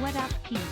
What up, peeps?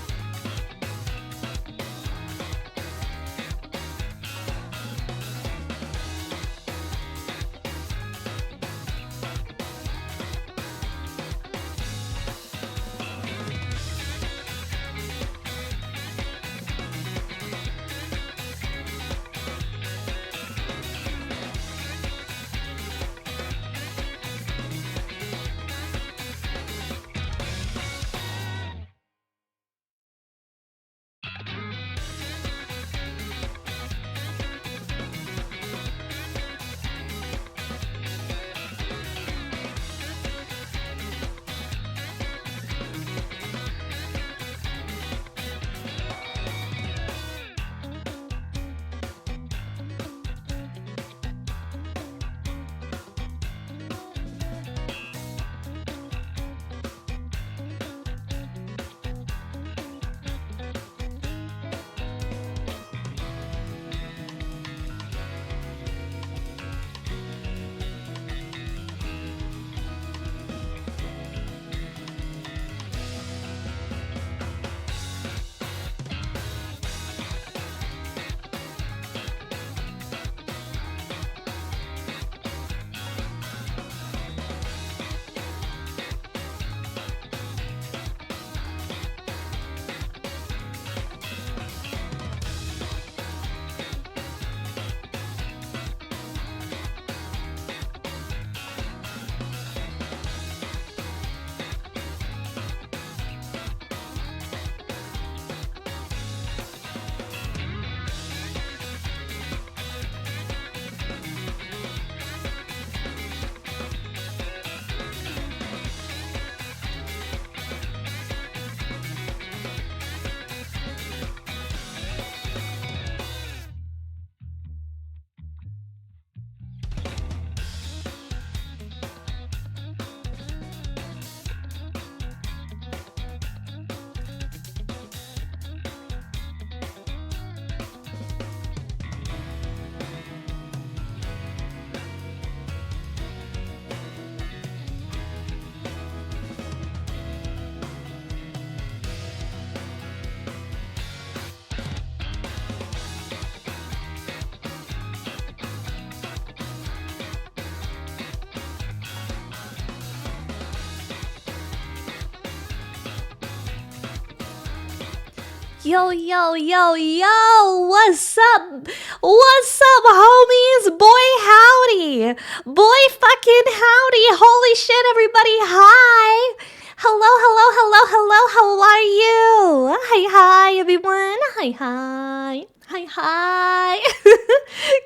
Yo, yo, yo, yo, what's up? What's up, homies? Boy, howdy. Boy, fucking howdy. Holy shit, everybody. Hi. Hello, hello, hello, hello. How are you? Hi, hi, everyone. Hi, hi. Hi, hi.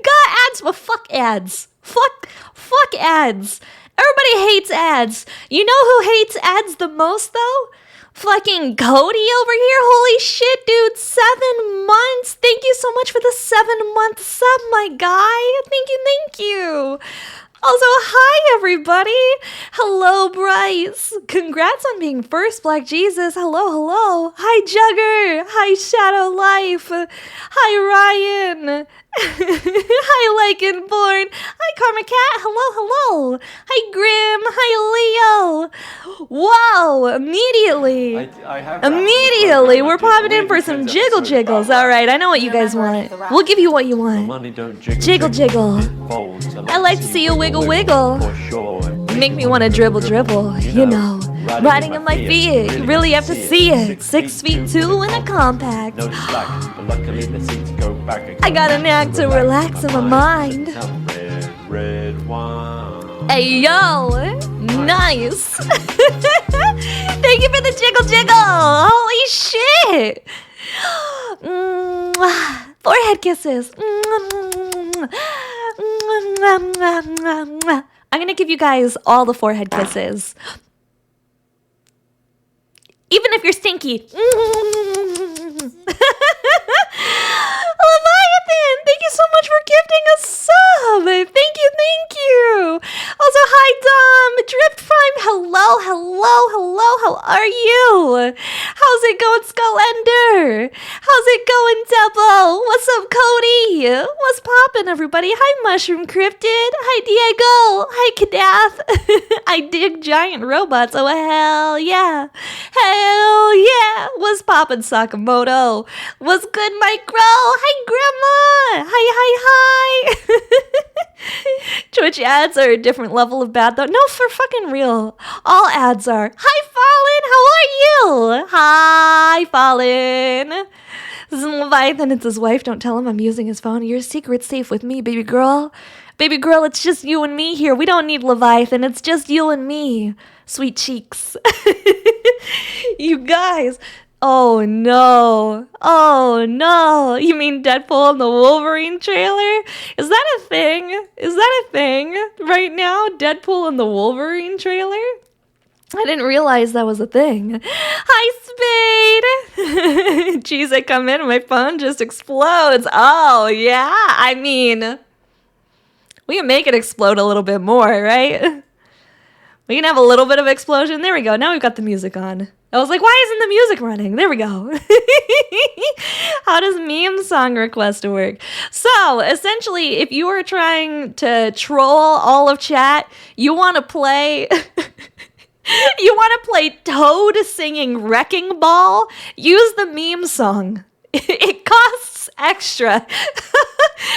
Got ads, but fuck ads. Fuck ads. Everybody hates ads. You know who hates ads the most, though? Fucking Cody over here. Holy shit, dude. 7 months. Thank you so much for the 7-month sub, my guy. Thank you. Also, hi, everybody. Hello, Bryce. Congrats on being first, Black Jesus. Hello. Hi, Jugger. Hi, Shadow Life. Hi, Ryan. Hi, Lycanborn. Hi, Karma Cat. Hello. Hi, Grim. Hi, Leo. Wow, immediately. Immediately, we're popping in for some jiggles. All right, I know what you guys want. We'll give you what you want. Jiggle. I like to see you wiggle. You make me want to dribble. You know, riding on my feet. You really have to see it. 6'2" in a compact. I got a knack to relax in my mind. Hey, yo. Nice. Thank you for the jiggle. Holy shit. Forehead kisses. I'm gonna give you guys all the forehead kisses. Even if you're stinky. Leviathan, thank you so much for gifting a sub. Thank you. Also, hi, Dom. Drift Prime, hello. How are you? How's it going, Skullender? How's it going, Debo? What's up, Cody? What's poppin', everybody? Hi, Mushroom Cryptid. Hi, Diego. Hi, Kadath. I dig giant robots. Oh, hell yeah. Hell yeah. What's poppin', Sakamoto? What's good, Micro? Hi, Grandma. Hi. Twitch ads are a different level of bad, though. No, for fucking real. All ads are. Hi, Fallen. How are you? Hi, Fallen. This is Leviathan. It's his wife. Don't tell him I'm using his phone. Your secret's safe with me, baby girl. Baby girl, it's just you and me here. We don't need Leviathan. It's just you and me. Sweet cheeks. You guys. Oh no. Oh no. You mean Deadpool and the Wolverine trailer? Is that a thing? Is that a thing right now? Deadpool and the Wolverine trailer? I didn't realize that was a thing. Hi, Spade! Jeez, I come in and my phone just explodes. Oh, yeah. I mean, we can make it explode a little bit more, right? We can have a little bit of explosion. There we go. Now we've got the music on. I was like, why isn't the music running? There we go. How does meme song request work? So, essentially, if you are trying to troll all of chat, you want to play... You want to play Toad singing Wrecking Ball? Use the meme song. It costs extra.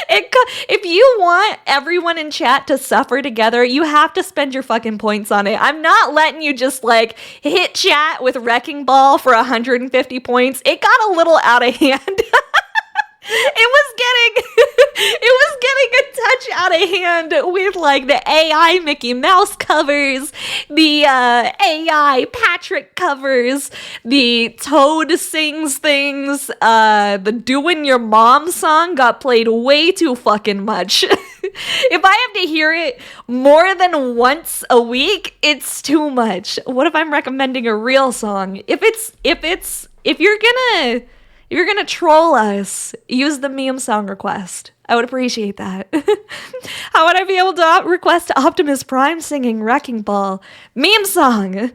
If you want everyone in chat to suffer together, you have to spend your fucking points on it. I'm not letting you just like hit chat with Wrecking Ball for 150 points. It got a little out of hand. It was getting a touch out of hand with like the AI Mickey Mouse covers, the AI Patrick covers, the Toad sings things, the Doing Your Mom song got played way too fucking much. If I have to hear it more than once a week, it's too much. What if I'm recommending a real song? If you're gonna troll us, use the meme song request. I would appreciate that. How would I be able to request Optimus Prime singing Wrecking Ball? Meme song.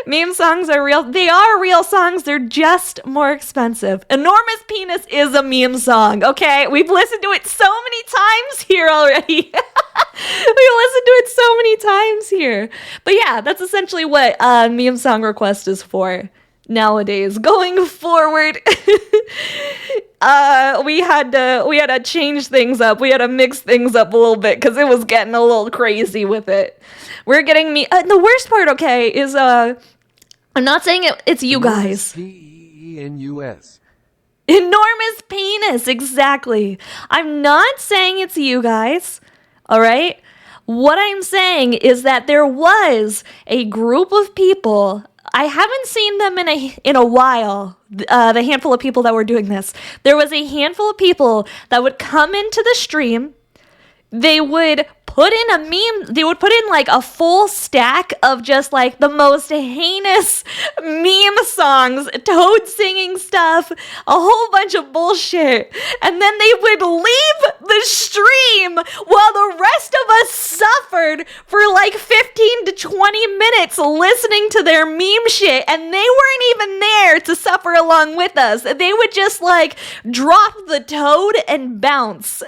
Meme songs are real. They are real songs. They're just more expensive. Enormous Penis is a meme song, okay? We've listened to it so many times here already. We listened to it so many times here. But yeah, that's essentially what meme song request is for. Nowadays, going forward, we had to change things up. We had to mix things up a little bit because it was getting a little crazy with it. We're getting the worst part, okay, is I'm not saying it's you guys. P-E-N-U-S. Enormous penis, exactly. I'm not saying it's you guys. All right. What I'm saying is that there was a group of people. I haven't seen them in a while, the handful of people that were doing this. There was a handful of people that would come into the stream. They would put in a meme. They would put in like a full stack of just like the most heinous meme songs, Toad singing stuff, a whole bunch of bullshit. And then they would leave the stream while the rest of us suffered for like 15 to 20 minutes listening to their meme shit. And they weren't even there to suffer along with us. They would just like drop the Toad and bounce.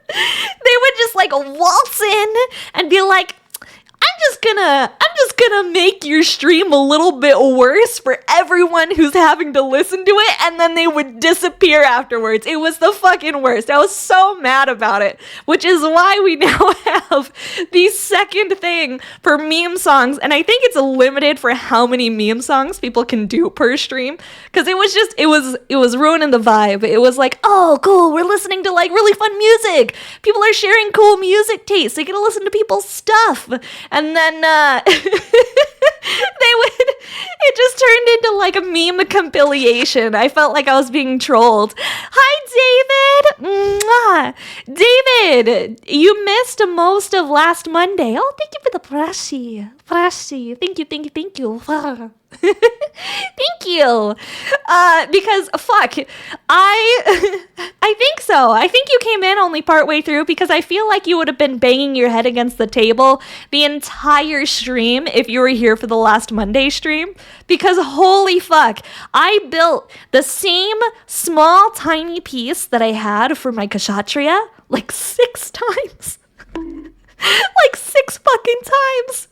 They would just like waltz in and be like, I'm just gonna make your stream a little bit worse for everyone who's having to listen to it, and then they would disappear afterwards. It was the fucking worst. I was so mad about it, which is why we now have the second thing for meme songs, and I think it's limited for how many meme songs people can do per stream, because it was ruining the vibe. It was like, oh, cool, we're listening to like really fun music. People are sharing cool music tastes. They get to listen to people's stuff. And then it just turned into like a meme compilation. I felt like I was being trolled. Hi, David. Mwah. David, you missed most of last Monday. Oh, thank you for the plushie. Thank you. Thank you. Because fuck, I think so. I think you came in only partway through because I feel like you would have been banging your head against the table the entire stream if you were here for the last Monday stream. Because holy fuck, I built the same small tiny piece that I had for my Kshatrya like 6 times. Like 6 fucking times.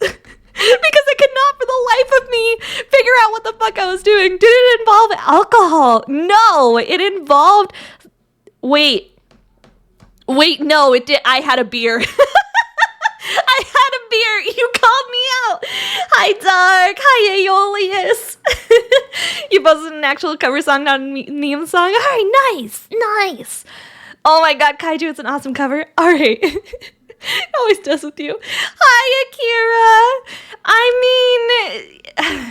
Because I could not for the life of me figure out what the fuck I was doing. Did it involve alcohol? No, it involved... Wait, no, it did. I had a beer. I had a beer. You called me out. Hi, Dark. Hi, Aeolius. You posted an actual cover song, not a meme song. All right, nice. Oh my god, Kaiju, it's an awesome cover. All right. It always does with you. Hi, Akira. I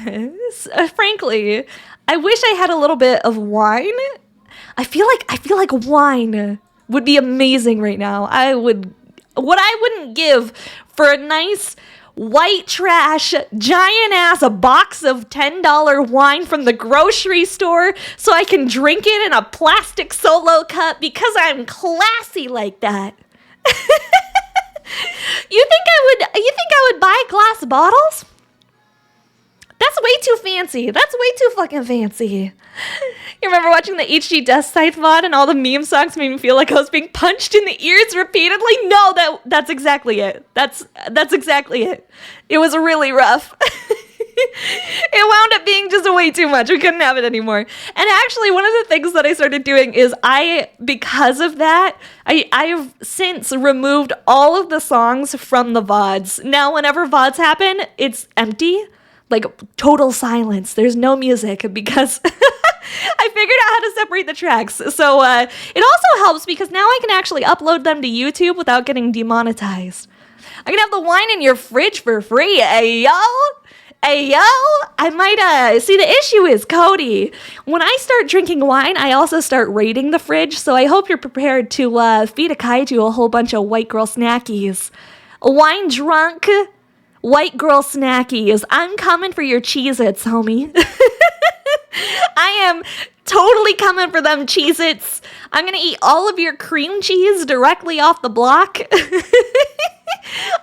mean, frankly, I wish I had a little bit of wine. I feel like wine would be amazing right now. What I wouldn't give for a nice white trash giant ass box of $10 wine from the grocery store so I can drink it in a plastic solo cup because I'm classy like that. You think I would buy glass bottles? That's way too fancy. That's way too fucking fancy. You remember watching the HG Dust Scythe VOD and all the meme songs made me feel like I was being punched in the ears repeatedly? No, that's exactly it. That's exactly it. It was really rough. It wound up being just way too much. We couldn't have it anymore. And actually, one of the things that I started doing is because of that, I've since removed all of the songs from the VODs. Now, whenever VODs happen, it's empty. Like, total silence. There's no music because I figured out how to separate the tracks. So it also helps because now I can actually upload them to YouTube without getting demonetized. I can have the wine in your fridge for free. Hey, yo! I might, see, the issue is, Cody, when I start drinking wine, I also start raiding the fridge, so I hope you're prepared to feed a kaiju a whole bunch of white girl snackies. Wine drunk white girl snackies. I'm coming for your Cheez-Its, homie. I am totally coming for them Cheez-Its. I'm gonna eat all of your cream cheese directly off the block.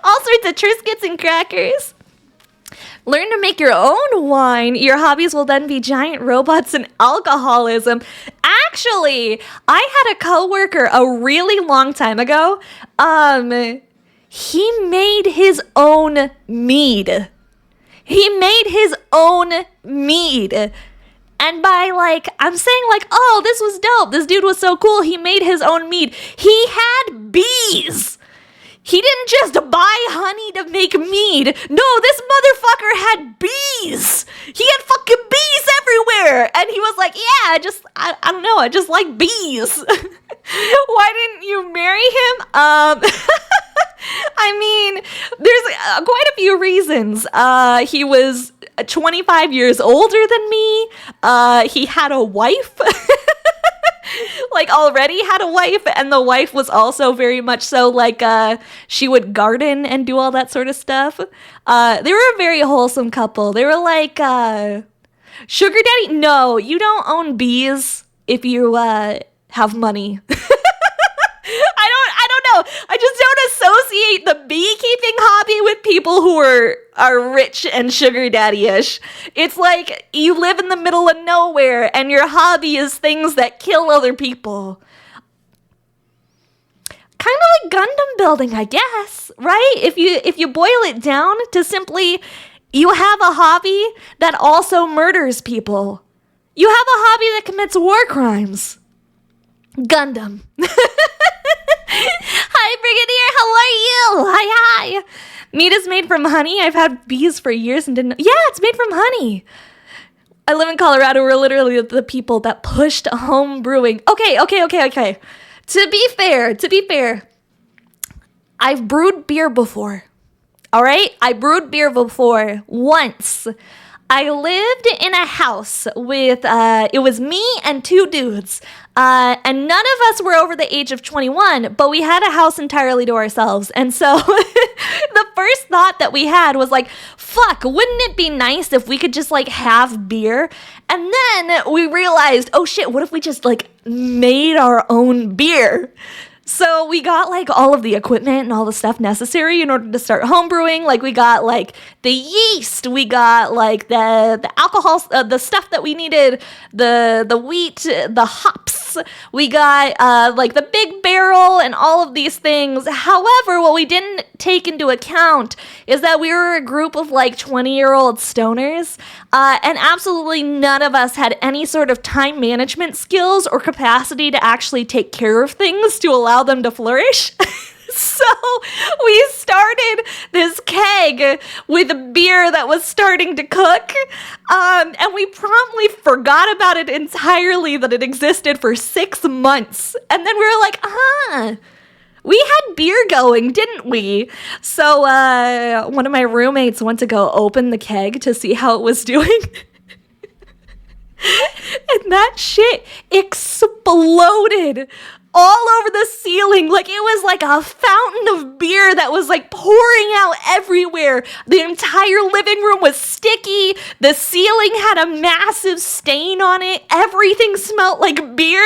All sorts of Triscuits and crackers. Learn to make your own wine. Your hobbies will then be giant robots and alcoholism. Actually, I had a coworker a really long time ago. He made his own mead. And by I'm saying oh, this was dope. This dude was so cool. He made his own mead. He had bees. He didn't just buy honey to make mead. No, this motherfucker had bees. He had fucking bees everywhere. And he was like, yeah, I don't know. I just like bees. Why didn't you marry him? I mean, there's quite a few reasons. He was 25 years older than me. He had a wife. Already had a wife, and the wife was also very much so she would garden and do all that sort of stuff. They were a very wholesome couple. They were sugar daddy. No, you don't own bees if you have money. I don't know. I just don't associate the beekeeping hobby with people who are rich and sugar daddy-ish. It's like you live in the middle of nowhere and your hobby is things that kill other people. Kind of like Gundam building, I guess, right? If you boil it down to simply you have a hobby that also murders people. You have a hobby that commits war crimes. Gundam. Hi, Brigadier. How are you? Hi. Meat is made from honey. I've had bees for years and didn't know. Yeah, it's made from honey. I live in Colorado. We're literally the people that pushed home brewing. Okay. To be fair, I've brewed beer before. All right? I brewed beer before once. I lived in a house with, it was me and two dudes. And none of us were over the age of 21, but we had a house entirely to ourselves. And so the first thought that we had was like, fuck, wouldn't it be nice if we could just like have beer? And then we realized, oh shit, what if we just like made our own beer? So we got like all of the equipment and all the stuff necessary in order to start homebrewing. Like we got like the yeast, we got like the alcohol, the stuff that we needed, the wheat, the hops. We got like the big barrel and all of these things. However, what we didn't take into account is that we were a group of like 20-year-old stoners, and absolutely none of us had any sort of time management skills or capacity to actually take care of things to allow them to flourish. So we started this keg with a beer that was starting to cook, and we promptly forgot about it entirely, that it existed for 6 months. And then we were like, we had beer going, didn't we? So one of my roommates went to go open the keg to see how it was doing. And that shit exploded all over the ceiling. Like it was like a fountain of beer that was like pouring out everywhere. The entire living room was sticky. The ceiling had a massive stain on it. Everything smelled like beer.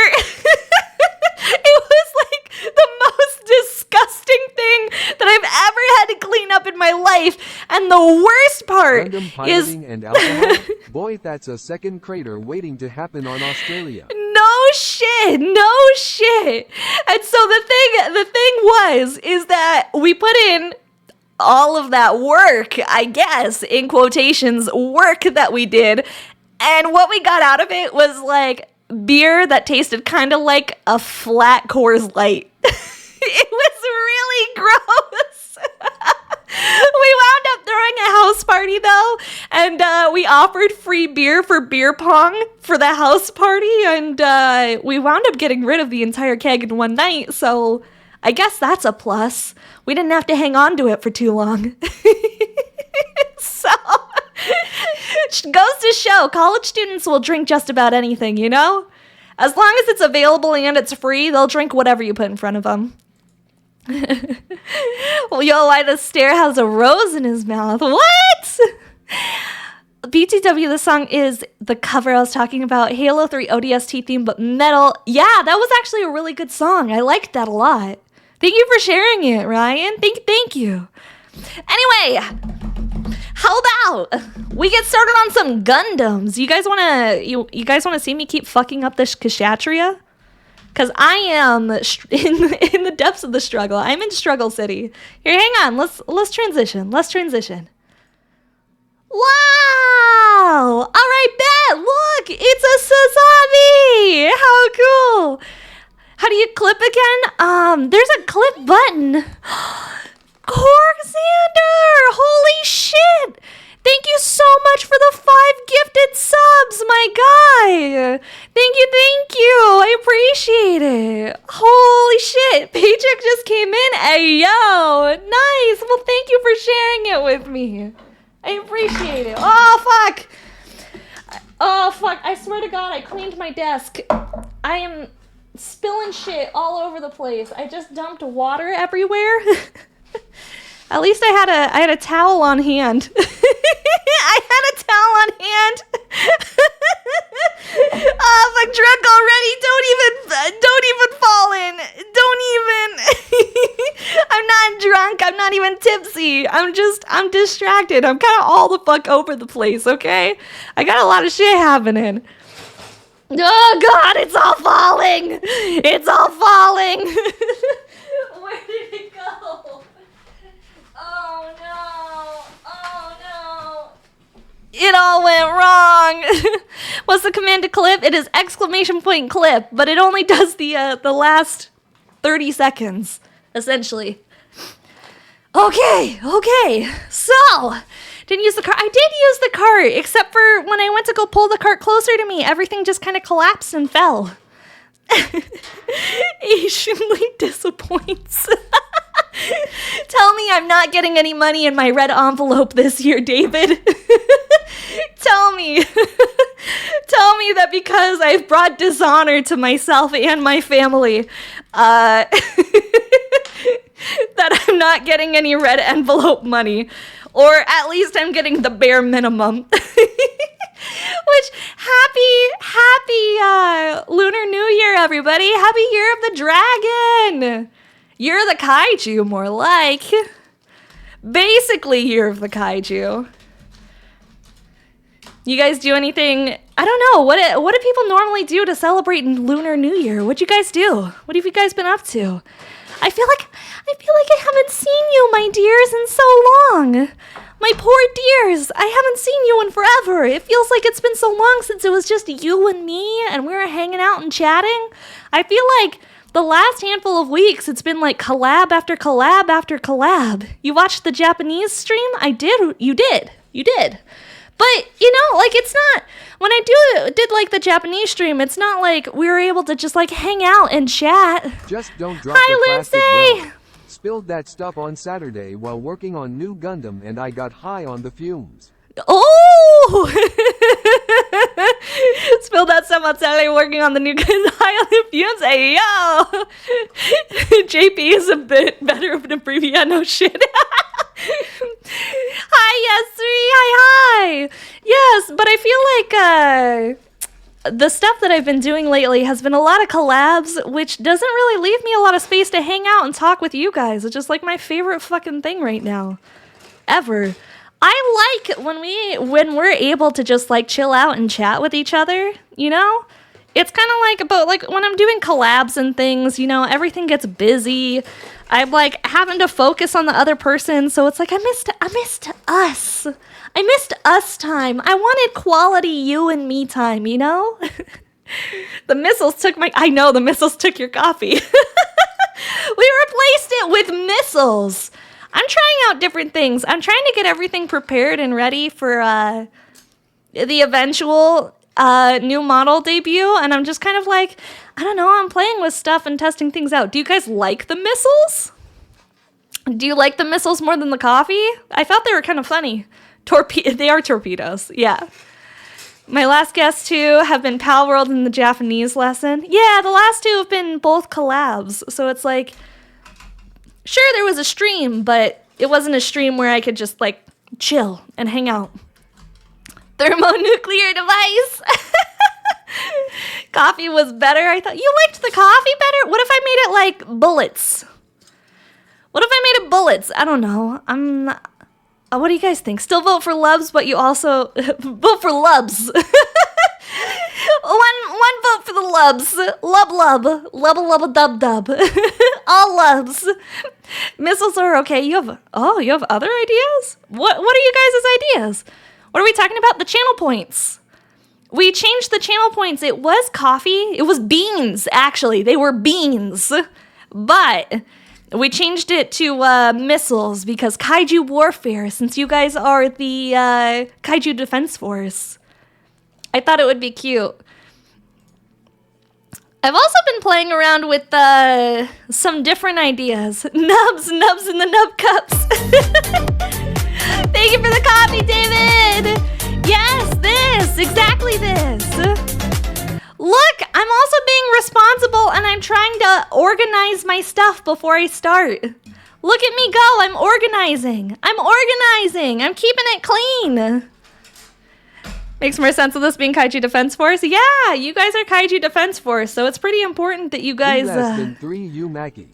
It was like the most disgusting thing that I've ever had to clean up in my life. And the worst part Random is piloting and alcohol? Boy, that's a second crater waiting to happen on Australia. no shit. And so the thing is that we put in all of that work, I guess, in quotations, work that we did. And what we got out of it was like beer that tasted kind of like a flat Coors Light. It was really gross. We wound up throwing a house party though, and we offered free beer for beer pong for the house party, and we wound up getting rid of the entire keg in one night, so I guess that's a plus. We didn't have to hang on to it for too long. So, goes to show, college students will drink just about anything, you know? As long as it's available and it's free, they'll drink whatever you put in front of them. Well, yo, why the stare has a rose in his mouth? What? BTW, the song is the cover I was talking about. Halo 3 ODST theme, but metal. Yeah, that was actually a really good song. I liked that a lot. Thank you for sharing it, Ryan. Thank you. Anyway, how about we get started on some Gundams? You guys wanna see me keep fucking up this Kshatrya? Because I am in the depths of the struggle. I'm in Struggle City. Here, hang on. Let's transition. Wow! All right, bet. Look, it's a Sasami. How cool! How do you clip again? There's a clip button. Corksander! Holy shit! Thank you so much for the 5 gifted subs, my guy. Thank you. I appreciate it. Holy shit. Paycheck just came in. Hey, yo. Nice. Well, thank you for sharing it with me. I appreciate it. Oh, fuck. I swear to God, I cleaned my desk. I am spilling shit all over the place. I just dumped water everywhere. At least I had a towel on hand. I had a towel on hand. Oh, fuck, drunk already. Don't even fall in. I'm not drunk. I'm not even tipsy. I'm distracted. I'm kind of all the fuck over the place, okay? I got a lot of shit happening. Oh, God, it's all falling. Where did it go? Oh no. It all went wrong. What's the command to clip? It is !clip, but it only does the last 30 seconds, essentially. Okay. So, didn't use the cart. I did use the cart, except for when I went to go pull the cart closer to me, everything just kind of collapsed and fell. Asianly disappoints. Tell me I'm not getting any money in my red envelope this year, David. Tell me. Tell me that because I've brought dishonor to myself and my family, that I'm not getting any red envelope money. Or at least I'm getting the bare minimum. Which, happy Lunar New Year, everybody. Happy Year of the Dragon. Year of the Kaiju, more like. Basically, Year of the Kaiju. You guys do anything? I don't know. What do people normally do to celebrate Lunar New Year? What'd you guys do? What have you guys been up to? I feel like I haven't seen you, my dears, in so long. My poor dears, I haven't seen you in forever. It feels like it's been so long since it was just you and me and we were hanging out and chatting. I feel like the last handful of weeks, it's been like collab after collab after collab. You watched the Japanese stream? I did. You did. But, you know, like, it's not, when I did like the Japanese stream, it's not like we were able to just like hang out and chat. Just don't drop the plastic well. Spilled that stuff on Saturday while working on new Gundam and I got high on the fumes. Oh! Spilled that stuff on Saturday working on the new high on the fumes. Hey, yo! JP is a bit better of an abbreviation. Yeah, no shit. Hi, Yes3. Hi. Yes, but I feel like the stuff that I've been doing lately has been a lot of collabs, which doesn't really leave me a lot of space to hang out and talk with you guys. It's just like my favorite fucking thing right now. Ever. I like when we're able to just like chill out and chat with each other, you know? It's kind of like about like when I'm doing collabs and things, you know, everything gets busy. I'm like having to focus on the other person, so it's like I missed us. I missed us time. I wanted quality you and me time, you know? The missiles took your coffee. We replaced it with missiles. I'm trying out different things. I'm trying to get everything prepared and ready for the eventual new model debut, and I'm just kind of like, I don't know, I'm playing with stuff and testing things out. Do you guys like the missiles? Do you like the missiles more than the coffee? I thought they were kind of funny. They are torpedoes, yeah. My last guests, too, have been Pal World and the Japanese lesson. Yeah, the last two have been both collabs, so it's like, sure, there was a stream, but it wasn't a stream where I could just, like, chill and hang out. Thermonuclear device. Coffee was better. I thought, you liked the coffee better? What if I made it like bullets? What if I made it bullets? I don't know. What do you guys think? Still vote for Lubs, but you also vote for Lubs. One vote for the Lubs. Lub, dub. All Lubs. Missiles are okay. You have other ideas? What are you guys' ideas? What are we talking about? The channel points. We changed the channel points. It was coffee. It was beans, actually. They were beans. But we changed it to missiles because Kaiju Warfare, since you guys are the Kaiju Defense Force. I thought it would be cute. I've also been playing around with some different ideas. Nubs in the nub cups. Thank you for the coffee, David. Yes, exactly this. Look, I'm also being responsible and I'm trying to organize my stuff before I start. Look at me go, I'm organizing. I'm keeping it clean. Makes more sense of this being Kaiju Defense Force. Yeah, you guys are Kaiju Defense Force, so it's pretty important that you guys... Less than 3 you, Mackie.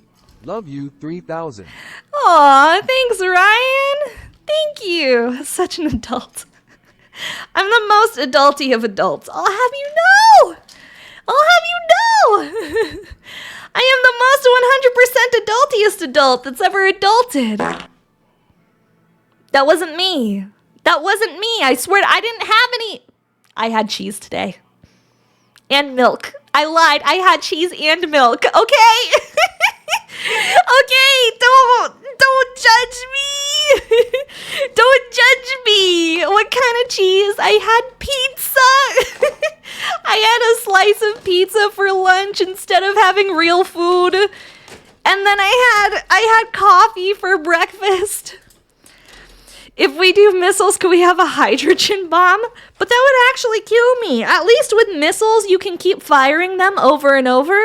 Love you, 3000. Aw, thanks, Ryan. Thank you. Such an adult. I'm the most adulty of adults. I'll have you know. I am the most 100% adultiest adult that's ever adulted. That wasn't me. I swear I didn't have any. I had cheese today. And milk. I lied. I had cheese and milk. Okay? Okay, don't judge me. Don't judge me. What kind of cheese? I had pizza. I had a slice of pizza for lunch instead of having real food. And then I had coffee for breakfast. If we do missiles, could we have a hydrogen bomb? But that would actually kill me. At least with missiles, you can keep firing them over and over,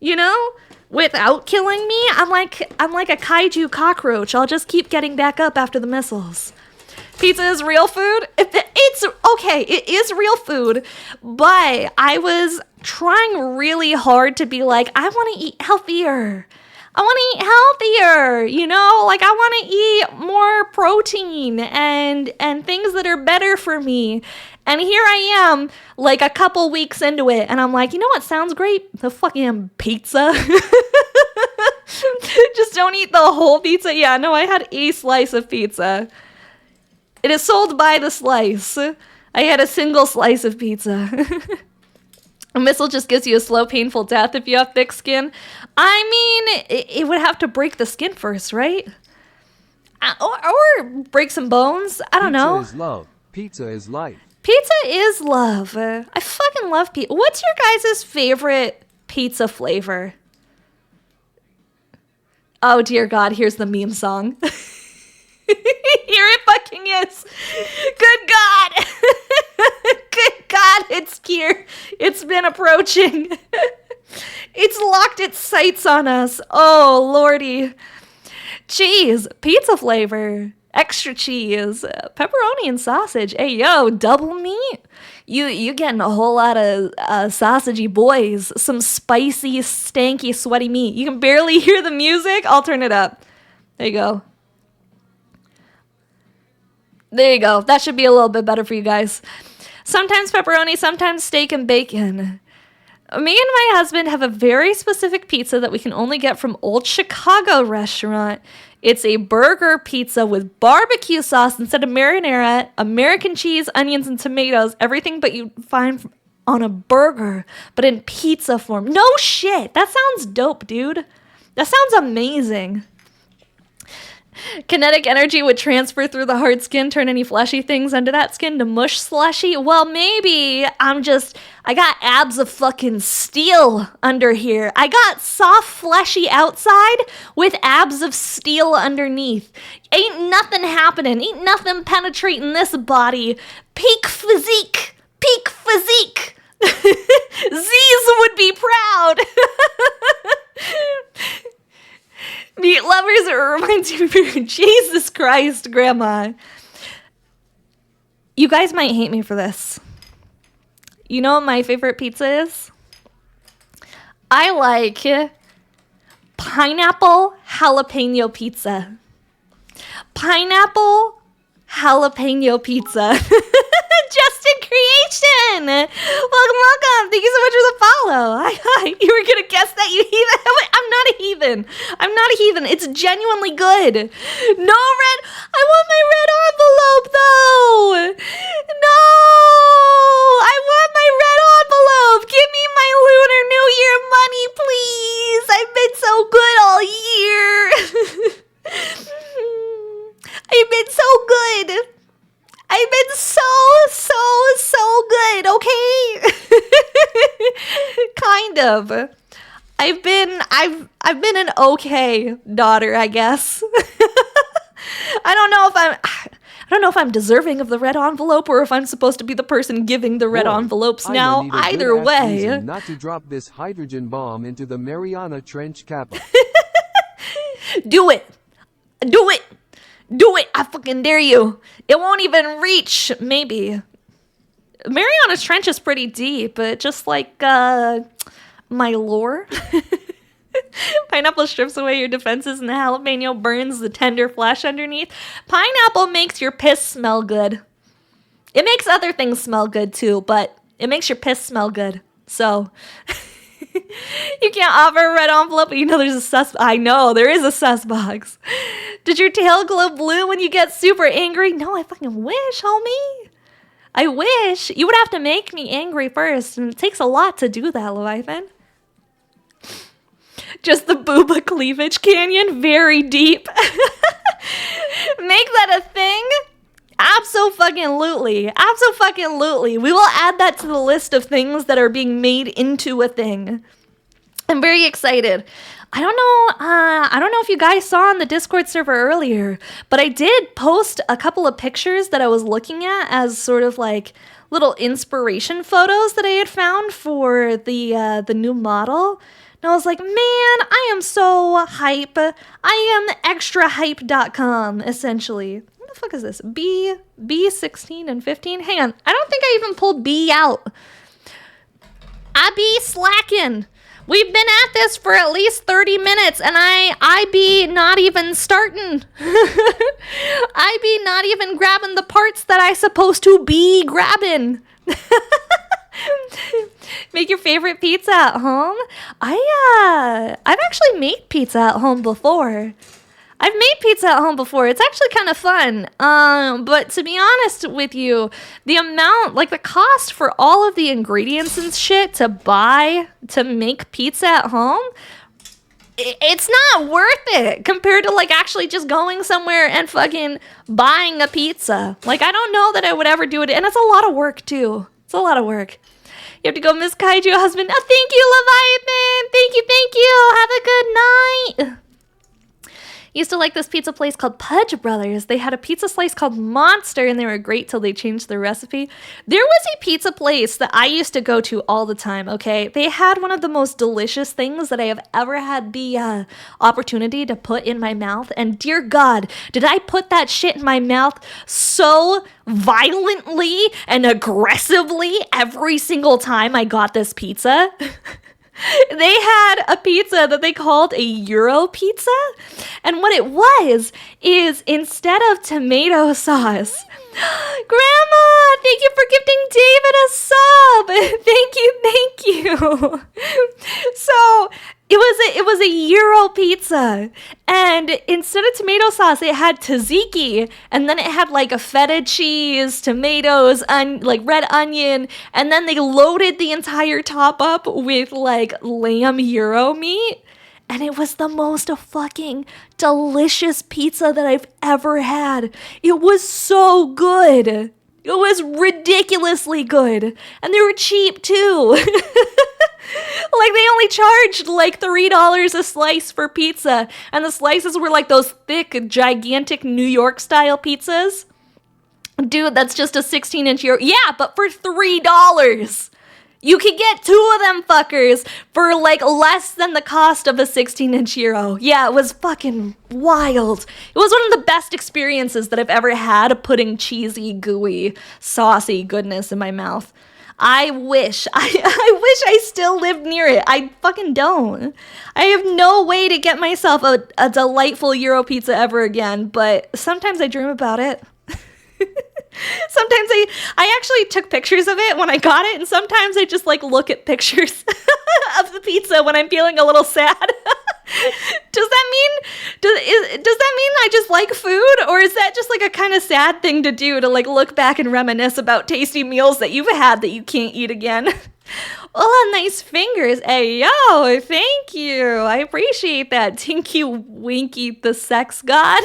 you know, without killing me. I'm like a kaiju cockroach. I'll just keep getting back up after the missiles. Pizza is real food? It's okay, it is real food, but I was trying really hard to be like, I want to eat healthier. I want to eat healthier, you know? Like, I want to eat more protein and things that are better for me. And here I am, like, a couple weeks into it, and I'm like, you know what sounds great? The fucking pizza. Just don't eat the whole pizza. Yeah, no, I had a slice of pizza. It is sold by the slice. I had a single slice of pizza. A missile just gives you a slow, painful death if you have thick skin. I mean, it would have to break the skin first, right? Or break some bones. I don't know. Pizza is love. Pizza is life. Pizza is love. I fucking love pizza. What's your guys' favorite pizza flavor? Oh, dear God, here's the meme song. Here it fucking is. Good God. Good God, it's here. It's been approaching. It's locked its sights on us. Oh, lordy. Cheese, pizza flavor, extra cheese, pepperoni and sausage. Hey, yo, double meat. You getting a whole lot of sausagey boys. Some spicy, stanky, sweaty meat. You can barely hear the music. I'll turn it up. There you go. There you go. That should be a little bit better for you guys. Sometimes pepperoni, sometimes steak and bacon. Me and my husband have a very specific pizza that we can only get from Old Chicago restaurant. It's a burger pizza with barbecue sauce instead of marinara, American cheese, onions, and tomatoes. Everything but you find on a burger, but in pizza form. No shit. That sounds dope, dude. That sounds amazing. Kinetic energy would transfer through the hard skin, turn any fleshy things under that skin to mush slushy. Well, maybe I got abs of fucking steel under here. I got soft, fleshy outside with abs of steel underneath. Ain't nothing happening. Ain't nothing penetrating this body. Peak physique. Peak physique. Z's would be proud. Meat lovers, it reminds you of your Jesus Christ, Grandma. You guys might hate me for this. You know what my favorite pizza is? I like pineapple jalapeno pizza. Pineapple jalapeno pizza. Justin Creation! Welcome. Thank you so much for the follow. Hi. You were going to guess that, you heathen? I'm not a heathen. I'm not a heathen. It's genuinely good. No red. I want my red envelope, though. No. I want my red envelope. Give me my Lunar New Year money, please. I've been so good all year. I've been so good. I've been so good, okay? Kind of. I've been an okay daughter, I guess. I don't know if I'm deserving of the red envelope or if I'm supposed to be the person giving the red envelopes now. Either way. Not to drop this hydrogen bomb into the Mariana Trench Kappa. Do it. Do it. Do it! I fucking dare you. It won't even reach, maybe. Mariana's Trench is pretty deep, but just like, my lore. Pineapple strips away your defenses and the jalapeno burns the tender flesh underneath. Pineapple makes your piss smell good. It makes other things smell good too, but it makes your piss smell good. So... You can't offer a red envelope, but you know there's a sus. I know, there is a sus box. Did your tail glow blue when you get super angry? No, I fucking wish, homie. I wish. You would have to make me angry first, and it takes a lot to do that, Leviathan. Just the booba cleavage canyon, very deep. Make that a thing? Abso-fucking-lutely. Abso-fucking-lutely. We will add that to the list of things that are being made into a thing. I'm very excited. I don't know if you guys saw on the Discord server earlier, but I did post a couple of pictures that I was looking at as sort of like little inspiration photos that I had found for the new model. And I was like, man, I am so hype. I am extrahype.com, essentially. What the fuck is this? B16 and 15? Hang on. I don't think I even pulled B out. I be slacking. We've been at this for at least 30 minutes, and I be not even starting. I be not even grabbing the parts that I supposed to be grabbing. Make your favorite pizza at home? I've actually made pizza at home before. It's actually kind of fun. But to be honest with you, the amount, like the cost for all of the ingredients and shit to buy to make pizza at home, it's not worth it compared to like actually just going somewhere and fucking buying a pizza. Like, I don't know that I would ever do it. And it's a lot of work too. It's a lot of work. You have to go, Miss Kaiju husband. Oh, thank you, Leviathan. Thank you. Have a good night. Used to like this pizza place called Pudge Brothers. They had a pizza slice called Monster, and they were great till they changed their recipe. There was a pizza place that I used to go to all the time, okay? They had one of the most delicious things that I have ever had the opportunity to put in my mouth. And dear God, did I put that shit in my mouth so violently and aggressively every single time I got this pizza? They had a pizza that they called a Euro pizza. And what it was is instead of tomato sauce, Grandma, thank you for gifting David a sub. Thank you. So it was a Euro pizza, and instead of tomato sauce, it had tzatziki, and then it had like a feta cheese, tomatoes, like red onion, and then they loaded the entire top up with like lamb Euro meat. And it was the most fucking delicious pizza that I've ever had. It was so good. It was ridiculously good. And they were cheap too. Like, they only charged like $3 a slice for pizza. And the slices were like those thick, gigantic New York style pizzas. Dude, that's just a 16-inch Euro. Yeah, but for $3. You could get 2 of them fuckers for like less than the cost of a 16-inch Euro. Yeah, it was fucking wild. It was one of the best experiences that I've ever had, putting cheesy, gooey, saucy goodness in my mouth. I wish I still lived near it. I fucking don't. I have no way to get myself a delightful Euro pizza ever again, but sometimes I dream about it. Sometimes I actually took pictures of it when I got it, and sometimes I just like look at pictures of the pizza when I'm feeling a little sad. Does that mean I just like food, or is that just like a kind of sad thing to do, to like look back and reminisce about tasty meals that you've had that you can't eat again? Oh, nice fingers. Hey, yo, thank you. I appreciate that. Tinky Winky the sex god.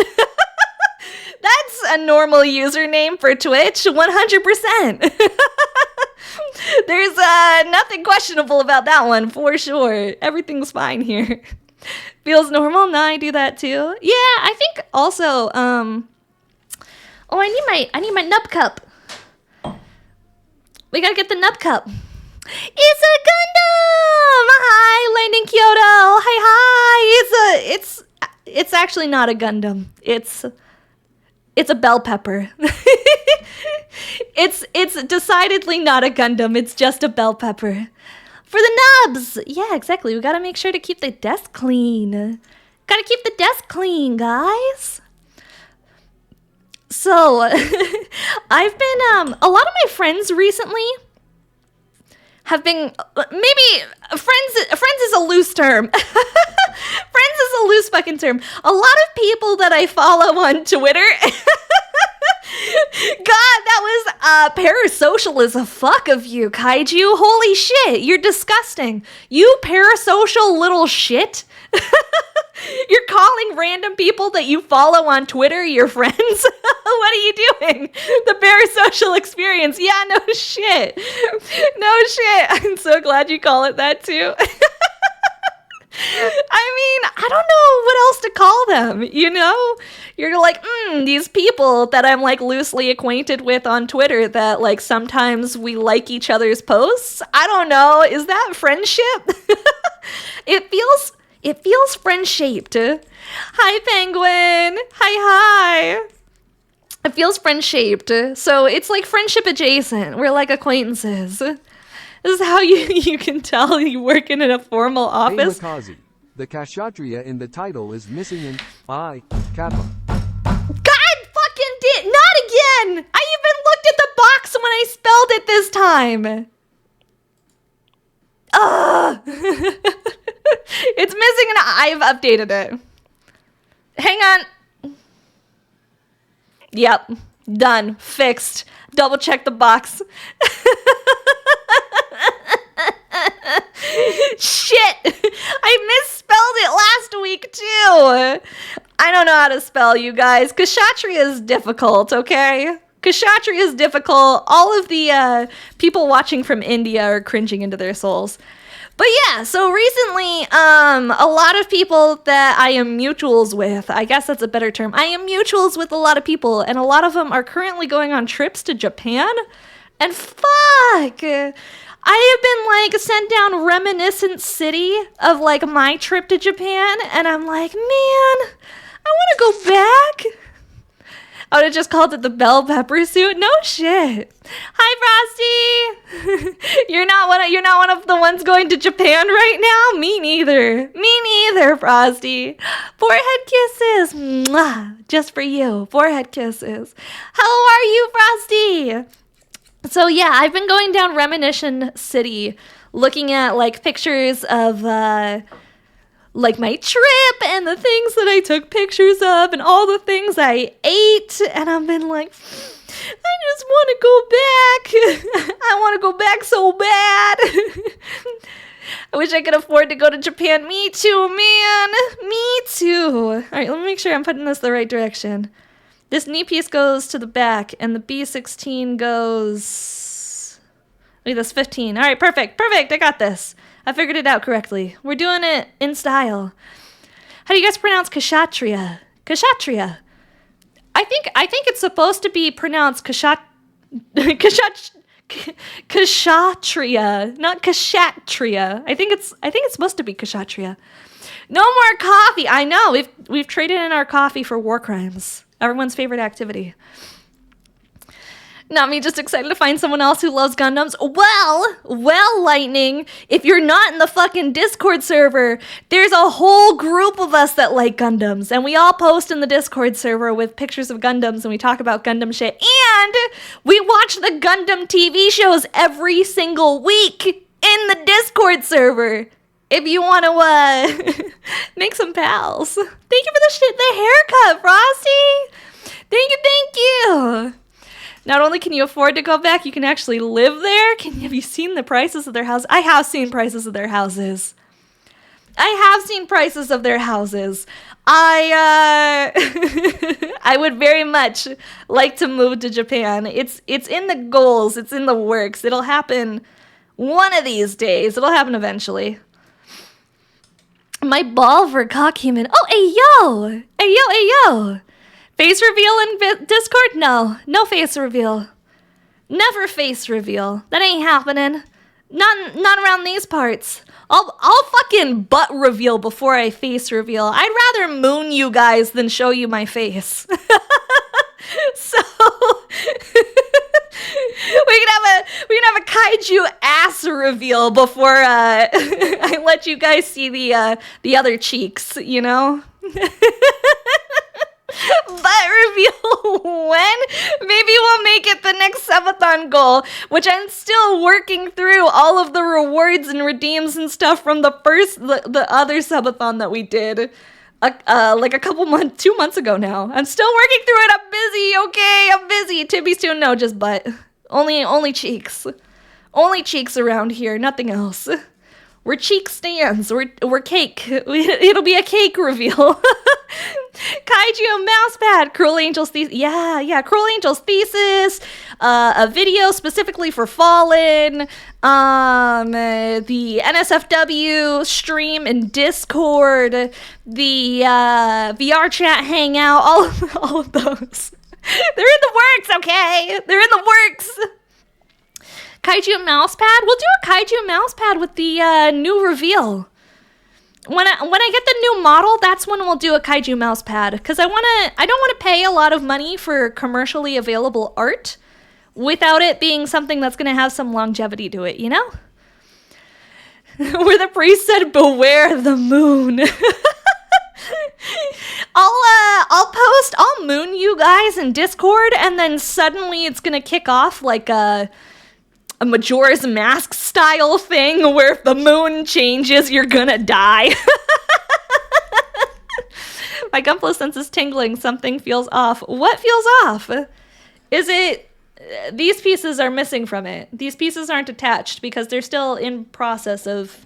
That's a normal username for Twitch, 100%. There's nothing questionable about that one, for sure. Everything's fine here. Feels normal? No, I do that too. Yeah, I think also, oh, I need my nub cup. We gotta get the nub cup. It's a Gundam! Hi, Landon Kyoto. Hi. It's actually not a Gundam. It's a bell pepper. It's decidedly not a Gundam. It's just a bell pepper. For the nubs! Yeah, exactly. We gotta make sure to keep the desk clean. Gotta keep the desk clean, guys. So, I've been, a lot of my friends recently have been, maybe, friends is a loose term. Friends is a loose fucking term. A lot of people that I follow on Twitter, God, that was parasocial as a fuck of you, Kaiju. Holy shit, you're disgusting. You parasocial little shit. You're calling random people that you follow on Twitter your friends? What are you doing? The parasocial experience. Yeah, no shit. No shit. I'm so glad you call it that too. I mean, I don't know what else to call them, you know? You're like, these people that I'm like loosely acquainted with on Twitter that like sometimes we like each other's posts. I don't know. Is that friendship? It feels friend-shaped. Hi, Penguin. Hi. It feels friend-shaped. So it's like friendship adjacent. We're like acquaintances. This is how you can tell you work in a formal office. Hey Makazi, the Kshatrya in the title is missing an I, Kappa. God fucking did not again! I even looked at the box when I spelled it this time. Ugh. It's missing an I. I've updated it. Hang on. Yep. Done. Fixed. Double check the box. Shit! I misspelled it last week too! I don't know how to spell, you guys. Kshatrya is difficult, okay? Kshatrya is difficult. All of the people watching from India are cringing into their souls. But yeah, so recently, a lot of people that I am mutuals with, I guess that's a better term. I am mutuals with a lot of people, and a lot of them are currently going on trips to Japan. And fuck! I have been like sent down reminiscent city of like my trip to Japan, and I'm like, man, I want to go back. I would have just called it the bell pepper suit. No shit. Hi, Frosty. You're not one of the ones going to Japan right now. Me neither, Frosty. Forehead kisses. Mwah. Just for you. Forehead kisses. How are you, Frosty? So yeah, I've been going down Reminiscent City, looking at like pictures of like my trip and the things that I took pictures of and all the things I ate, and I've been like, I just want to go back. I want to go back so bad. I wish I could afford to go to Japan. Me too, man. Me too. All right, let me make sure I'm putting this the right direction. This knee piece goes to the back, and the B16 goes... Wait, that's 15. All right, perfect. I got this. I figured it out correctly. We're doing it in style. How do you guys pronounce Kshatrya? Kshatrya. I think it's supposed to be pronounced Kshatrya, not Kshatrya. I think it's supposed to be Kshatrya. No more coffee. I know. We've traded in our coffee for war crimes. Everyone's favorite activity. Not me, just excited to find someone else who loves Gundams. Well, Lightning, if you're not in the fucking Discord server, there's a whole group of us that like Gundams, and we all post in the Discord server with pictures of Gundams, and we talk about Gundam shit, and we watch the Gundam TV shows every single week in the Discord server. If you want to make some pals. Thank you for the haircut, Frosty. Thank you. Not only can you afford to go back, you can actually live there. Have you seen the prices of their houses? I have seen prices of their houses. I would very much like to move to Japan. It's in the goals. It's in the works. It'll happen one of these days. It'll happen eventually. My ball for cock human. Oh, hey yo. Face reveal in Discord? No face reveal. Never face reveal. That ain't happening. Not around these parts. I'll fucking butt reveal before I face reveal. I'd rather moon you guys than show you my face. So we can have a kaiju ass reveal before I let you guys see the other cheeks, you know? Butt reveal when? Maybe we'll make it the next subathon goal, which I'm still working through all of the rewards and redeems and stuff from the other subathon that we did like a 2 months ago now. I'm still working through it. I'm busy, okay? I'm busy. Tibby's too, no, just butt. Only cheeks. Only cheeks around here, nothing else. We're cheek stands. We're cake. It'll be a cake reveal. Kaiju mouse pad. Cruel Angel's thesis. Yeah. Cruel Angel's thesis. a video specifically for Fallen, the NSFW stream in Discord, the VR chat hangout, all of those. They're in the works, okay? They're in the works. Kaiju mousepad? We'll do a Kaiju mousepad with the new reveal. When I get the new model, that's when we'll do a Kaiju mousepad. Because I don't want to pay a lot of money for commercially available art without it being something that's going to have some longevity to it, you know? Where the priest said, beware the moon. I'll moon you guys in Discord, and then suddenly it's going to kick off like a Majora's Mask style thing where if the moon changes, you're gonna die. My Gunpla sense is tingling. Something feels off. What feels off? Is it... These pieces are missing from it. These pieces aren't attached because they're still in process of...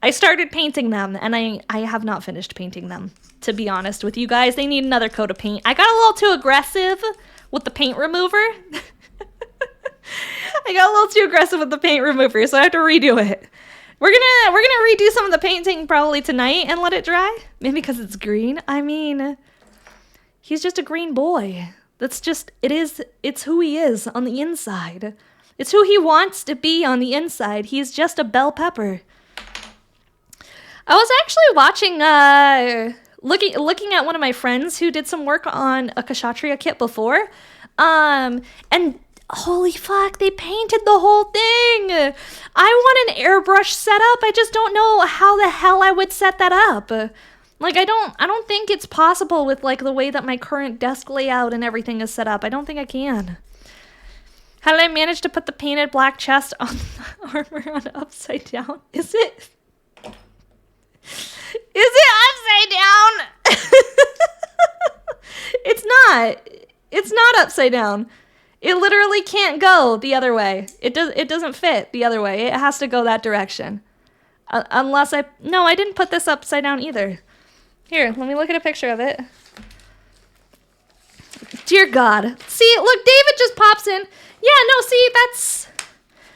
I started painting them, and I have not finished painting them, to be honest with you guys. They need another coat of paint. I got a little too aggressive with the paint remover. I got a little too aggressive with the paint remover, so I have to redo it. We're gonna redo some of the painting probably tonight and let it dry. Maybe because it's green. I mean, he's just a green boy. It's who he is on the inside. It's who he wants to be on the inside. He's just a bell pepper. I was actually watching, looking at one of my friends who did some work on a Kshatrya kit before, and holy fuck, they painted the whole thing. I want an airbrush setup. I just don't know how the hell I would set that up. Like, I don't think it's possible with, like, the way that my current desk layout and everything is set up. I don't think I can. How did I manage to put the painted black chest on the armor on upside down? Is it upside down? It's not upside down. It literally can't go the other way. It doesn't fit the other way. It has to go that direction. Unless no, I didn't put this upside down either. Here, let me look at a picture of it. Dear God. See, look, David just pops in. Yeah, no, see,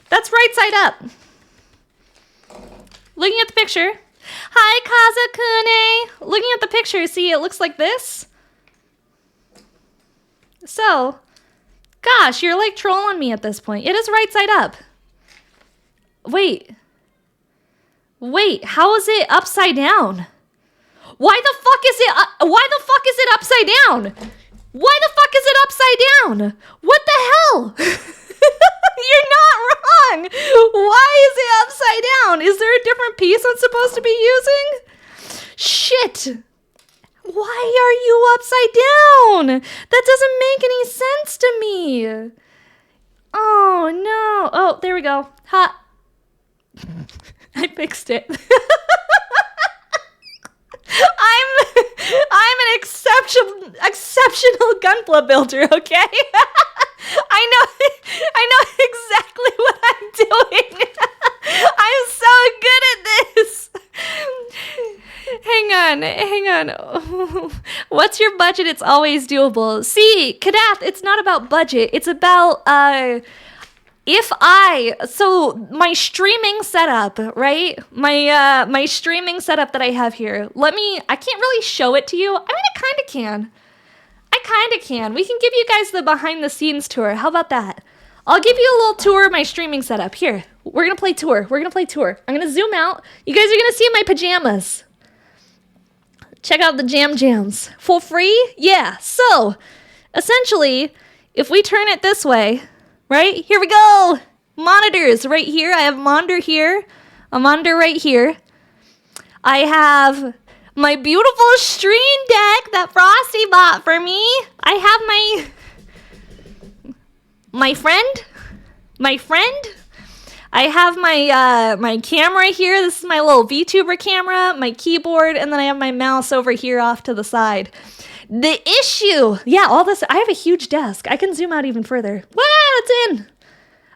that's right side up. Looking at the picture. Hi, Kazakune. Looking at the picture, see, it looks like this. So... Gosh, you're like trolling me at this point. It is right side up. Wait, how is it upside down? Why the fuck is it upside down? Why the fuck is it upside down? What the hell? You're not wrong. Why is it upside down? Is there a different piece I'm supposed to be using? Shit. Why are you upside down? That doesn't make any sense to me. Oh, no. Oh, there we go. Ha. I fixed it. I'm an exceptional Gunpla builder, okay? I know exactly what I'm doing. I'm so good at this. Hang on. What's your budget? It's always doable. See, Kadath, it's not about budget. It's about, so my streaming setup, right? My streaming setup that I have here. I can't really show it to you. I mean, I kind of can. We can give you guys the behind the scenes tour. How about that? I'll give you a little tour of my streaming setup. Here, we're going to play tour. I'm going to zoom out. You guys are going to see my pajamas. Check out the jams. For free? Yeah. So, essentially, if we turn it this way, right? Here we go. Monitors right here. I have a monitor here. A monitor right here. I have my beautiful stream deck that Frosty bought for me. I have my friend. I have my camera here. This is my little VTuber camera, my keyboard, and then I have my mouse over here off to the side. The issue, yeah, all this, I have a huge desk. I can zoom out even further. Wow, it's in.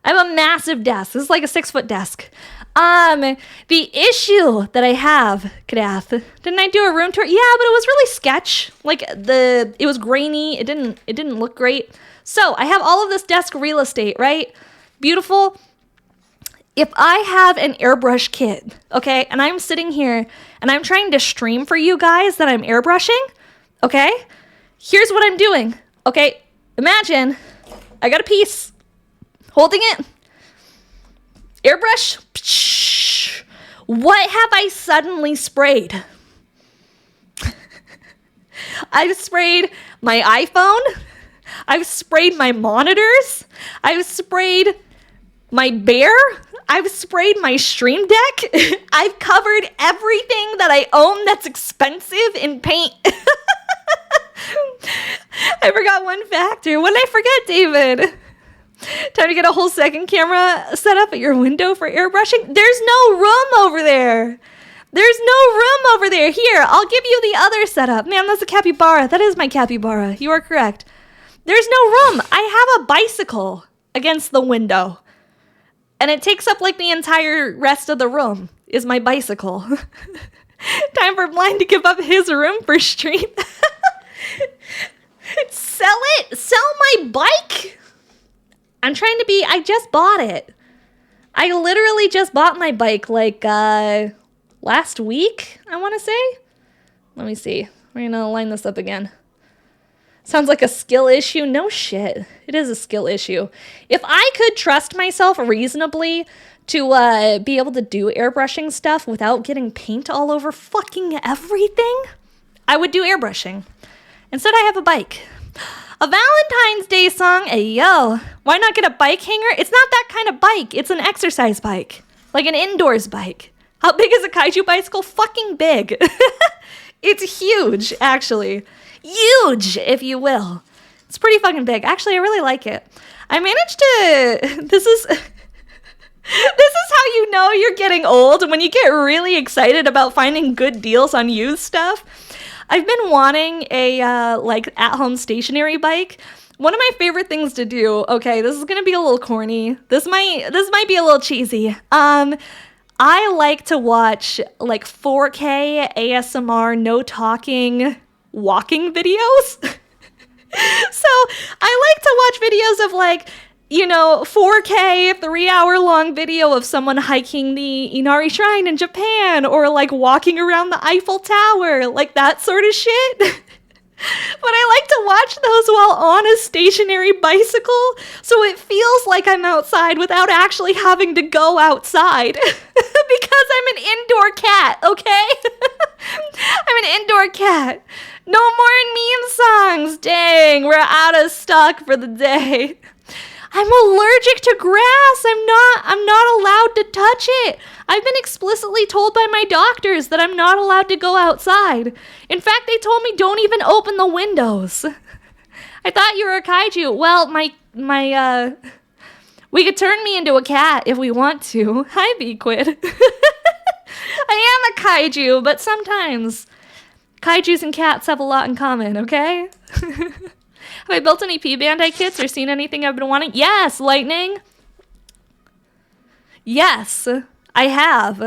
I have a massive desk. This is like a 6-foot desk. The issue that I have, Kadath, didn't I do a room tour? Yeah, but it was really sketch. Like it was grainy. It didn't look great. So I have all of this desk real estate, right? Beautiful. If I have an airbrush kit, okay, and I'm sitting here and I'm trying to stream for you guys that I'm airbrushing, okay, here's what I'm doing, okay? Imagine I got a piece, holding it, airbrush. What have I suddenly sprayed? I've sprayed my iPhone. I've sprayed my monitors. I've sprayed my bear. I've sprayed my Stream Deck. I've covered everything that I own that's expensive in paint. I forgot one factor. What did I forget, David? Time to get a whole second camera set up at your window for airbrushing? There's no room over there. There's no room over there. Here, I'll give you the other setup. Man, that's a capybara. That is my capybara. You are correct. There's no room. I have a bicycle against the window. And it takes up like the entire rest of the room is my bicycle. Time for Blind to give up his room for stream. Sell it? Sell my bike? I just bought it. I literally just bought my bike like last week, I want to say. Let me see. We're going to line this up again. Sounds like a skill issue. No shit. It is a skill issue. If I could trust myself reasonably to be able to do airbrushing stuff without getting paint all over fucking everything, I would do airbrushing. Instead, I have a bike. A Valentine's Day song. Hey, yo. Why not get a bike hanger? It's not that kind of bike. It's an exercise bike. Like an indoors bike. How big is a Kaiju bicycle? Fucking big. It's huge, actually. Huge, if you will. It's pretty fucking big. Actually, I really like it. I managed to... This is how you know you're getting old, when you get really excited about finding good deals on used stuff. I've been wanting a like at-home stationary bike. One of my favorite things to do, okay, this is gonna be a little corny. This might be a little cheesy. I like to watch like 4K ASMR, no talking, walking videos. So I like to watch videos of like, 4K, 3-hour-long video of someone hiking the Inari Shrine in Japan, or like walking around the Eiffel Tower, like that sort of shit. But I like to watch those while on a stationary bicycle, so it feels like I'm outside without actually having to go outside. Because I'm an indoor cat, okay? I'm an indoor cat. No more meme songs. Dang, we're out of stock for the day. I'm allergic to grass. I'm not allowed to touch it. I've been explicitly told by my doctors that I'm not allowed to go outside. In fact, they told me don't even open the windows. I thought you were a kaiju. Well, we could turn me into a cat if we want to. Hi, Bequid. I am a kaiju, but sometimes kaijus and cats have a lot in common, okay? Have I built any P-Bandai kits or seen anything I've been wanting? Yes, Lightning. Yes, I have.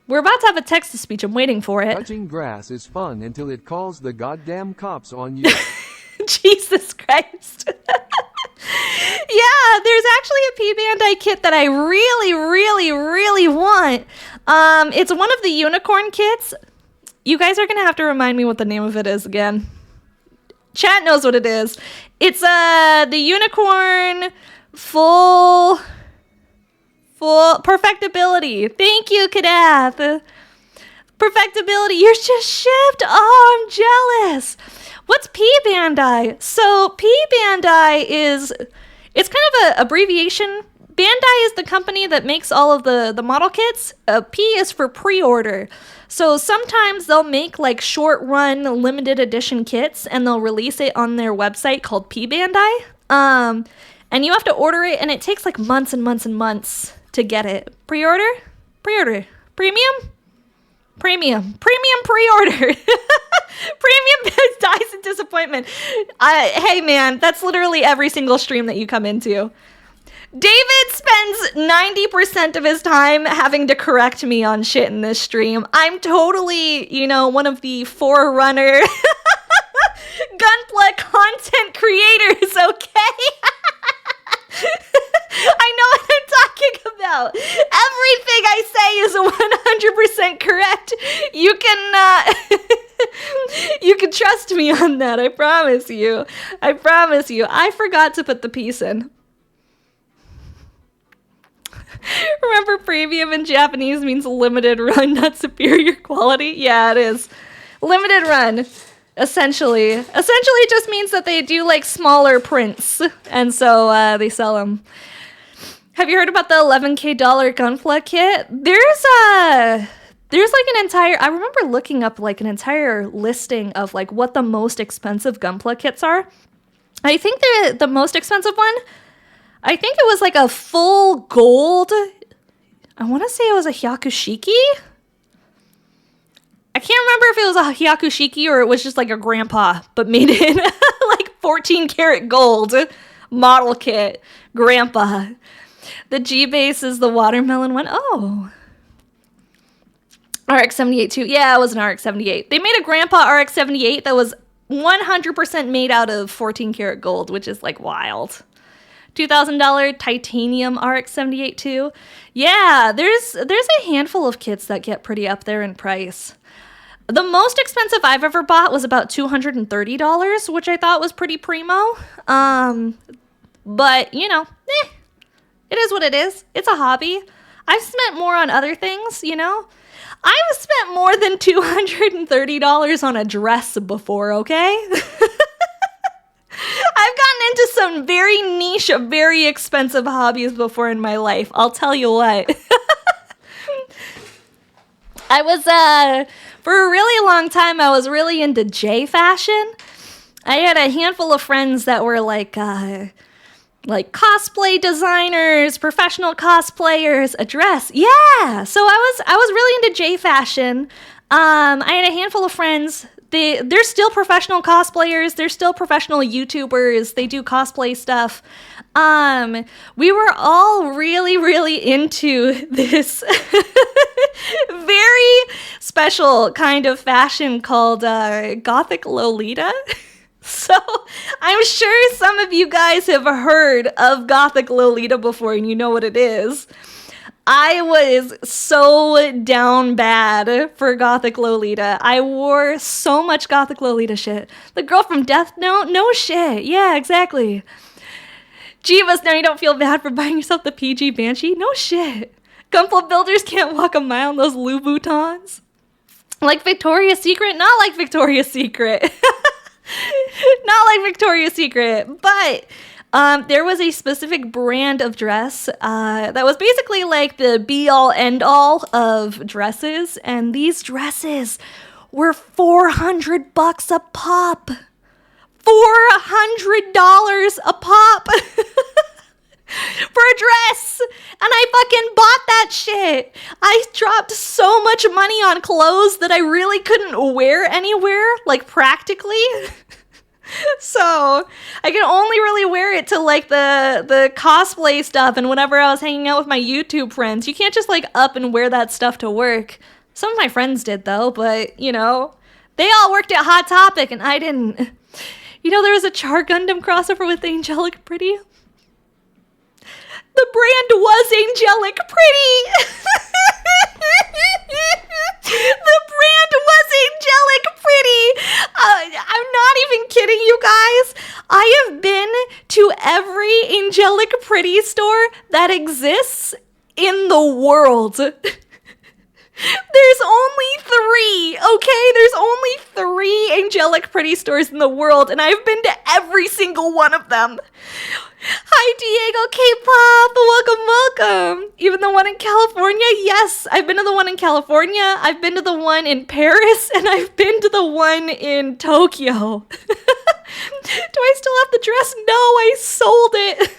We're about to have a text-to-speech. I'm waiting for it. Touching grass is fun until it calls the goddamn cops on you. Jesus Christ. Yeah, there's actually a P-Bandai kit that I really, really, really want. It's one of the unicorn kits. You guys are going to have to remind me what the name of it is again. Chat knows what it is. It's the unicorn full perfectibility. Thank you, Kadath. Perfectibility. You're just shipped. Oh, I'm jealous. What's P-Bandai? So P-Bandai it's kind of an abbreviation. Bandai is the company that makes all of the model kits. P is for pre-order. So sometimes they'll make like short-run limited edition kits and they'll release it on their website called P-Bandai. And you have to order it, and it takes like months and months and months to get it. Pre-order? Pre-order. Premium? Premium. Premium pre-order. Premium dies in disappointment. Hey man, that's literally every single stream that you come into. David spends 90% of his time having to correct me on shit in this stream. I'm totally, one of the forerunner Gunpla content creators, okay? I know what I'm talking about. Everything I say is 100% correct. You can trust me on that. I promise you. I forgot to put the piece in. Remember, premium in Japanese means limited run, not superior quality? Yeah, it is. Limited run. Essentially it just means that they do like smaller prints, and so they sell them. Have you heard about the $11K Gunpla kit? There's like an entire, I remember looking up like an entire listing of like what the most expensive Gunpla kits are. I think the most expensive one, I think it was like a full gold, I want to say it was a Hyakushiki. I can't remember if it was a Hyakushiki or it was just like a grandpa, but made in like 14 karat gold model kit. Grandpa. The G base is the watermelon one. Oh. RX-78 too. Yeah, it was an RX-78. They made a grandpa RX-78 that was 100% made out of 14 karat gold, which is like wild. $2,000 titanium RX-78 too. Yeah, there's a handful of kits that get pretty up there in price. The most expensive I've ever bought was about $230, which I thought was pretty primo. But, it is what it is. It's a hobby. I've spent more on other things, I've spent more than $230 on a dress before, okay? I've gotten into some very niche, very expensive hobbies before in my life. I'll tell you what. I was, for a really long time, I was really into J fashion. I had a handful of friends that were like cosplay designers, professional cosplayers, a dress. Yeah. So I was really into J fashion. I had a handful of friends. They're still professional cosplayers. They're still professional YouTubers. They do cosplay stuff. We were all really, really into this very special kind of fashion called Gothic Lolita. So I'm sure some of you guys have heard of Gothic Lolita before and you know what it is. I was so down bad for Gothic Lolita. I wore so much Gothic Lolita shit. The girl from Death Note? No shit. Yeah, exactly. Jeebus, now you don't feel bad for buying yourself the PG Banshee? No shit. Gunpla builders can't walk a mile in those Louboutins. Like Victoria's Secret? Not like Victoria's Secret. Not like Victoria's Secret, but there was a specific brand of dress that was basically like the be-all, end-all of dresses, and these dresses were $400 a pop. $400 a pop for a dress, and I fucking bought that shit. I dropped so much money on clothes that I really couldn't wear anywhere, like practically. So I could only really wear it to like the cosplay stuff and whenever I was hanging out with my YouTube friends. You can't just like up and wear that stuff to work. Some of my friends did though, but they all worked at Hot Topic and I didn't. There was a Char Gundam crossover with Angelic Pretty. The brand was Angelic Pretty. The brand was Angelic Pretty. I'm not even kidding you guys. I have been to every Angelic Pretty store that exists in the world. There's only 3, okay? There's only 3 Angelic Pretty stores in the world, and I've been to every single one of them. Hi, Diego K-pop, welcome. Even the one in California? Yes, I've been to the one in California, I've been to the one in Paris, and I've been to the one in Tokyo. Do I still have the dress? No, I sold it.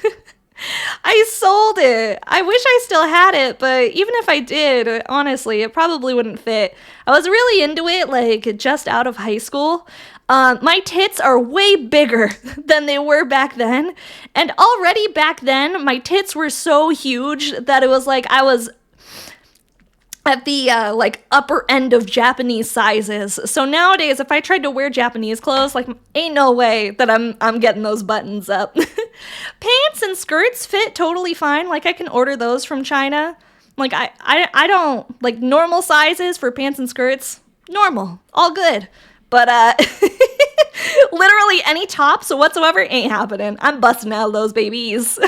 I sold it. I wish I still had it, but even if I did, honestly, it probably wouldn't fit. I was really into it, like, just out of high school. My tits are way bigger than they were back then. And already back then, my tits were so huge that it was like I was at the like upper end of Japanese sizes. So nowadays, if I tried to wear Japanese clothes, like ain't no way that I'm getting those buttons up. Pants and skirts fit totally fine. Like I can order those from China. Like I don't like normal sizes for pants and skirts. Normal, all good. But literally any tops whatsoever ain't happening. I'm busting out of those babies.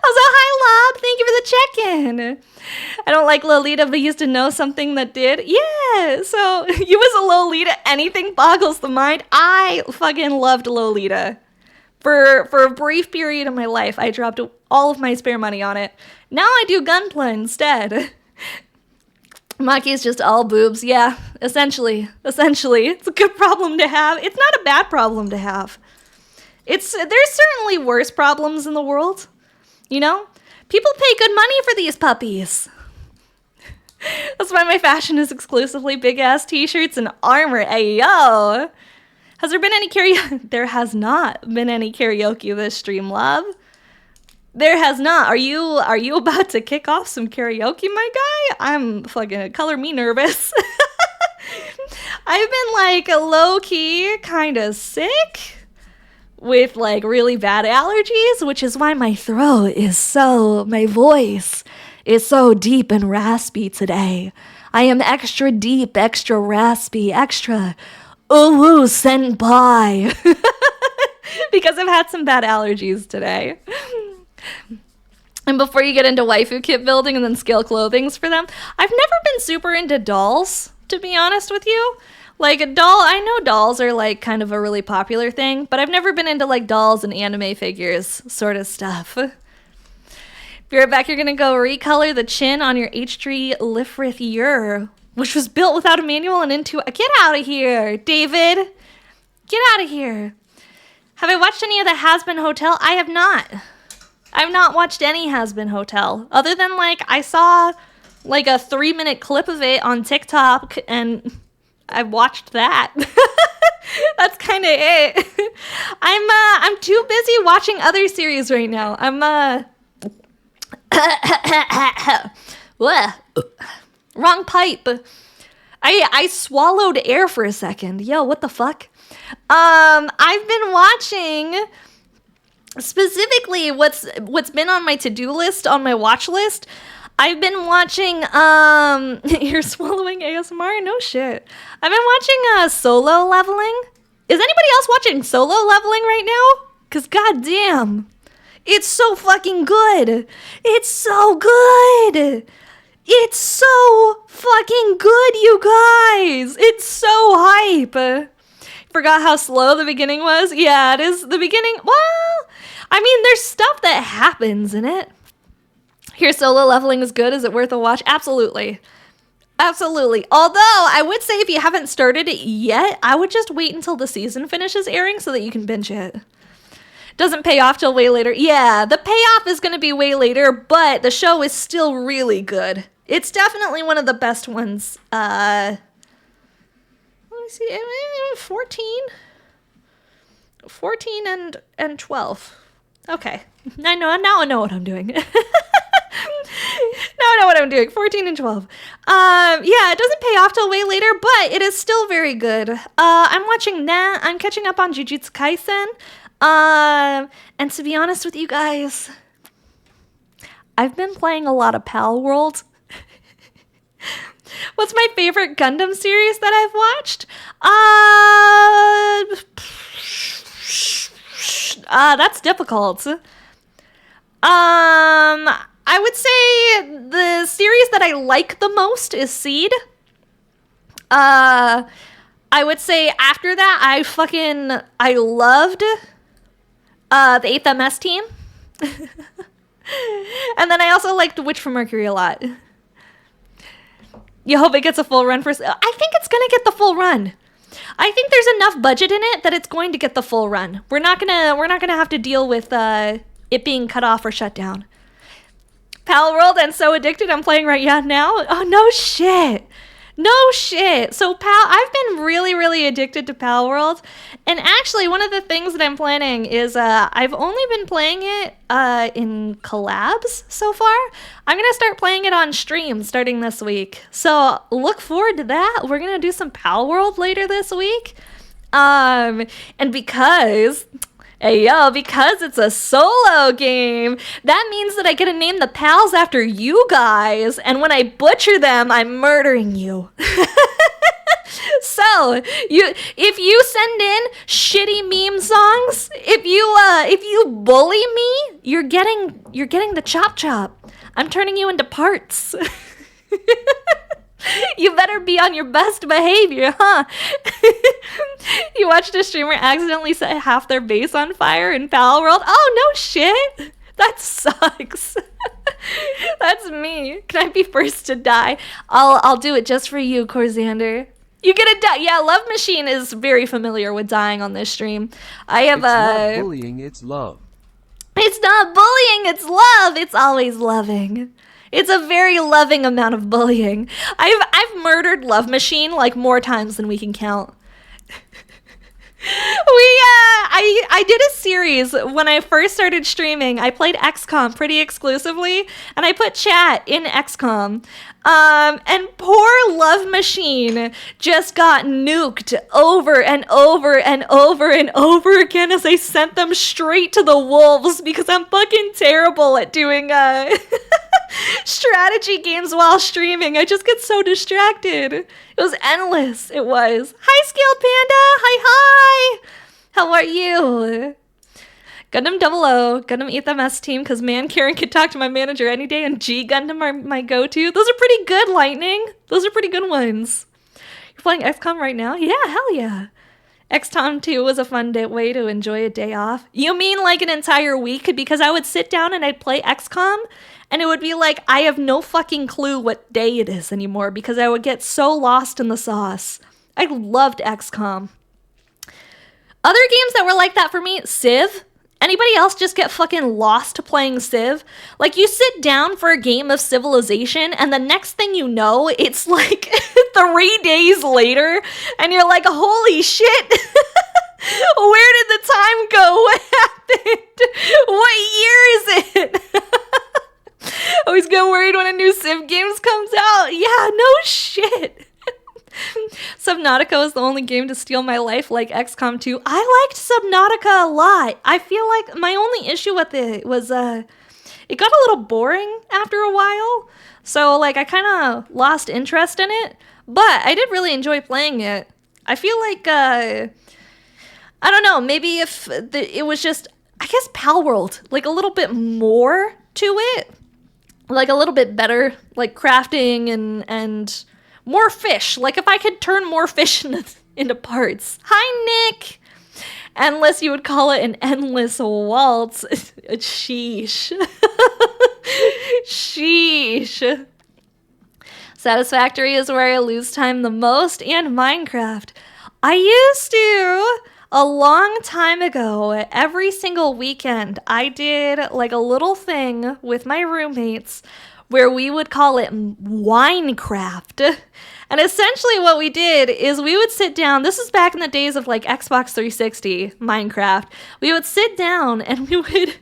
Also, hi Lob, thank you for the check-in. I don't like Lolita, but used to know something that did. Yeah, so you was a Lolita, anything boggles the mind. I fucking loved Lolita. For a brief period of my life, I dropped all of my spare money on it. Now I do Gunpla instead. Maki's just all boobs. Yeah, essentially. It's a good problem to have. It's not a bad problem to have. There's certainly worse problems in the world. You know? People pay good money for these puppies. That's why my fashion is exclusively big-ass t-shirts and armor. Ayo! Has there been any karaoke? There has not been any karaoke this stream, love. There has not. Are you about to kick off some karaoke, my guy? I'm fucking color me nervous. I've been like low-key kind of sick with like really bad allergies, which is why my voice is so deep and raspy today. I am extra deep, extra raspy, extra ooh senpai. Because I've had some bad allergies today. And before you get into waifu kit building and then scale clothings for them, I've never been super into dolls, to be honest with you. Like a doll, I know dolls are like kind of a really popular thing, but I've never been into like dolls and anime figures sort of stuff. Be right back, you're gonna go recolor the chin on your H3 Lifrith Ur, which was built without a manual and into a... Get out of here, David! Get out of here. Have I watched any of the Has-Been Hotel? I have not. I've not watched any Has-Been Hotel, other than like I saw like a 3-minute clip of it on TikTok and I watched that. That's kind of it. I'm too busy watching other series right now. Wrong pipe. I swallowed air for a second. Yo, what the fuck? I've been watching specifically what's been on my to-do list, on my watch list. I've been watching, you're swallowing ASMR? No shit. I've been watching, Solo Leveling. Is anybody else watching Solo Leveling right now? Cause goddamn, it's so fucking good. It's so good. It's so fucking good, you guys. It's so hype. Forgot how slow the beginning was? Yeah, it is the beginning. Well, I mean, there's stuff that happens in it. Here, Solo Leveling is good. Is it worth a watch? Absolutely. Absolutely. Although, I would say if you haven't started it yet, I would just wait until the season finishes airing so that you can binge it. Doesn't pay off till way later. Yeah, the payoff is going to be way later, but the show is still really good. It's definitely one of the best ones. Let me see. 14 and 12. Okay. Now I know what I'm doing. Now I know what I'm doing. 14 and 12. Yeah, it doesn't pay off till way later, but it is still very good. I'm watching that. I'm catching up on Jujutsu Kaisen. And to be honest with you guys, I've been playing a lot of Pal World. What's my favorite Gundam series that I've watched? That's difficult. I would say the series that I like the most is Seed. I would say after that, I loved the 8th MS team. And then I also liked Witch from Mercury a lot. You hope it gets a full run for... I think it's going to get the full run. I think there's enough budget in it that it's going to get the full run. We're not gonna have to deal with it being cut off or shut down. Pal World and So Addicted I'm playing right now. Oh, no shit. No shit. So I've been really, really addicted to Pal World. And actually, one of the things that I'm planning is I've only been playing it in collabs so far. I'm going to start playing it on stream starting this week. So look forward to that. We're going to do some Pal World later this week. And because it's a solo game, that means that I get to name the pals after you guys, and when I butcher them, I'm murdering you. So, if you send in shitty meme songs, if you bully me, you're getting the chop chop. I'm turning you into parts. You better be on your best behavior, huh? You watched a streamer accidentally set half their base on fire in Pal World? Oh, no shit. That sucks. That's me. Can I be first to die? I'll do it just for you, Corsander. You get a die. Yeah, Love Machine is very familiar with dying on this stream. I have It's not bullying, it's love. It's not bullying, it's love. It's always loving. It's a very loving amount of bullying. I've murdered Love Machine like more times than we can count. I did a series when I first started streaming. I played XCOM pretty exclusively, and I put chat in XCOM. And poor Love Machine just got nuked over and over and over and over again as I sent them straight to the wolves because I'm fucking terrible at doing strategy games while streaming. I just get so distracted. It was endless. It was. Hi, Scaled Panda. Hi. How are you? Gundam 00, Gundam ETMS team, because man, Karen could talk to my manager any day, and G Gundam are my go-to. Those are pretty good, Lightning. Those are pretty good ones. You're playing XCOM right now? Yeah, hell yeah. XCOM 2 was a fun way to enjoy a day off. You mean like an entire week? Because I would sit down and I'd play XCOM, and it would be like, I have no fucking clue what day it is anymore, because I would get so lost in the sauce. I loved XCOM. Other games that were like that for me, Civ. Anybody else just get fucking lost playing Civ? Like, you sit down for a game of Civilization, and the next thing you know, it's like 3 days later, and you're like, holy shit! Where did the time go? What happened? What year is it? Always get worried when a new Civ game comes out. Yeah, no shit. Subnautica was the only game to steal my life like XCOM 2. I liked Subnautica a lot. I feel like my only issue with it was it got a little boring after a while. So like I kind of lost interest in it, but I did really enjoy playing it. I feel like I don't know, maybe if it was just, I guess, Pal World, like a little bit more to it, like a little bit better, like crafting and more fish. Like if I could turn more fish into parts. Hi, Nick. Unless you would call it an endless waltz. Sheesh. Sheesh. Satisfactory is where I lose time the most, and Minecraft. I used to. A long time ago, every single weekend, I did like a little thing with my roommates where we would call it Winecraft. And essentially what we did is we would sit down, this is back in the days of like Xbox 360, Minecraft. We would sit down and we would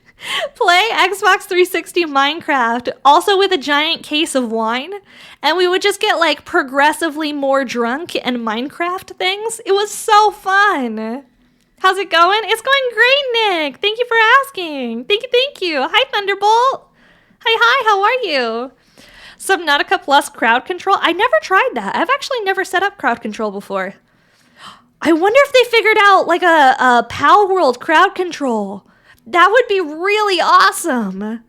play Xbox 360 Minecraft, also with a giant case of wine. And we would just get like progressively more drunk and Minecraft things. It was so fun. How's it going? It's going great, Nick. Thank you for asking. Thank you. Hi, Thunderbolt. Hi, how are you? Subnautica Plus crowd control. I never tried that. I've actually never set up crowd control before. I wonder if they figured out like a Pal World crowd control. That would be really awesome.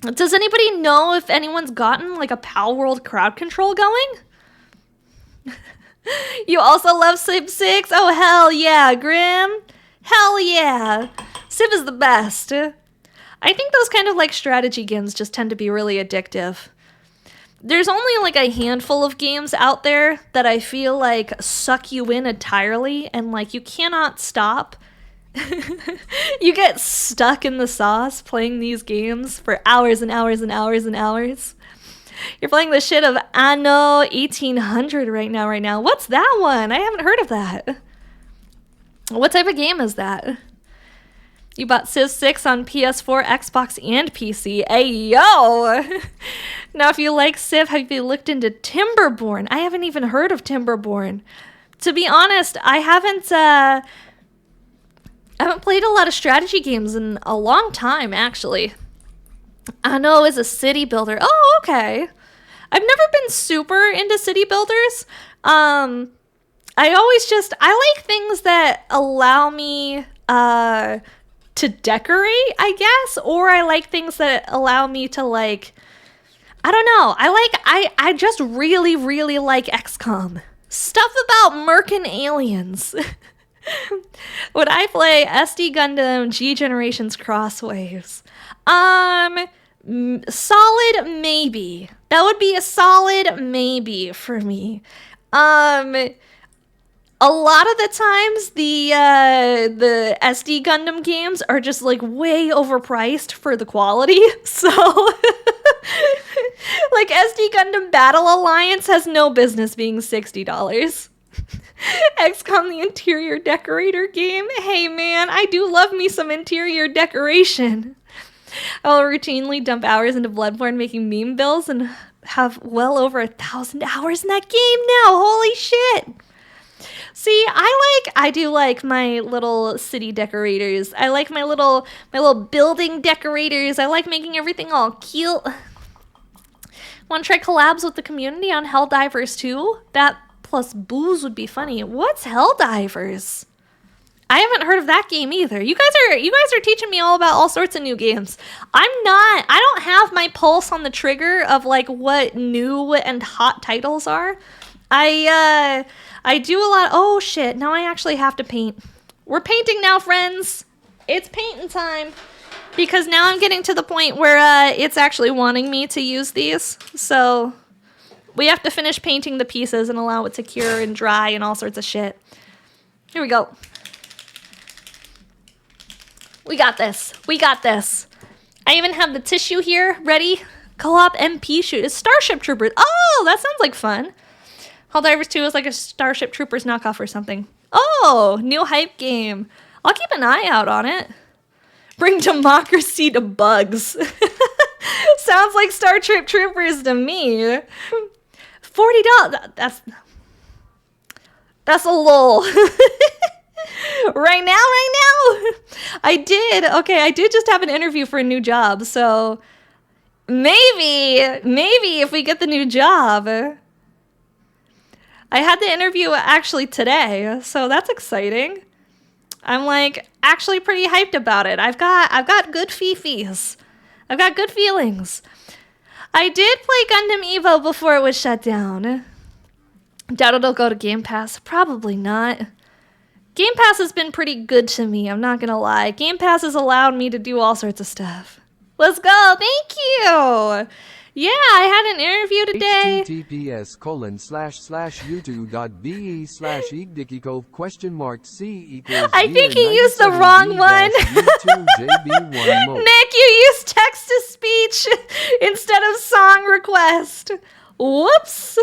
Does anybody know if anyone's gotten like a Pal World crowd control going? You also love Civ 6? Oh, hell yeah, Grim. Hell yeah. Civ is the best. I think those kind of like strategy games just tend to be really addictive. There's only like a handful of games out there that I feel like suck you in entirely and like you cannot stop. You get stuck in the sauce playing these games for hours and hours and hours and hours. You're playing the shit of Anno 1800 right now. What's that one? I haven't heard of that. What type of game is that? You bought Civ 6 on PS4, Xbox, and PC. Hey, yo! Now, if you like Civ, have you looked into Timberborn? I haven't even heard of Timberborn. To be honest, I haven't played a lot of strategy games in a long time, actually. Anno is a city builder. Oh, okay. I've never been super into city builders. I like things that allow me to decorate, I guess, or I like things that allow me to, like, I don't know. I just really, really like XCOM. Stuff about merkin aliens. Would I play SD Gundam G Generations Crosswaves? Solid maybe. That would be a solid maybe for me. A lot of the times, the SD Gundam games are just, like, way overpriced for the quality. So, like, SD Gundam Battle Alliance has no business being $60. XCOM the interior decorator game. Hey, man, I do love me some interior decoration. I'll routinely dump hours into Bloodborne making meme builds and have well over 1,000 hours in that game now. Holy shit. See, I do like my little city decorators. I like my little building decorators. I like making everything all cute. Want to try collabs with the community on Helldivers 2? That plus booze would be funny. What's Helldivers? I haven't heard of that game either. You guys are teaching me all about all sorts of new games. I don't have my pulse on the trigger of, like, what new and hot titles are. I do a lot. Oh shit, now I actually have to paint. We're painting now, friends. It's painting time. Because now I'm getting to the point where it's actually wanting me to use these. So we have to finish painting the pieces and allow it to cure and dry and all sorts of shit. Here we go. We got this. We got this. I even have the tissue here ready. Co-op MP shoot. It's Starship Troopers. Oh, that sounds like fun. Helldivers 2 is like a Starship Troopers knockoff or something. Oh, new hype game. I'll keep an eye out on it. Bring democracy to bugs. Sounds like Starship Troopers to me. $40. That's a lull. Right now. I did just have an interview for a new job, so maybe if we get the new job. I had the interview actually today, so that's exciting. I'm, like, actually pretty hyped about it. I've got good fifis. I've got good feelings. I did play Gundam Evo before it was shut down. Doubt it'll go to Game Pass. Probably not. Game Pass has been pretty good to me, I'm not gonna lie. Game Pass has allowed me to do all sorts of stuff. Let's go! Thank you! Yeah, I had an interview today. https://youtube.be/igdikikov?c=c. I think you used the wrong one. Nick, you used text-to-speech instead of song request. Whoops.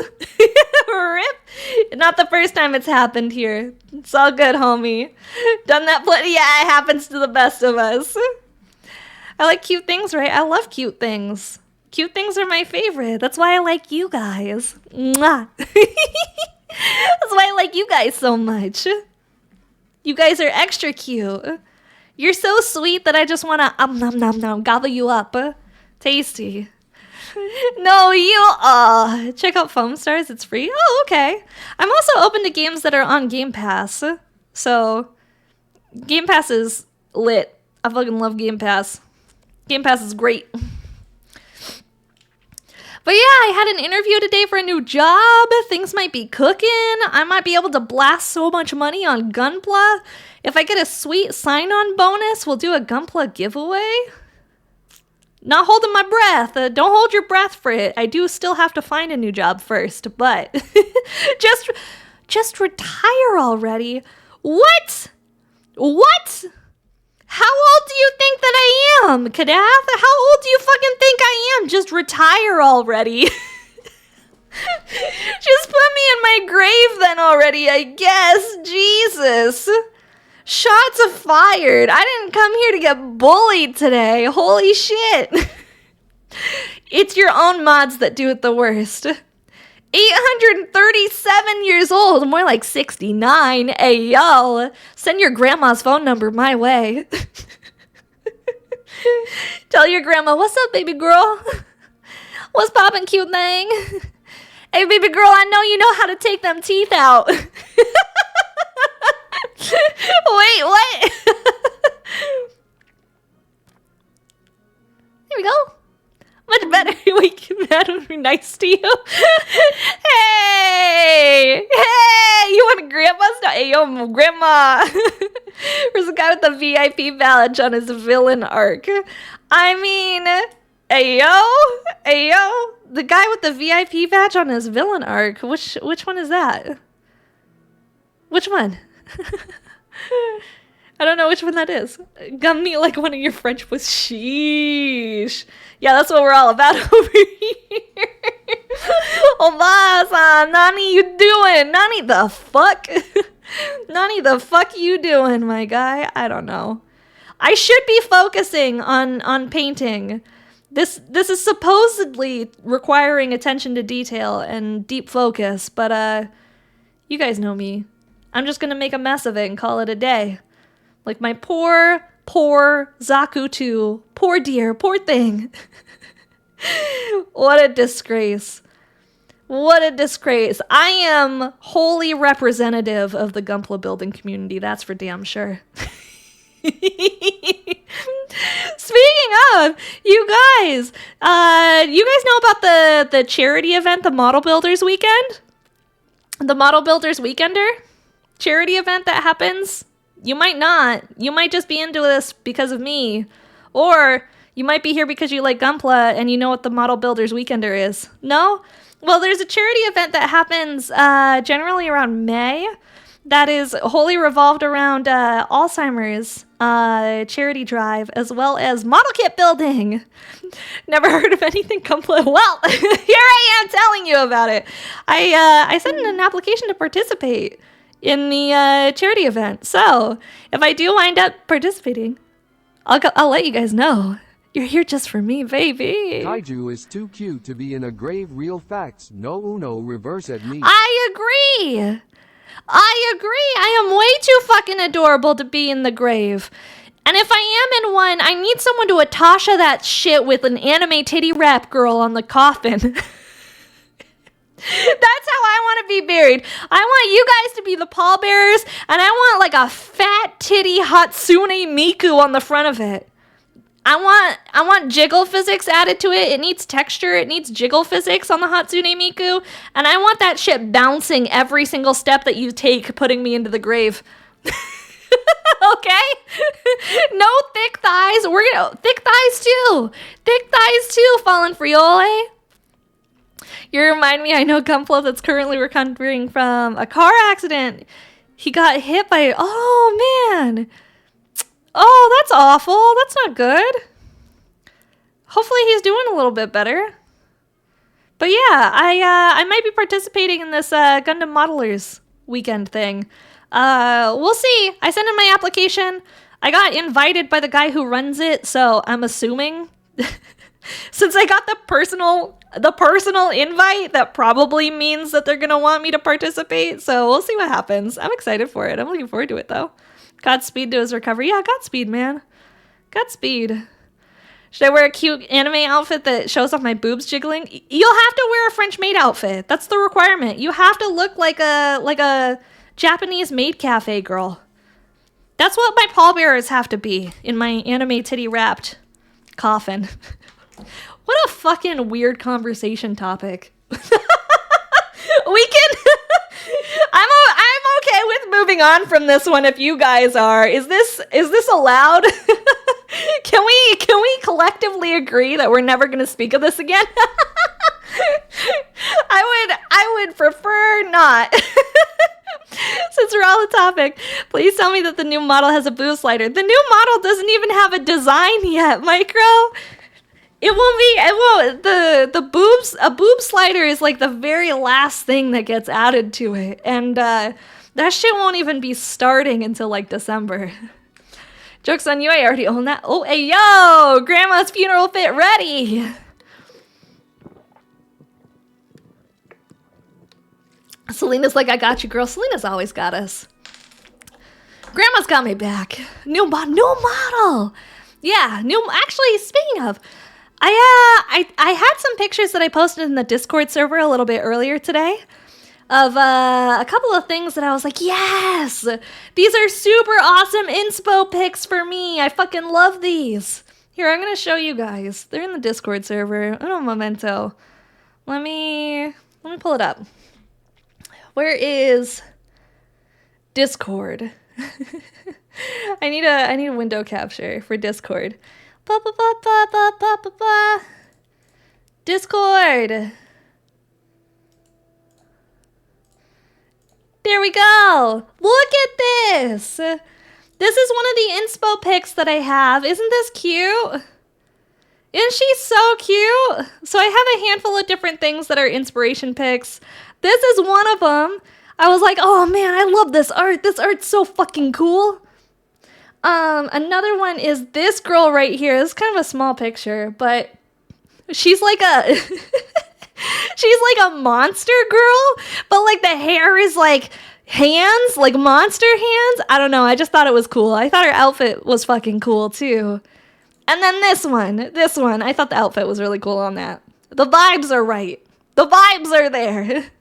Rip. Not the first time it's happened here. It's all good, homie. Done that plenty. Yeah, it happens to the best of us. I like cute things, right? I love cute things. Cute things are my favorite. That's why I like you guys. Mwah. That's why I like you guys so much. You guys are extra cute. You're so sweet that I just want to nom nom nom gobble you up. Tasty. No, you check out Foam Stars, it's free. Oh, okay. I'm also open to games that are on Game Pass. So Game Pass is lit. I fucking love Game Pass. Game Pass is great. But yeah, I had an interview today for a new job. Things might be cooking. I might be able to blast so much money on Gunpla. If I get a sweet sign-on bonus, we'll do a Gunpla giveaway. Not holding my breath. Don't hold your breath for it. I do still have to find a new job first, but just retire already. What? What? How old do you think that I am, Kadath? How old do you fucking think I am? Just retire already. Just put me in my grave then already, I guess. Jesus. Shots fired. I didn't come here to get bullied today. Holy shit. It's your own mods that do it the worst. 837 years old, more like 69. Hey, yo, send your grandma's phone number my way. Tell your grandma, what's up, baby girl? What's poppin', cute thing? Hey, baby girl, I know you know how to take them teeth out. Wait, what? Here we go. Much better. Wait, that would be nice to you. Hey, you want a grandma's? No, hey, yo, grandma. There's a guy with the VIP badge on his villain arc. I mean, hey, yo, the guy with the VIP badge on his villain arc. Which one is that? Which one? I don't know which one that is. Gum me like one of your French was. Sheesh. Yeah, that's what we're all about over here. Obasa, Nani, you doing? Nani, the fuck? Nani, the fuck you doing, my guy? I don't know. I should be focusing on painting. This is supposedly requiring attention to detail and deep focus, but you guys know me. I'm just gonna make a mess of it and call it a day. Like my poor Zaku 2. Poor dear, poor thing. What a disgrace. What a disgrace. I am wholly representative of the Gunpla building community, that's for damn sure. Speaking of, you guys know about the charity event, the Model Builders Weekend? The Model Builders Weekender charity event that happens? You might not. You might just be into this because of me. Or you might be here because you like Gunpla and you know what the Model Builders Weekender is. No? Well, there's a charity event that happens generally around May that is wholly revolved around Alzheimer's charity drive as well as model kit building. Never heard of anything Gunpla. Well, here I am telling you about it. I sent in an application to participate in the charity event. So if I do wind up participating, I'll let you guys know. You're here just for me, baby. Kaiju is too cute to be in a grave. Real facts. No uno reverse at me. I agree. I am way too fucking adorable to be in the grave. And if I am in one, I need someone to Atasha that shit with an anime titty rap girl on the coffin. That's how I want to be buried. I want you guys to be the pallbearers, and I want like a fat titty Hatsune Miku on the front of it. I want jiggle physics added to it. It needs texture. It needs jiggle physics on the Hatsune Miku, and I want that shit bouncing every single step that you take, putting me into the grave. Okay? No thick thighs. We're gonna thick thighs too. Thick thighs too. Fallen Friole. You remind me, I know Gunpla that's currently recovering from a car accident. He got hit by, oh man. Oh, that's awful. That's not good. Hopefully he's doing a little bit better. But yeah, I might be participating in this Gundam Modelers weekend thing. We'll see. I sent in my application. I got invited by the guy who runs it, so I'm assuming since I got the personal invite, that probably means that they're gonna want me to participate. So we'll see what happens. I'm excited for it. I'm looking forward to it though. Godspeed to his recovery. Yeah, Godspeed, man. Godspeed. Should I wear a cute anime outfit that shows off my boobs jiggling? You'll have to wear a French maid outfit. That's the requirement. You have to look like a Japanese maid cafe girl. That's what my pallbearers have to be in my anime titty wrapped coffin. What a fucking weird conversation topic. We can I'm okay with moving on from this one if you guys are. Is this allowed? Can we collectively agree that we're never going to speak of this again? I would prefer not. Since we're on the topic, please tell me that the new model has a boost slider. The new model doesn't even have a design yet, Micro. It won't. The boobs. A boob slider is like the very last thing that gets added to it, and that shit won't even be starting until like December. Joke's on you. I already own that. Oh, hey yo, Grandma's funeral fit ready. Selena's like, I got you, girl. Selena's always got us. Grandma's got me back. New model. Yeah, actually, speaking of, I had some pictures that I posted in the Discord server a little bit earlier today of a couple of things that I was like, yes, these are super awesome inspo pics for me. I fucking love these. Here, I'm gonna show you guys. They're in the Discord server. Oh, memento. Let me pull it up. Where is Discord? I need a window capture for Discord. Discord. There we go. Look at this. This is one of the inspo pics that I have. Isn't this cute? Isn't she so cute? So I have a handful of different things that are inspiration pics. This is one of them. I was like, oh man, I love this art. This art's so fucking cool. Another one is this girl right here. This is kind of a small picture, but she's like a she's like a monster girl, but like the hair is like hands, like monster hands. I don't know. I just thought it was cool. I thought her outfit was fucking cool too. And then this one. I thought the outfit was really cool on that. The vibes are right. The vibes are there.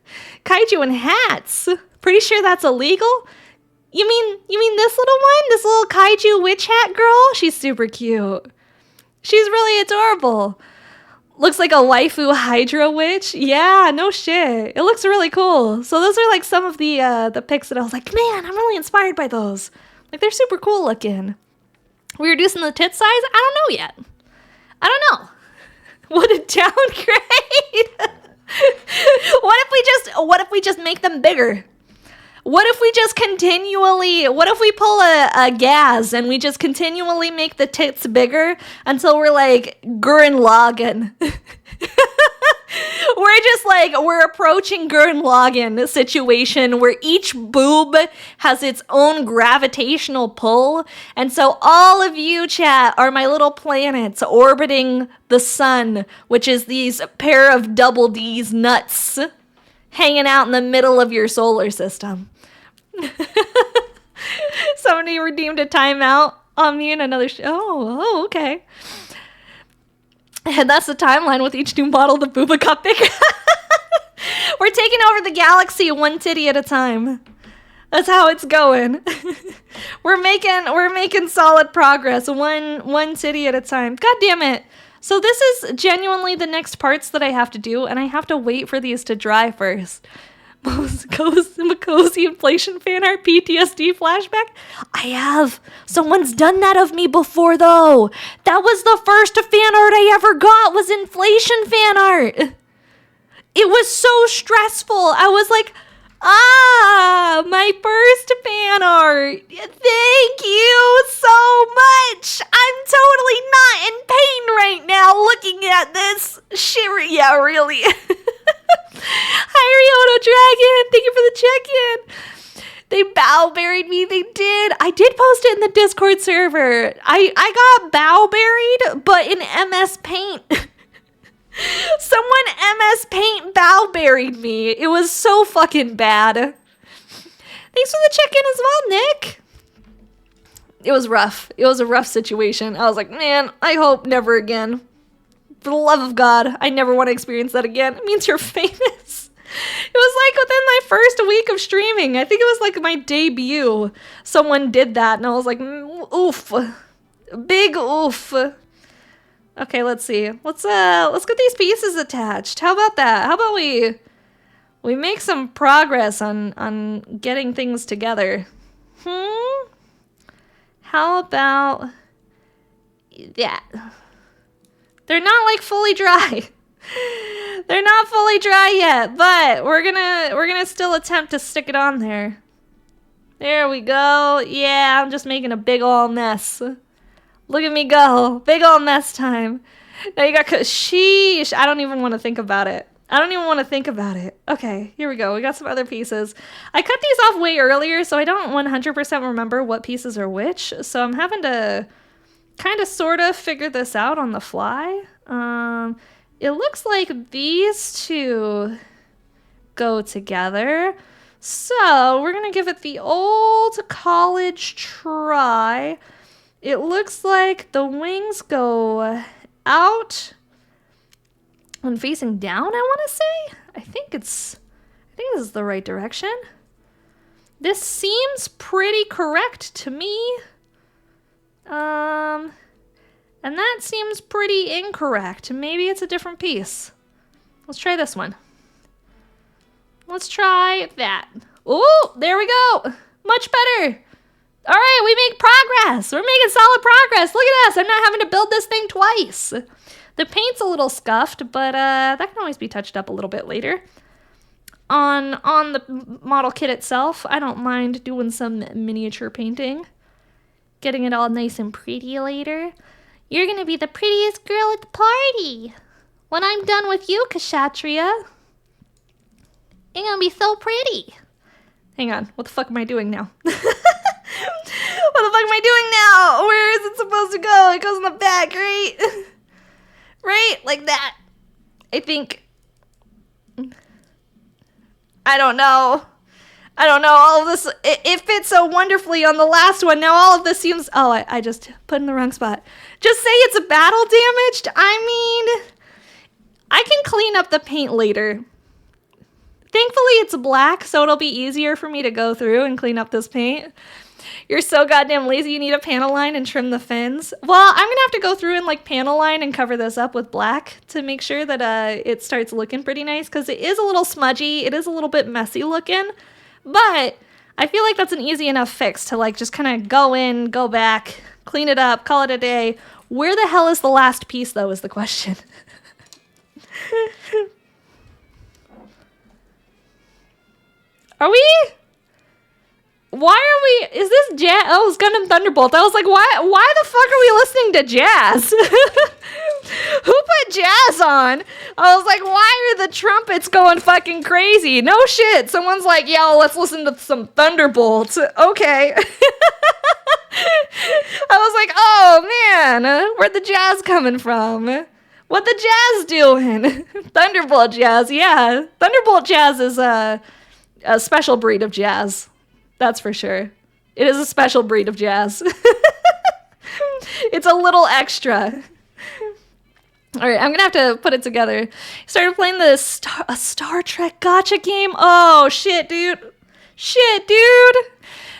Kaiju and hats. Pretty sure that's illegal. You mean this little one? This little kaiju witch hat girl? She's super cute. She's really adorable. Looks like a waifu Hydra witch. Yeah, no shit. It looks really cool. So those are like some of the pics that I was like, man, I'm really inspired by those. Like they're super cool looking. We reducing the tit size? I don't know yet. I don't know. What a downgrade. What if we just make them bigger? What if we pull a Gaz and we just continually make the tits bigger until we're like Gurren Lagann? We're approaching Gurren Lagann situation where each boob has its own gravitational pull. And so all of you, chat, are my little planets orbiting the sun, which is these pair of double D's nuts hanging out in the middle of your solar system. Somebody redeemed a timeout on me in another show. Oh, okay. And that's the timeline with each new model. The booba got bigger. We're taking over the galaxy one titty at a time. That's how it's going. We're making solid progress, one titty at a time. God damn it. So this is genuinely the next parts that I have to do, and I have to wait for these to dry first. Makosi inflation fan art PTSD flashback? I have. Someone's done that of me before, though. That was the first fan art I ever got, was inflation fan art. It was so stressful. I was like, my first fan art. Thank you so much. I'm totally not in pain right now looking at this shit. Yeah, really. Hi, Ryoto Dragon. Thank you for the check-in. They bow-buried me. They did. I did post it in the Discord server. I got bow-buried, but in MS Paint. Someone MS Paint bow-buried me. It was so fucking bad. Thanks for the check-in as well, Nick. It was rough. It was a rough situation. I was like, man, I hope never again. For the love of God, I never want to experience that again. It means you're famous. It was like within my first week of streaming. I think it was like my debut. Someone did that, and I was like, oof. Big oof. Okay, let's see. Let's get these pieces attached. How about that? How about we make some progress on getting things together? How about that? They're not like fully dry. They're not fully dry yet, but we're gonna still attempt to stick it on there. There we go. Yeah, I'm just making a big ol' mess. Look at me go. Big ol' mess time. Now you got, sheesh. I don't even want to think about it. Okay, here we go. We got some other pieces. I cut these off way earlier, so I don't 100% remember what pieces are which. So I'm having to kind of sort of figure this out on the fly. It looks like these two go together. So we're going to give it the old college try. It looks like the wings go out and facing down, I want to say. I think this is the right direction. This seems pretty correct to me. And that seems pretty incorrect. Maybe it's a different piece. Let's try this one. Let's try that. Oh, there we go. Much better. All right, we make progress. We're making solid progress. Look at us. I'm not having to build this thing twice. The paint's a little scuffed, but that can always be touched up a little bit later. On the model kit itself, I don't mind doing some miniature painting. Getting it all nice and pretty later. You're going to be the prettiest girl at the party. When I'm done with you, Kshatrya, you're going to be so pretty. Hang on. What the fuck am I doing now? What the fuck am I doing now? Where is it supposed to go? It goes in the back, right? Right? Like that. I think. I don't know. All of this, it fits so wonderfully on the last one. Now all of this seems, I just put in the wrong spot. Just say it's a battle damaged. I mean, I can clean up the paint later. Thankfully it's black, so it'll be easier for me to go through and clean up this paint. You're so goddamn lazy, you need a panel line and trim the fins. Well, I'm gonna have to go through and like panel line and cover this up with black to make sure that it starts looking pretty nice, because it is a little smudgy, it is a little bit messy looking, but I feel like that's an easy enough fix to like just kind of go in, go back, clean it up, call it a day. Where the hell is the last piece though is the question. Are we? Why are we? Is this jazz? Oh, it's Gundam Thunderbolt. I was like, why the fuck are we listening to jazz? Who put jazz on? I was like, why are the trumpets going fucking crazy? No shit. Someone's like, yo, let's listen to some Thunderbolts. Okay. I was like, oh man, where'd the jazz coming from? What the jazz doing? Thunderbolt jazz, yeah. Thunderbolt jazz is a special breed of jazz. That's for sure. It is a special breed of jazz. It's a little extra. All right, I'm going to have to put it together. Started playing a Star Trek gacha game. Oh, shit, dude.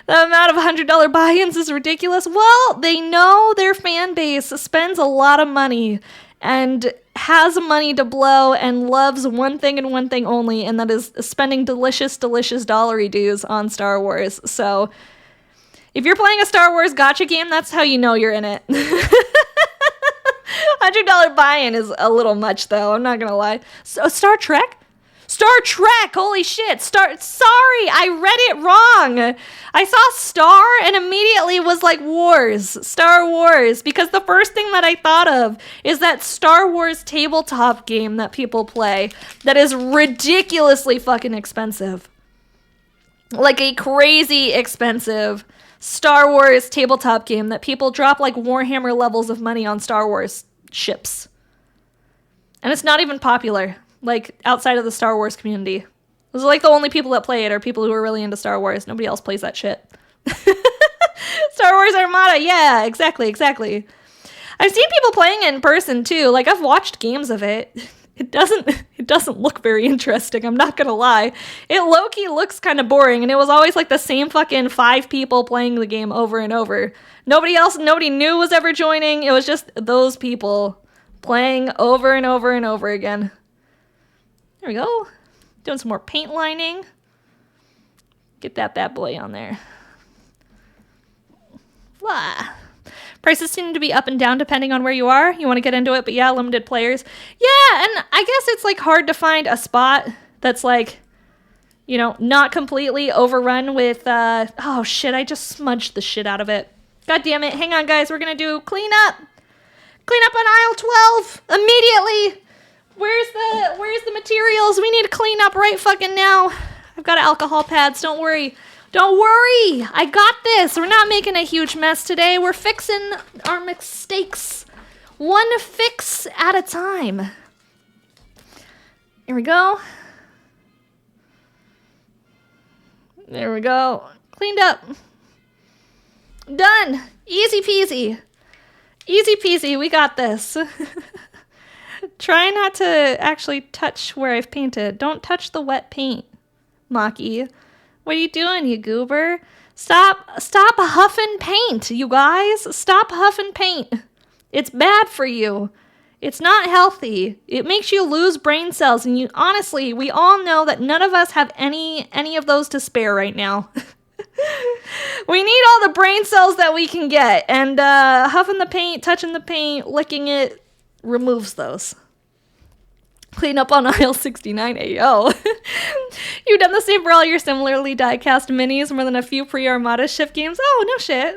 The amount of $100 buy-ins is ridiculous. Well, they know their fan base spends a lot of money and has money to blow and loves one thing and one thing only, and that is spending delicious, delicious dollary dues on Star Wars. So if you're playing a Star Wars gacha game, that's how you know you're in it. $100 buy-in is a little much, though. I'm not gonna lie. So Star Trek, holy shit. Sorry, I read it wrong. I saw Star and immediately was like Star Wars, because the first thing that I thought of is that Star Wars tabletop game that people play that is ridiculously fucking expensive. Like a crazy expensive Star Wars tabletop game that people drop like Warhammer levels of money on Star Wars ships. And it's not even popular. Like, outside of the Star Wars community. Those are, like, the only people that play it are people who are really into Star Wars. Nobody else plays that shit. Star Wars Armada, yeah, exactly. I've seen people playing it in person, too. Like, I've watched games of it. It doesn't look very interesting, I'm not gonna lie. It low-key looks kind of boring, and it was always, like, the same fucking 5 people playing the game over and over. Nobody new was ever joining. It was just those people playing over and over and over again. There we go. Doing some more paint lining. Get that bad boy on there. Blah. Prices seem to be up and down depending on where you are. You want to get into it, but yeah, limited players. Yeah, and I guess it's like hard to find a spot that's like, you know, not completely overrun with, oh shit, I just smudged the shit out of it. God damn it. Hang on, guys. We're going to do cleanup. Clean up on aisle 12 immediately. Where's the materials? We need to clean up right fucking now. I've got alcohol pads. Don't worry. Don't worry. I got this. We're not making a huge mess today. We're fixing our mistakes one fix at a time. Here we go. There we go. Cleaned up. Done. Easy peasy. Easy peasy. We got this. Try not to actually touch where I've painted. Don't touch the wet paint, Maki. What are you doing, you goober? Stop huffing paint, you guys. Stop huffing paint. It's bad for you. It's not healthy. It makes you lose brain cells, and honestly, we all know that none of us have any of those to spare right now. We need all the brain cells that we can get, and huffing the paint, touching the paint, licking it removes those. Clean up on aisle 69, ayo. You've done the same for all your similarly die-cast minis, more than a few pre-Armada shift games. Oh, no shit.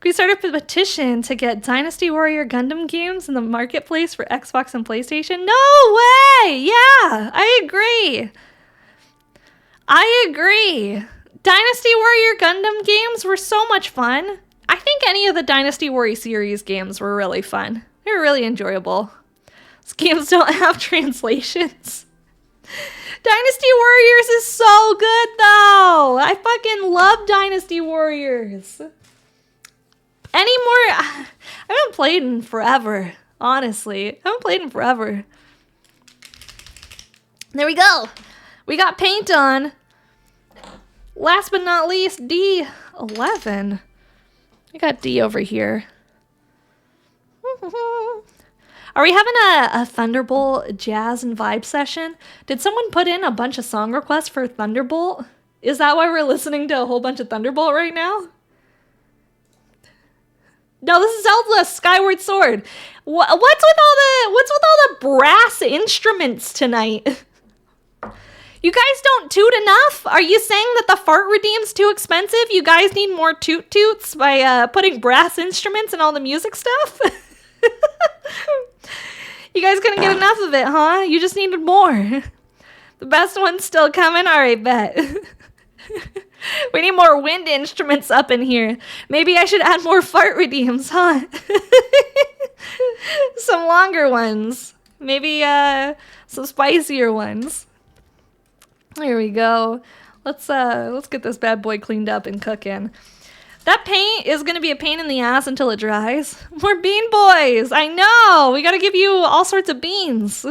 Can we start a petition to get Dynasty Warrior Gundam games in the marketplace for Xbox and PlayStation? No way! Yeah, I agree. I agree. Dynasty Warrior Gundam games were so much fun. I think any of the Dynasty Warrior series games were really fun. They were really enjoyable. These games don't have translations. Dynasty Warriors is so good, though. I fucking love Dynasty Warriors. I haven't played in forever, honestly. I haven't played in forever. There we go. We got paint on. Last but not least, D11. I got D over here. Are we having a Thunderbolt jazz and vibe session? Did someone put in a bunch of song requests for Thunderbolt? Is that why we're listening to a whole bunch of Thunderbolt right now? No, this is Zelda Skyward Sword. What's with all the brass instruments tonight? You guys don't toot enough? Are you saying that the fart redeem's too expensive? You guys need more toot toots by putting brass instruments in all the music stuff? You guys couldn't get enough of it, huh? You just needed more. The best one's still coming? Alright, bet. We need more wind instruments up in here. Maybe I should add more fart redeems, huh? Some longer ones. Maybe some spicier ones. There we go. Let's get this bad boy cleaned up and cooking. That paint is going to be a pain in the ass until it dries. More bean boys. I know. We got to give you all sorts of beans.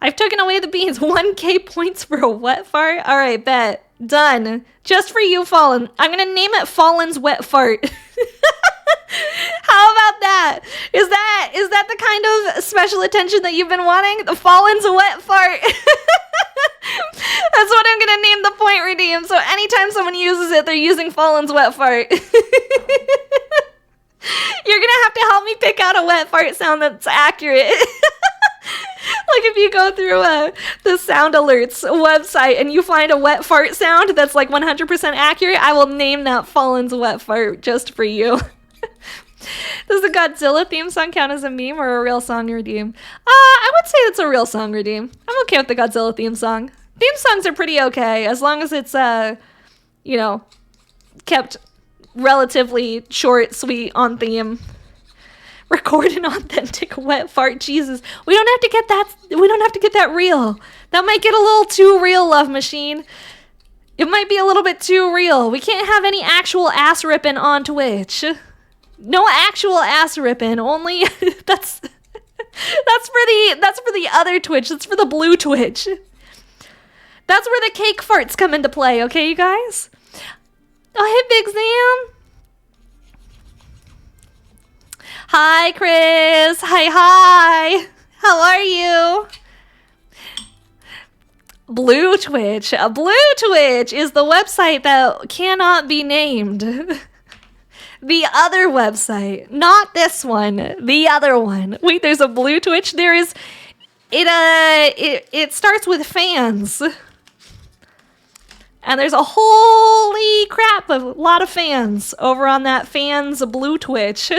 I've taken away the beans. 1K points for a wet fart. All right, bet. Done. Just for you, Fallen. I'm going to name it Fallen's Wet Fart. How about that? Is that the kind of special attention that you've been wanting? The Fallen's Wet Fart. That's what I'm going to name the point redeem. So anytime someone uses it, they're using Fallen's Wet Fart. You're going to have to help me pick out a wet fart sound that's accurate. Like if you go through the Sound Alerts website and you find a wet fart sound that's like 100% accurate, I will name that Fallen's Wet Fart just for you. Does the Godzilla theme song count as a meme or a real song redeem? I would say it's a real song redeem. I'm okay with the Godzilla theme song. Theme songs are pretty okay as long as it's, kept relatively short, sweet, on theme. Record an authentic wet fart. Jesus, we don't have to get that. We don't have to get that real. That might get a little too real, Love Machine. It might be a little bit too real. We can't have any actual ass ripping on Twitch. No actual ass ripping. Only that's for the other Twitch. That's for the blue Twitch. That's where the cake farts come into play. Okay, you guys. Oh, hey, Big Sam. Hi, Chris. Hi. How are you? Blue Twitch. Blue Twitch is the website that cannot be named. The other website. Not this one. The other one. Wait, there's a Blue Twitch? There is... It starts with fans. And there's a holy crap of a lot of fans over on that fans Blue Twitch.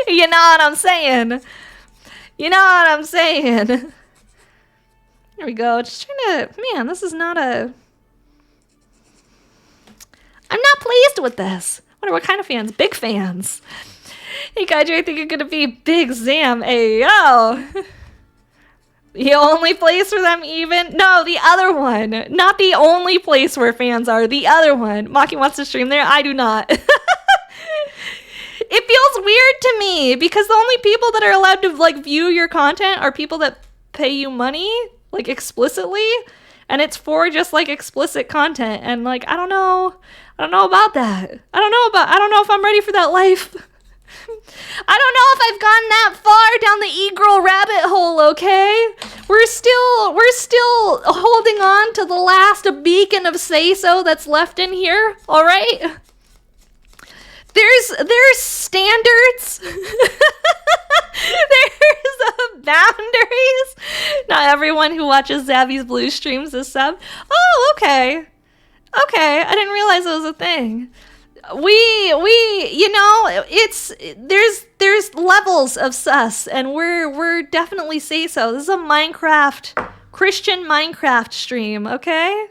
You know what I'm saying? You know what I'm saying? There we go. Just trying to... Man, this is not a... I'm not pleased with this. Wonder what kind of fans? Big fans. Hey, Kaiju, I think you're gonna be Big Zam. Hey, yo. The only place for them even? No, the other one. Not the only place where fans are. The other one. Maki wants to stream there. I do not. It feels weird to me because the only people that are allowed to like view your content are people that pay you money, like explicitly, and it's for just like explicit content. And like, I don't know about that. I don't know if I'm ready for that life. I don't know if I've gone that far down the e-girl rabbit hole, okay? We're still holding on to the last beacon of say-so that's left in here, all right? There's standards. There's boundaries. Not everyone who watches Zabby's Blue streams is sub. Oh, okay. Okay, I didn't realize it was a thing. You know, there's levels of sus, and we're definitely say so. This is a Christian Minecraft stream, okay?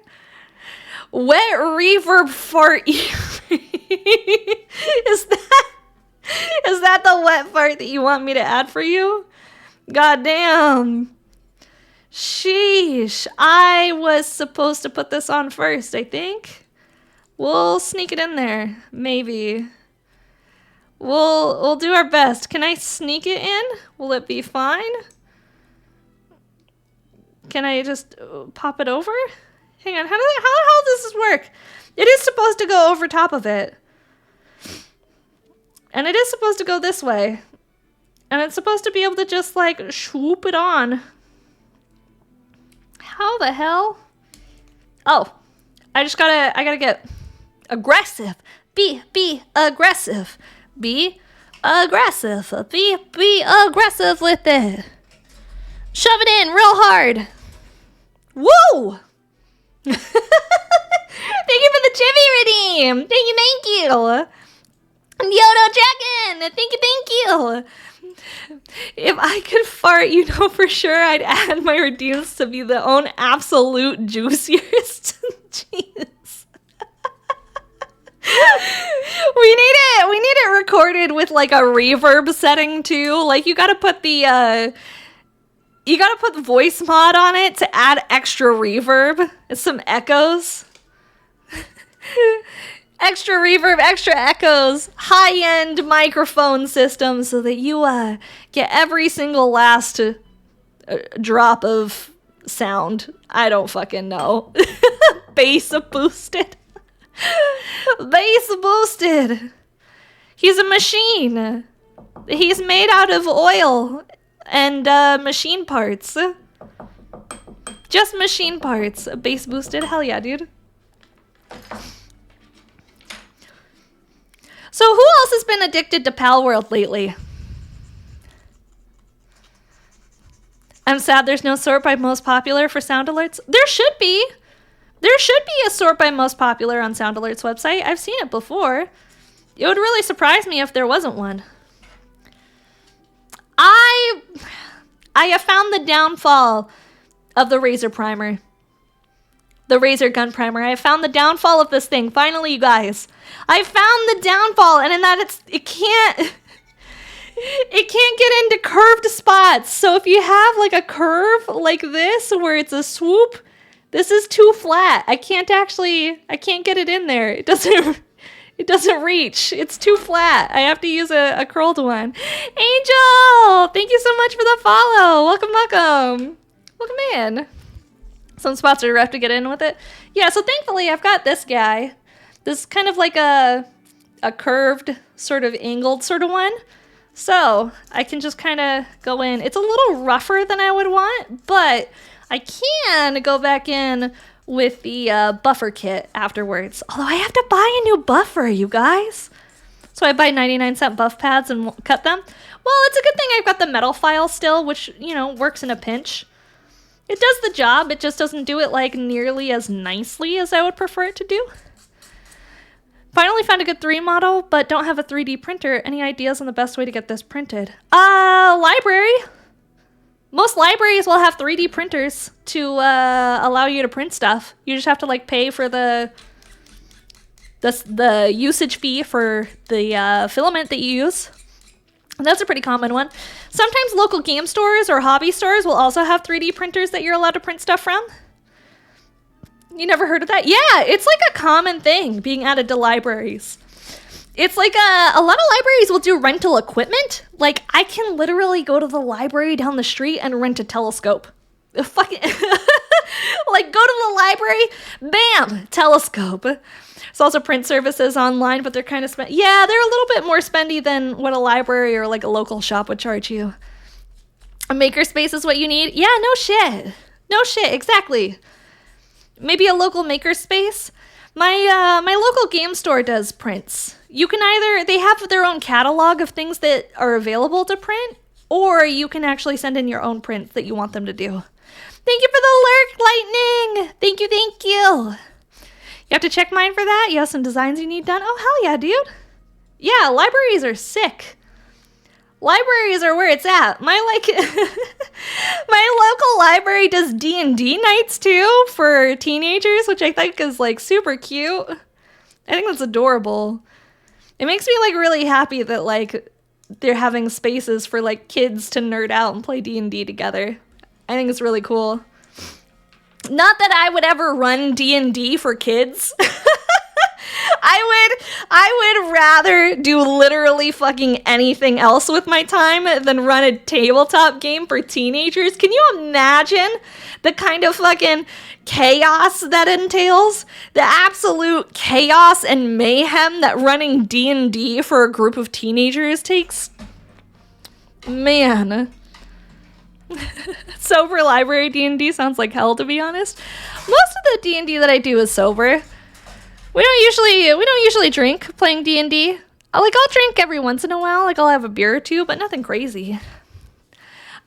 Wet reverb fart. Is that the wet fart that you want me to add for you? God damn. Sheesh. I was supposed to put this on first, I think. We'll sneak it in there. Maybe. We'll do our best. Can I sneak it in? Will it be fine? Can I just pop it over? Hang on. How the hell does this work? It is supposed to go over top of it. And it is supposed to go this way. And it's supposed to be able to just like swoop it on. How the hell? Oh, I gotta get aggressive. Be aggressive. Be aggressive. Be aggressive with it. Shove it in real hard. Woo! Thank you for the Chibi redeem. Thank you. Yodo check-in. Thank you. If I could fart, you know for sure I'd add my redeems to be the own absolute juiciest. Jeez. We need it recorded with like a reverb setting too. Like you gotta put the voice mod on it to add extra reverb and some echoes. Extra reverb, extra echoes, high-end microphone system so that you get every single last drop of sound. I don't fucking know. Bass boosted. Bass boosted. He's a machine. He's made out of oil and machine parts. Just machine parts. Bass boosted. Hell yeah, dude. So who else has been addicted to Pal World lately? I'm sad there's no sort by most popular for sound alerts. There should be. There should be a sort by most popular on Sound Alert's website. I've seen it before. It would really surprise me if there wasn't one. I have found the downfall of the Razer primer. The Razer gun primer. I found the downfall of this thing. Finally, you guys. I found the downfall, and in that it can't get into curved spots. So if you have like a curve like this where it's a swoop, this is too flat. I can't get it in there. It doesn't reach. It's too flat. I have to use a curled one. Angel, thank you so much for the follow. Welcome in. Some spots are rough to get in with it. Yeah, so thankfully I've got this guy. This is kind of like a curved, sort of angled sort of one. So I can just kind of go in. It's a little rougher than I would want, but I can go back in with the buffer kit afterwards. Although I have to buy a new buffer, you guys. So I buy 99-cent buff pads and cut them. Well, it's a good thing I've got the metal file still, which, you know, works in a pinch. It does the job, it just doesn't do it like nearly as nicely as I would prefer it to do. Finally found a good 3 model, but don't have a 3D printer. Any ideas on the best way to get this printed? Library. Most libraries will have 3D printers to allow you to print stuff. You just have to like pay for the usage fee for the filament that you use. And that's a pretty common one. Sometimes local game stores or hobby stores will also have 3D printers that you're allowed to print stuff from. You never heard of that? Yeah, it's like a common thing being added to libraries. It's like a lot of libraries will do rental equipment. Like, I can literally go to the library down the street and rent a telescope. Fucking like, go to the library, bam, telescope. There's also print services online, but they're kind of yeah, they're a little bit more spendy than what a library or like a local shop would charge you. A makerspace is what you need. Yeah, no shit. No shit, exactly. Maybe a local makerspace. My local game store does prints. You can either, they have their own catalog of things that are available to print, or you can actually send in your own prints that you want them to do. Thank you for the lurk, Lightning! Thank you, thank you! You have to check mine for that? You have some designs you need done? Oh, hell yeah, dude! Yeah, libraries are sick. Libraries are where it's at. My local library does D&D nights too for teenagers, which I think is like super cute. I think that's adorable. It makes me like really happy that like they're having spaces for like kids to nerd out and play D&D together. I think it's really cool. Not that I would ever run D&D for kids. I would rather do literally fucking anything else with my time than run a tabletop game for teenagers. Can you imagine the kind of fucking chaos that entails? The absolute chaos and mayhem that running D&D for a group of teenagers takes? Man. Sober library D&D sounds like hell, to be honest. Most of the D&D that I do is sober. We don't usually drink playing D&D. I'll drink every once in a while. Like, I'll have a beer or two, but nothing crazy.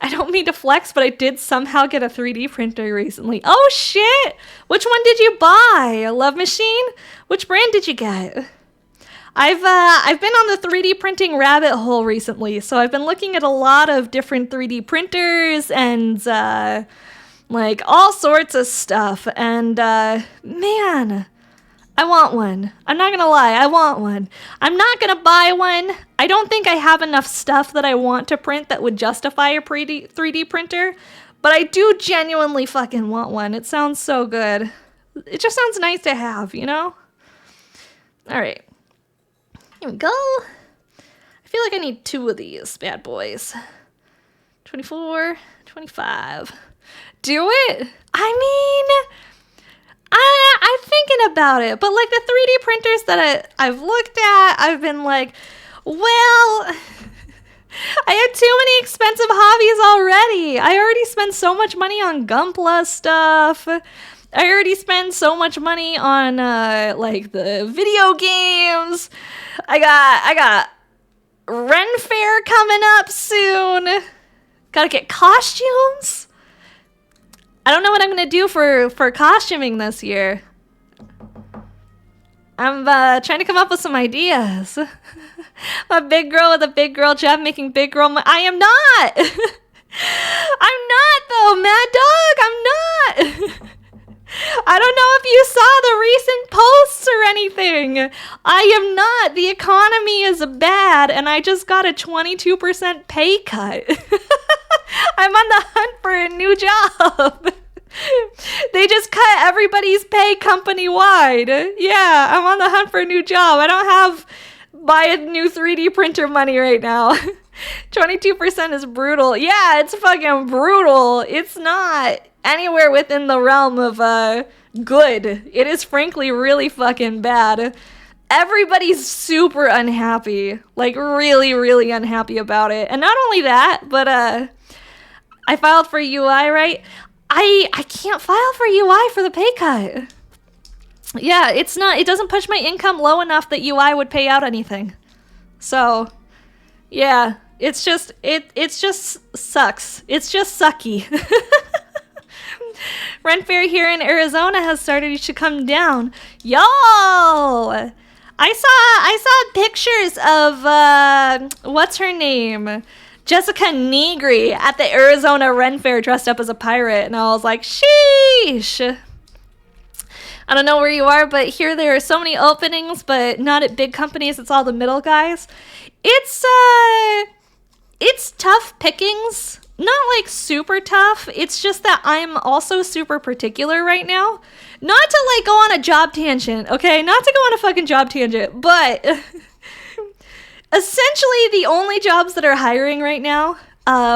I don't mean to flex, but I did somehow get a 3D printer recently. Oh, shit! Which one did you buy? A Love Machine? Which brand did you get? I've been on the 3D printing rabbit hole recently, so I've been looking at a lot of different 3D printers and, like, all sorts of stuff. And, man... I want one. I'm not gonna lie, I want one. I'm not gonna buy one. I don't think I have enough stuff that I want to print that would justify a 3D printer, but I do genuinely fucking want one. It sounds so good. It just sounds nice to have, you know? Alright. Here we go. I feel like I need 2 of these bad boys. 24, 25. Do it? I mean... I'm thinking about it, but like the 3D printers that I've looked at, I've been like, well, I have too many expensive hobbies already. I already spend so much money on Gunpla stuff. I already spend so much money on like the video games. I got Ren Fair coming up soon. Gotta get costumes. I don't know what I'm going to do for costuming this year. I'm trying to come up with some ideas. I'm a big girl with a big girl job making big girl I am not! I'm not though, Mad Dog! I'm not! I don't know if you saw the recent posts or anything. I am not. The economy is bad and I just got a 22% pay cut. I'm on the hunt for a new job. They just cut everybody's pay company-wide. Yeah, I'm on the hunt for a new job. I don't have buy a new 3D printer money right now. 22% is brutal. Yeah, it's fucking brutal. It's not anywhere within the realm of good. It is frankly really fucking bad. Everybody's super unhappy. Like, really, really unhappy about it. And not only that, but I filed for UI, right? I can't file for UI for the pay cut. Yeah, it doesn't push my income low enough that UI would pay out anything. So, yeah, it just sucks. It's just sucky. Rent Fair here in Arizona has started. You should come down. Yo! I saw pictures of what's her name? Jessica Negri at the Arizona Ren Fair dressed up as a pirate, and I was like, sheesh. I don't know where you are, but here there are so many openings, but not at big companies. It's all the middle guys. It's tough pickings. Not like super tough. It's just that I'm also super particular right now. Not to like go on a job tangent, okay? Not to go on a fucking job tangent, but essentially the only jobs that are hiring right now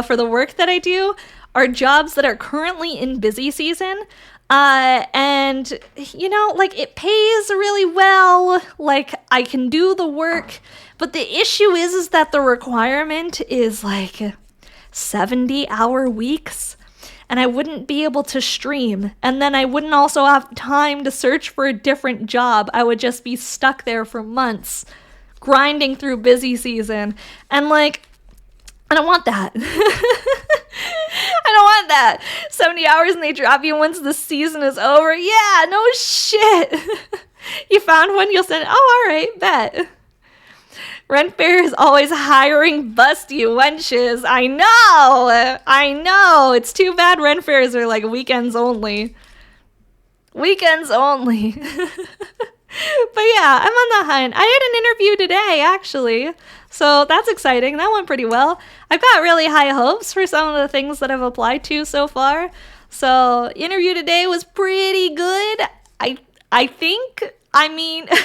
for the work that I do are jobs that are currently in busy season. And you know, like it pays really well, like I can do the work, but the issue is that the requirement is like 70-hour weeks, and I wouldn't be able to stream, and then I wouldn't also have time to search for a different job. I would just be stuck there for months, grinding through busy season, and like, I don't want that. I don't want that. 70 hours and they drop you once the season is over. Yeah, no shit. You found one, you'll send it. Oh, all right, bet. Ren Fair is always hiring busty wenches. I know. It's too bad Ren Fairs are like weekends only. Weekends only. But yeah, I'm on the hunt. I had an interview today, actually. So that's exciting. That went pretty well. I've got really high hopes for some of the things that I've applied to so far. So interview today was pretty good. I think, I mean, the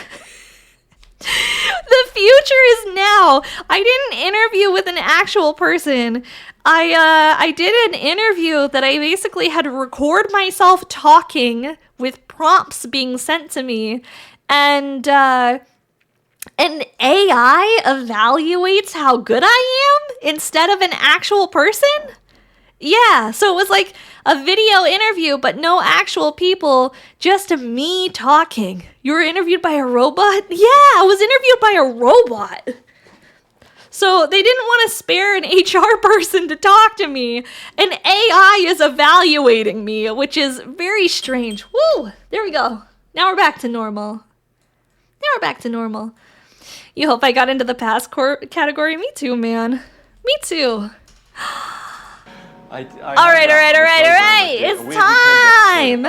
future is now. I didn't interview with an actual person. I did an interview that I basically had to record myself talking with prompts being sent to me. And AI evaluates how good I am instead of an actual person? Yeah, so it was like a video interview, but no actual people, just me talking. You were interviewed by a robot? Yeah, I was interviewed by a robot. So they didn't want to spare an HR person to talk to me, and AI is evaluating me, which is very strange. Woo! There we go. Now we're back to normal. You hope I got into the passport category? Me too, man. Me too. All right. It's time.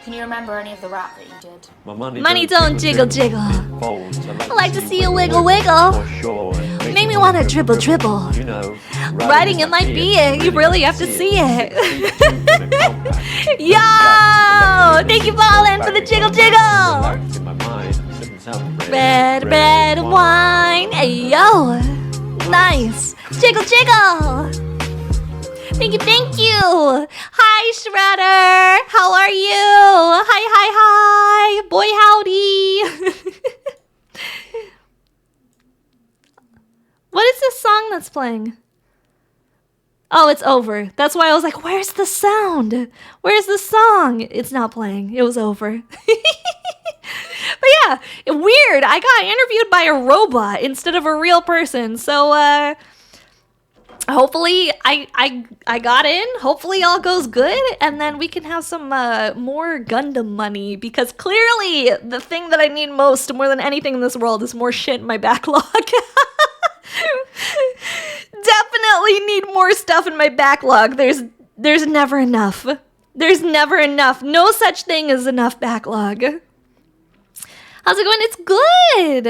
Can you remember any of the rap that you did? Money don't jiggle. I like to see you wiggle. Make me want to dribble. Riding in my being, you really have to see it. Yo! Thank you, Ballin, for the jiggle. Red wine. Hey, yo. Nice. Jiggle. Thank you. Hi, Shredder. How are you? Hi. Boy, howdy. What is this song that's playing? Oh, it's over. That's why I was like, where's the sound? Where's the song? It's not playing. It was over. But yeah, weird. I got interviewed by a robot instead of a real person. So, hopefully I got in. Hopefully all goes good, and then we can have some more Gundam money, because clearly the thing that I need most, more than anything in this world, is more shit in my backlog. Definitely need more stuff in my backlog. There's never enough. There's never enough. No such thing as enough backlog. How's it going? It's good.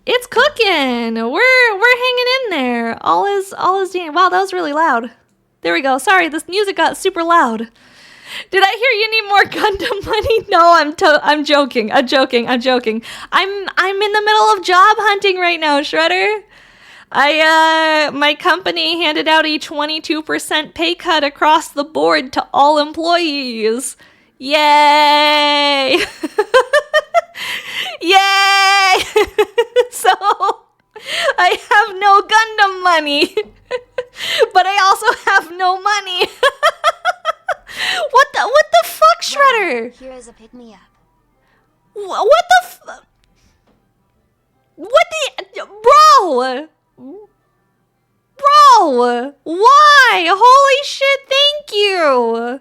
It's cooking. We're hanging in there. All is doing. Wow, that was really loud. There we go. Sorry, this music got super loud. Did I hear you need more Gundam money? No, I'm joking. I'm in the middle of job hunting right now, Shredder. My company handed out a 22% pay cut across the board to all employees. Yay! Yay! So, I have no Gundam money, but I also have no money. What the fuck, Shredder? Here is a pick-me-up. What the Bro! Why? Holy shit, thank you!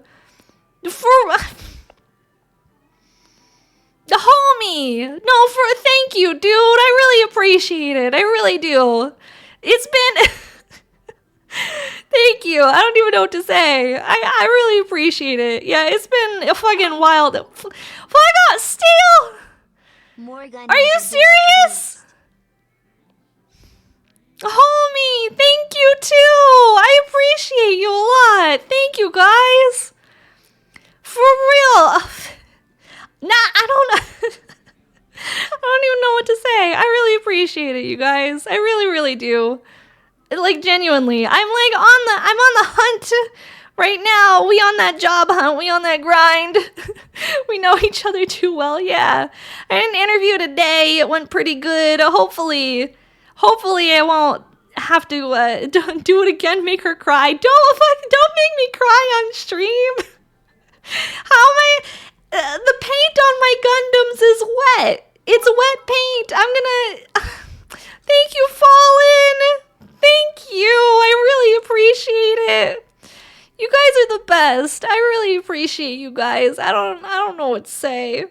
Homie! No, thank you, dude. I really appreciate it. I really do. It's been... Thank you. I don't even know what to say. I really appreciate it. Yeah, it's been a fucking wild... Fuck off, Steel! Are you serious? Homie, thank you too. I appreciate you a lot. Thank you, guys. For real. Nah, I don't know. I don't even know what to say. I really appreciate it, you guys. I really, really do. Like, genuinely. I'm on the hunt right now. We on that job hunt. We on that grind. We know each other too well. Yeah. I had an interview today. It went pretty good. Hopefully I won't have to do it again, make her cry. Don't make me cry on stream. How am I... the paint on my Gundams is wet. It's wet paint. I'm gonna... Thank you, Fallen. Thank you. I really appreciate it. You guys are the best. I really appreciate you guys. I don't know what to say.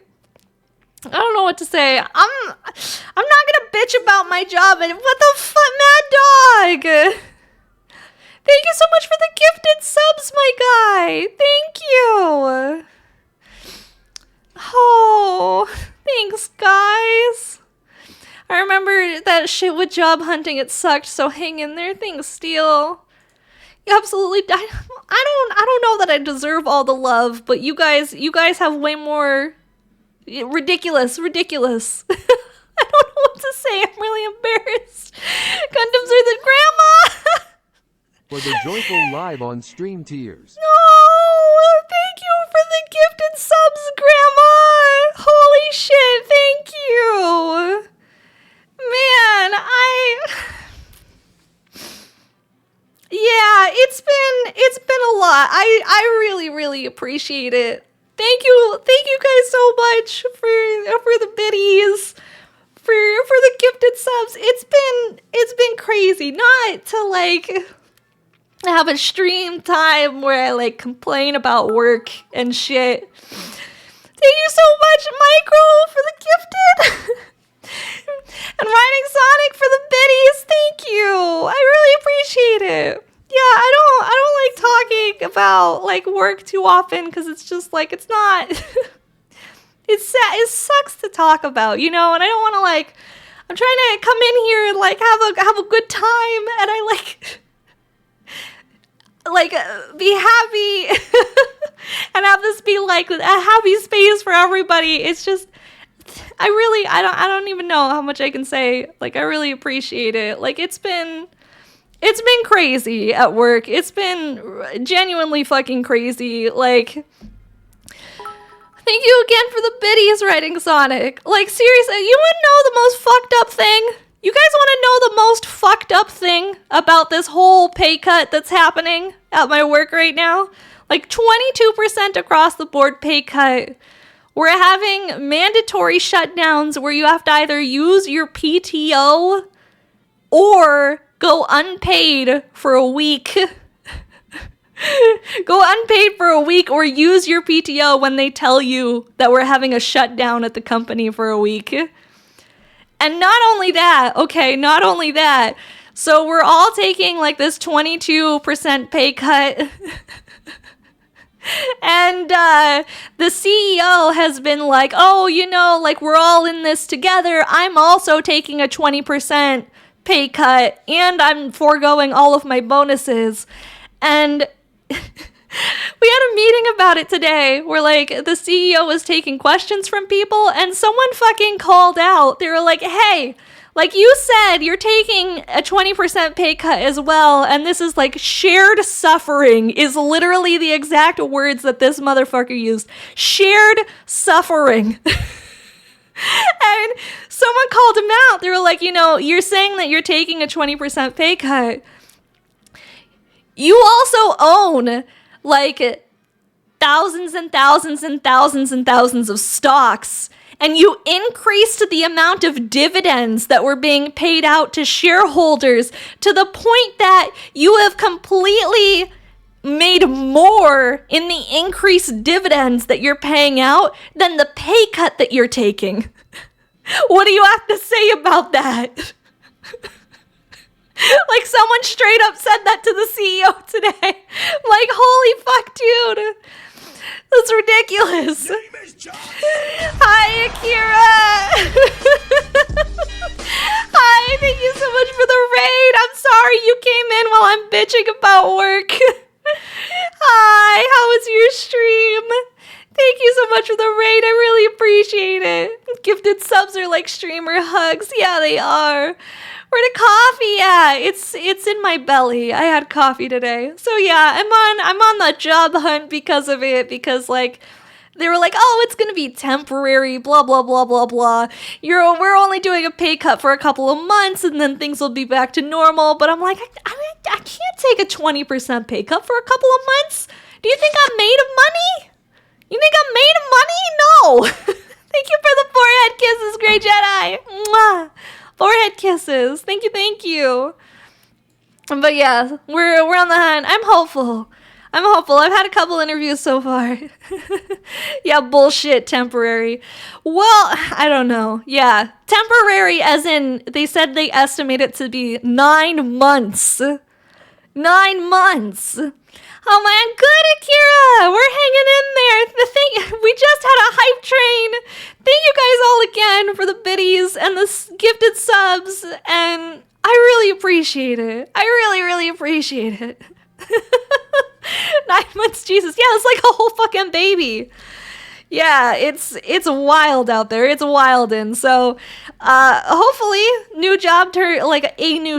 I don't know what to say. I'm not gonna bitch about my job. And what the fuck, Mad Dog? Thank you so much for the gifted subs, my guy. Thank you. Oh, thanks, guys. I remember that shit with job hunting. It sucked. So hang in there. Thanks, Steel. You absolutely. I don't know that I deserve all the love, but you guys have way more. Ridiculous. I don't know what to say. I'm really embarrassed. Gundams are the grandma. For the joyful live on stream tears. No, thank you for the gifted subs, Grandma. Holy shit, thank you. Man, yeah, it's been a lot. I really, really appreciate it. Thank you guys so much for the biddies, for the gifted subs. It's been crazy. Not to like have a stream time where I like complain about work and shit. Thank you so much, Micro, for the gifted. And Riding Sonic for the biddies. Thank you. I really appreciate it. Yeah, I don't like talking about like work too often because it's just like it's not it sucks to talk about, you know, and I don't want to like I'm trying to come in here and like have a good time and I like be happy and have this be like a happy space for everybody. It's just I don't even know how much I can say. Like I really appreciate it. Like it's been crazy at work. It's been genuinely fucking crazy. Like, thank you again for the biddies, Writing Sonic. Like, seriously, you want to know the most fucked up thing? You guys want to know the most fucked up thing about this whole pay cut that's happening at my work right now? Like, 22% across the board pay cut. We're having mandatory shutdowns where you have to either use your PTO or go unpaid for a week. Go unpaid for a week or use your PTO when they tell you that we're having a shutdown at the company for a week. And not only that, so we're all taking like this 22% pay cut. And the CEO has been like, oh, you know, like we're all in this together. I'm also taking a 20% pay cut and I'm foregoing all of my bonuses. And we had a meeting about it today where like the CEO was taking questions from people and someone fucking called out. They were like, hey, like you said, you're taking a 20% pay cut as well. And this is like shared suffering is literally the exact words that this motherfucker used. Shared suffering. And someone called him out. They were like, you know, you're saying that you're taking a 20% pay cut. You also own like thousands and thousands and thousands and thousands of stocks. And you increased the amount of dividends that were being paid out to shareholders to the point that you have completely made more in the increased dividends that you're paying out than the pay cut that you're taking. What do you have to say about that? Like, someone straight up said that to the CEO today. Like, holy fuck, dude. That's ridiculous. Hi, Akira. Hi, thank you so much for the raid. I'm sorry you came in while I'm bitching about work. Hi, how was your stream? Thank you so much for the raid. I really appreciate it. Gifted subs are like streamer hugs. Yeah, they are. Where the coffee at? It's in my belly. I had coffee today. So yeah, I'm on the job hunt because of it, because like they were like, "Oh, it's going to be temporary, blah blah blah blah blah. We're only doing a pay cut for a couple of months and then things will be back to normal." But I'm like, I can't take a 20% pay cut for a couple of months. Do you think I'm made of money? You think I'm made of money? No. Thank you for the forehead kisses, Grey Jedi. Mwah. Forehead kisses. Thank you. But yeah, we're on the hunt. I'm hopeful. I've had a couple interviews so far. Yeah, bullshit, temporary. Well, I don't know. Yeah, temporary as in they said they estimate it to be 9 months. 9 months. Oh man, good, Akira! We're hanging in there. The thing, we just had a hype train. Thank you guys all again for the biddies and the gifted subs, and I really appreciate it. I really appreciate it. 9 months, Jesus. Yeah, it's like a whole fucking baby. Yeah, it's wild out there. It's wildin'. So, hopefully, a new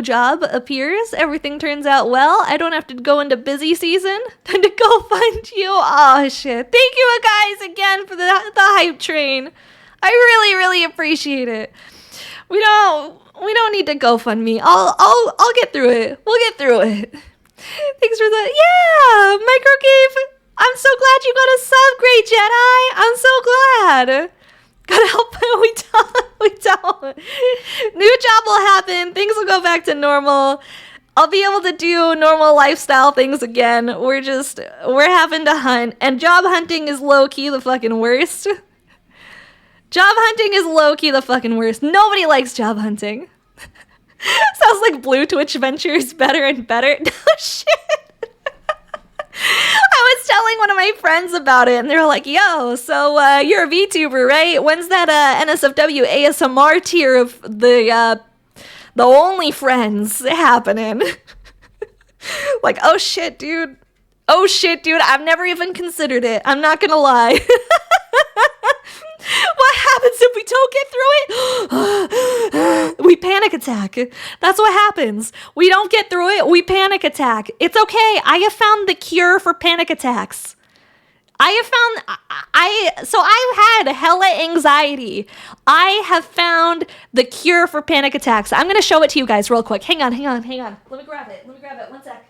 job appears. Everything turns out well. I don't have to go into busy season to go find you. Oh shit! Thank you guys again for the hype train. I really appreciate it. We don't need to GoFundMe. I'll get through it. We'll get through it. Thanks for the microgave. I'm so glad you got a sub, Great Jedi. I'm so glad. Gotta help. We don't. New job will happen. Things will go back to normal. I'll be able to do normal lifestyle things again. We're having to hunt. And job hunting is low-key the fucking worst. Job hunting is low-key the fucking worst. Nobody likes job hunting. Sounds like Blue Twitch Ventures better and better. No shit. I was telling one of my friends about it, and they were like, "Yo, so you're a VTuber, right? When's that NSFW ASMR tier of the Only Friends happening?" Like, oh shit, dude. I've never even considered it. I'm not gonna lie. What happens if we don't get through it? We panic attack. That's what happens. We don't get through it, we panic attack. It's okay. I have found the cure for panic attacks. I've had hella anxiety. I have found the cure for panic attacks. I'm going to show it to you guys real quick. Hang on. Let me grab it. 1 sec.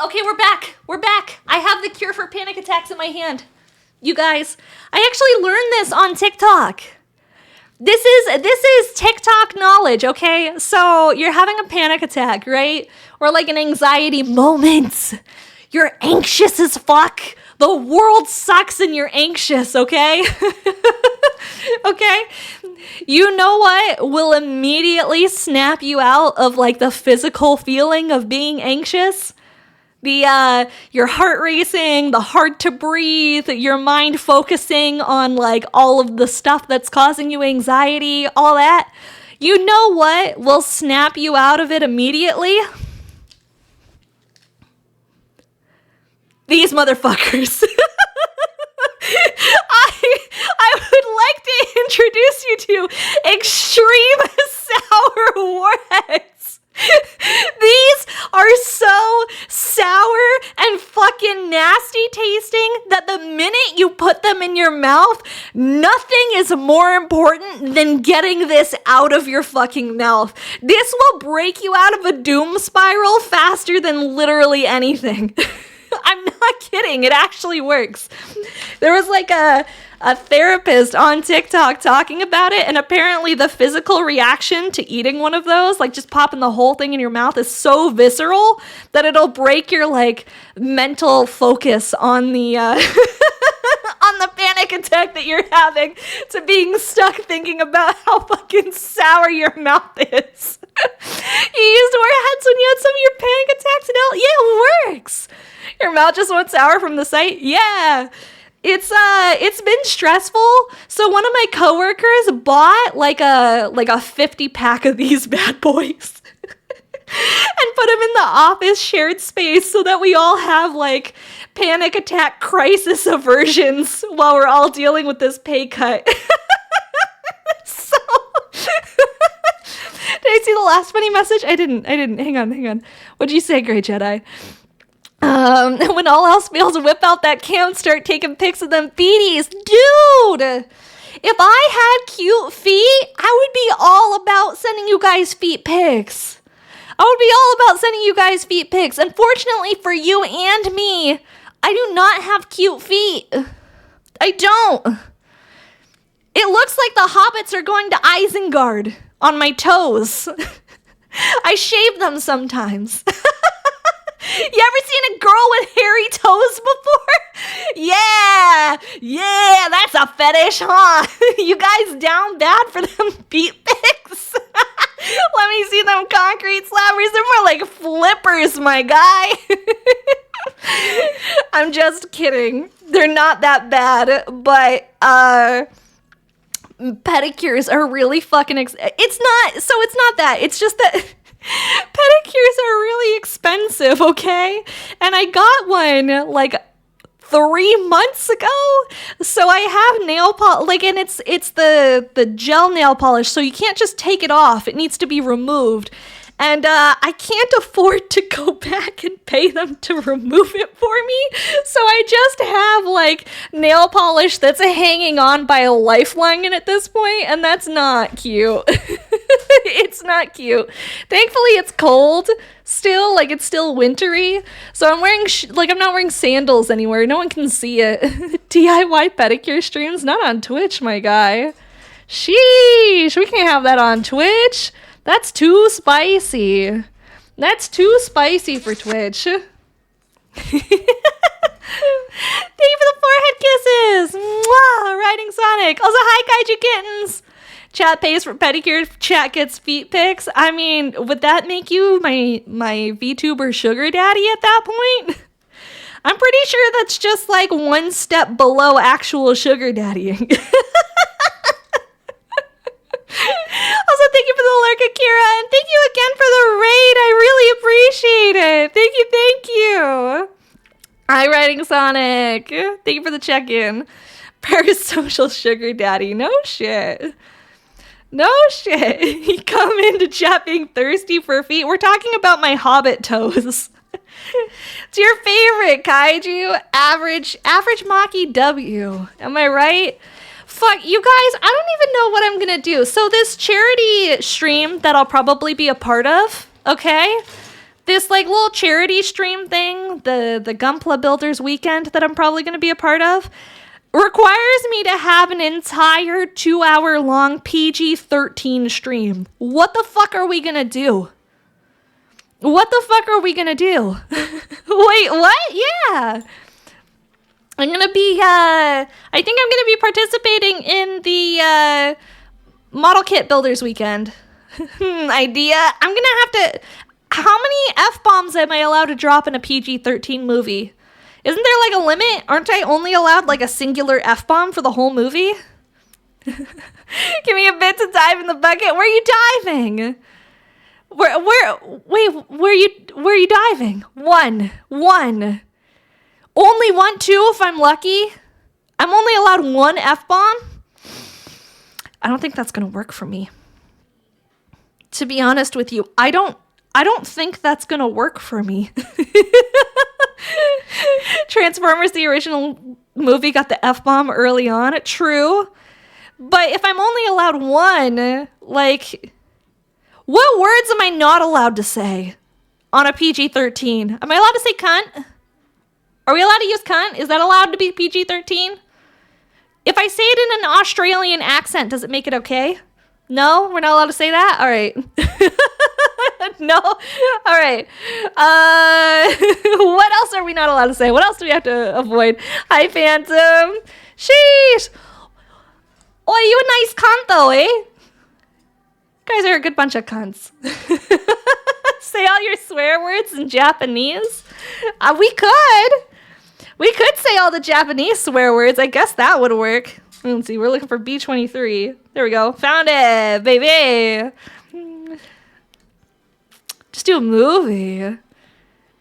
Okay, we're back. I have the cure for panic attacks in my hand. You guys, I actually learned this on TikTok. This is TikTok knowledge, okay? So you're having a panic attack, right? Or like an anxiety moment. You're anxious as fuck. The world sucks and you're anxious, okay? Okay? You know what will immediately snap you out of like the physical feeling of being anxious? Your heart racing, the hard to breathe, your mind focusing on like all of the stuff that's causing you anxiety, all that. You know what will snap you out of it immediately? These motherfuckers. I would like to introduce you to extreme sour warheads. These are so sour and fucking nasty tasting that the minute you you put them in your mouth, nothing is more important than getting this out of your fucking mouth. This will break you out of a doom spiral faster than literally anything. I'm not kidding. It actually works. There was like a therapist on TikTok talking about it, and apparently the physical reaction to eating one of those, like just popping the whole thing in your mouth, is so visceral that it'll break your like mental focus on the on the panic attack that you're having to being stuck thinking about how fucking sour your mouth is. You used to wear hats when you had some of your panic attacks, and yeah, it works. Your mouth just went sour from the sight? Yeah. It's been stressful. So one of my coworkers bought like a 50 pack of these bad boys and put them in the office shared space so that we all have like panic attack crisis aversions while we're all dealing with this pay cut. So did I see the last funny message? I didn't. Hang on. What'd you say, Grey Jedi? When all else fails, whip out that cam, start taking pics of them feeties. Dude! If I had cute feet, I would be all about sending you guys feet pics. I would be all about sending you guys feet pics. Unfortunately for you and me, I do not have cute feet. I don't. It looks like the hobbits are going to Isengard on my toes. I shave them sometimes. You ever seen a girl with hairy toes before? Yeah, that's a fetish, huh? You guys down bad for them feet pics? Let me see them concrete slappers. They're more like flippers, my guy. I'm just kidding. They're not that bad, but pedicures are really fucking it's not that. It's just that pedicures are really expensive, okay? And I got one like 3 months ago. So I have nail polish, like, and it's the gel nail polish, so you can't just take it off. It needs to be removed. And I can't afford to go back and pay them to remove it for me. So I just have like nail polish that's hanging on by a lifeline at this point, and that's not cute. It's not cute. Thankfully, it's cold still, like it's still wintry. So I'm wearing I'm not wearing sandals anywhere. No one can see it. DIY pedicure streams not on Twitch, my guy. Sheesh, we can't have that on Twitch. That's too spicy. That's too spicy for Twitch. Thank you for the forehead kisses. Mwah, Riding Sonic. Also, hi, Kaiju Kittens. Chat pays for pedicure. Chat gets feet pics. I mean, would that make you my VTuber sugar daddy at that point? I'm pretty sure that's just like one step below actual sugar daddying. Also, thank you for the lurk, Akira, and thank you again for the raid. I really appreciate it. Thank you. Hi, Riding Sonic. Thank you for the check-in. Parasocial sugar daddy. No shit. You come into chat being thirsty for feet. We're talking about my hobbit toes. It's your favorite, Kaiju. Average Maki W. Am I right? Fuck, you guys, I don't even know what I'm gonna do. So this charity stream that I'll probably be a part of, okay? This like little charity stream thing, the Gunpla Builders weekend that I'm probably gonna be a part of, requires me to have an entire 2-hour long PG-13 stream. What the fuck are we gonna do? Wait, what? Yeah. I think I'm gonna be participating in the Model Kit Builders weekend. Idea. I'm gonna have to. How many F-bombs am I allowed to drop in a PG-13 movie? Isn't there like a limit? Aren't I only allowed like a singular F-bomb for the whole movie? Give me a bit to dive in the bucket. Where are you diving? Where are you diving? One. Only 1, 2 if I'm lucky. I'm only allowed 1 F-bomb. I don't think that's gonna work for me. To be honest with you, I don't think that's gonna work for me. Transformers the original movie got the F-bomb early on. True. But if I'm only allowed one, like, what words am I not allowed to say on a PG-13? Am I allowed to say cunt? Are we allowed to use cunt? Is that allowed to be PG-13? If I say it in an Australian accent, does it make it okay? No? We're not allowed to say that? All right. No? All right. What else are we not allowed to say? What else do we have to avoid? Hi, Phantom. Sheesh. Oh, you a nice cunt, though, eh? You guys are a good bunch of cunts. Say all your swear words in Japanese? We could. We could say all the Japanese swear words. I guess that would work. Let's see. We're looking for B23. There we go. Found it, baby. Just do a movie.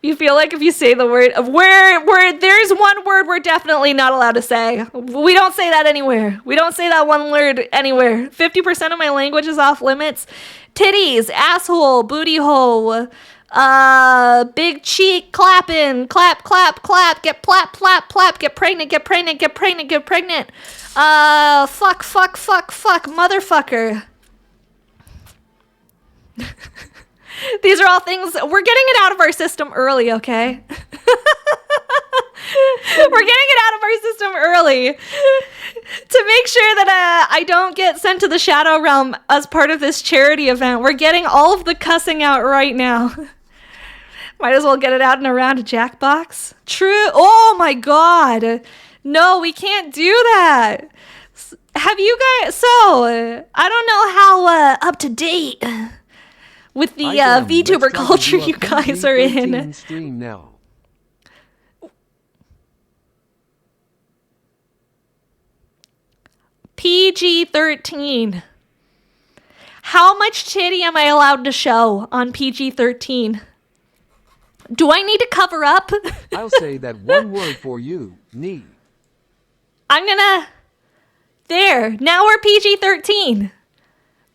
You feel like if you say the word of where there's one word we're definitely not allowed to say. We don't say that anywhere. We don't say that one word anywhere. 50% of my language is off limits. Titties, asshole, booty hole, big cheek, clapping, clap, clap, clap, get plap, plap, plap, get pregnant, get pregnant, get pregnant, get pregnant. Fuck, fuck, fuck, fuck, motherfucker. These are all things, we're getting it out of our system early, okay? We're getting it out of our system early to make sure that I don't get sent to the Shadow Realm as part of this charity event. We're getting all of the cussing out right now. Might as well get it out in a round of Jackbox. True. Oh my God. No, we can't do that. Have you guys, I don't know how up to date with the VTuber culture you guys are in. Stream now. PG-13. How much titty am I allowed to show on PG-13? Do I need to cover up? I'll say that one word for you, knee. I'm gonna... There. Now we're PG-13.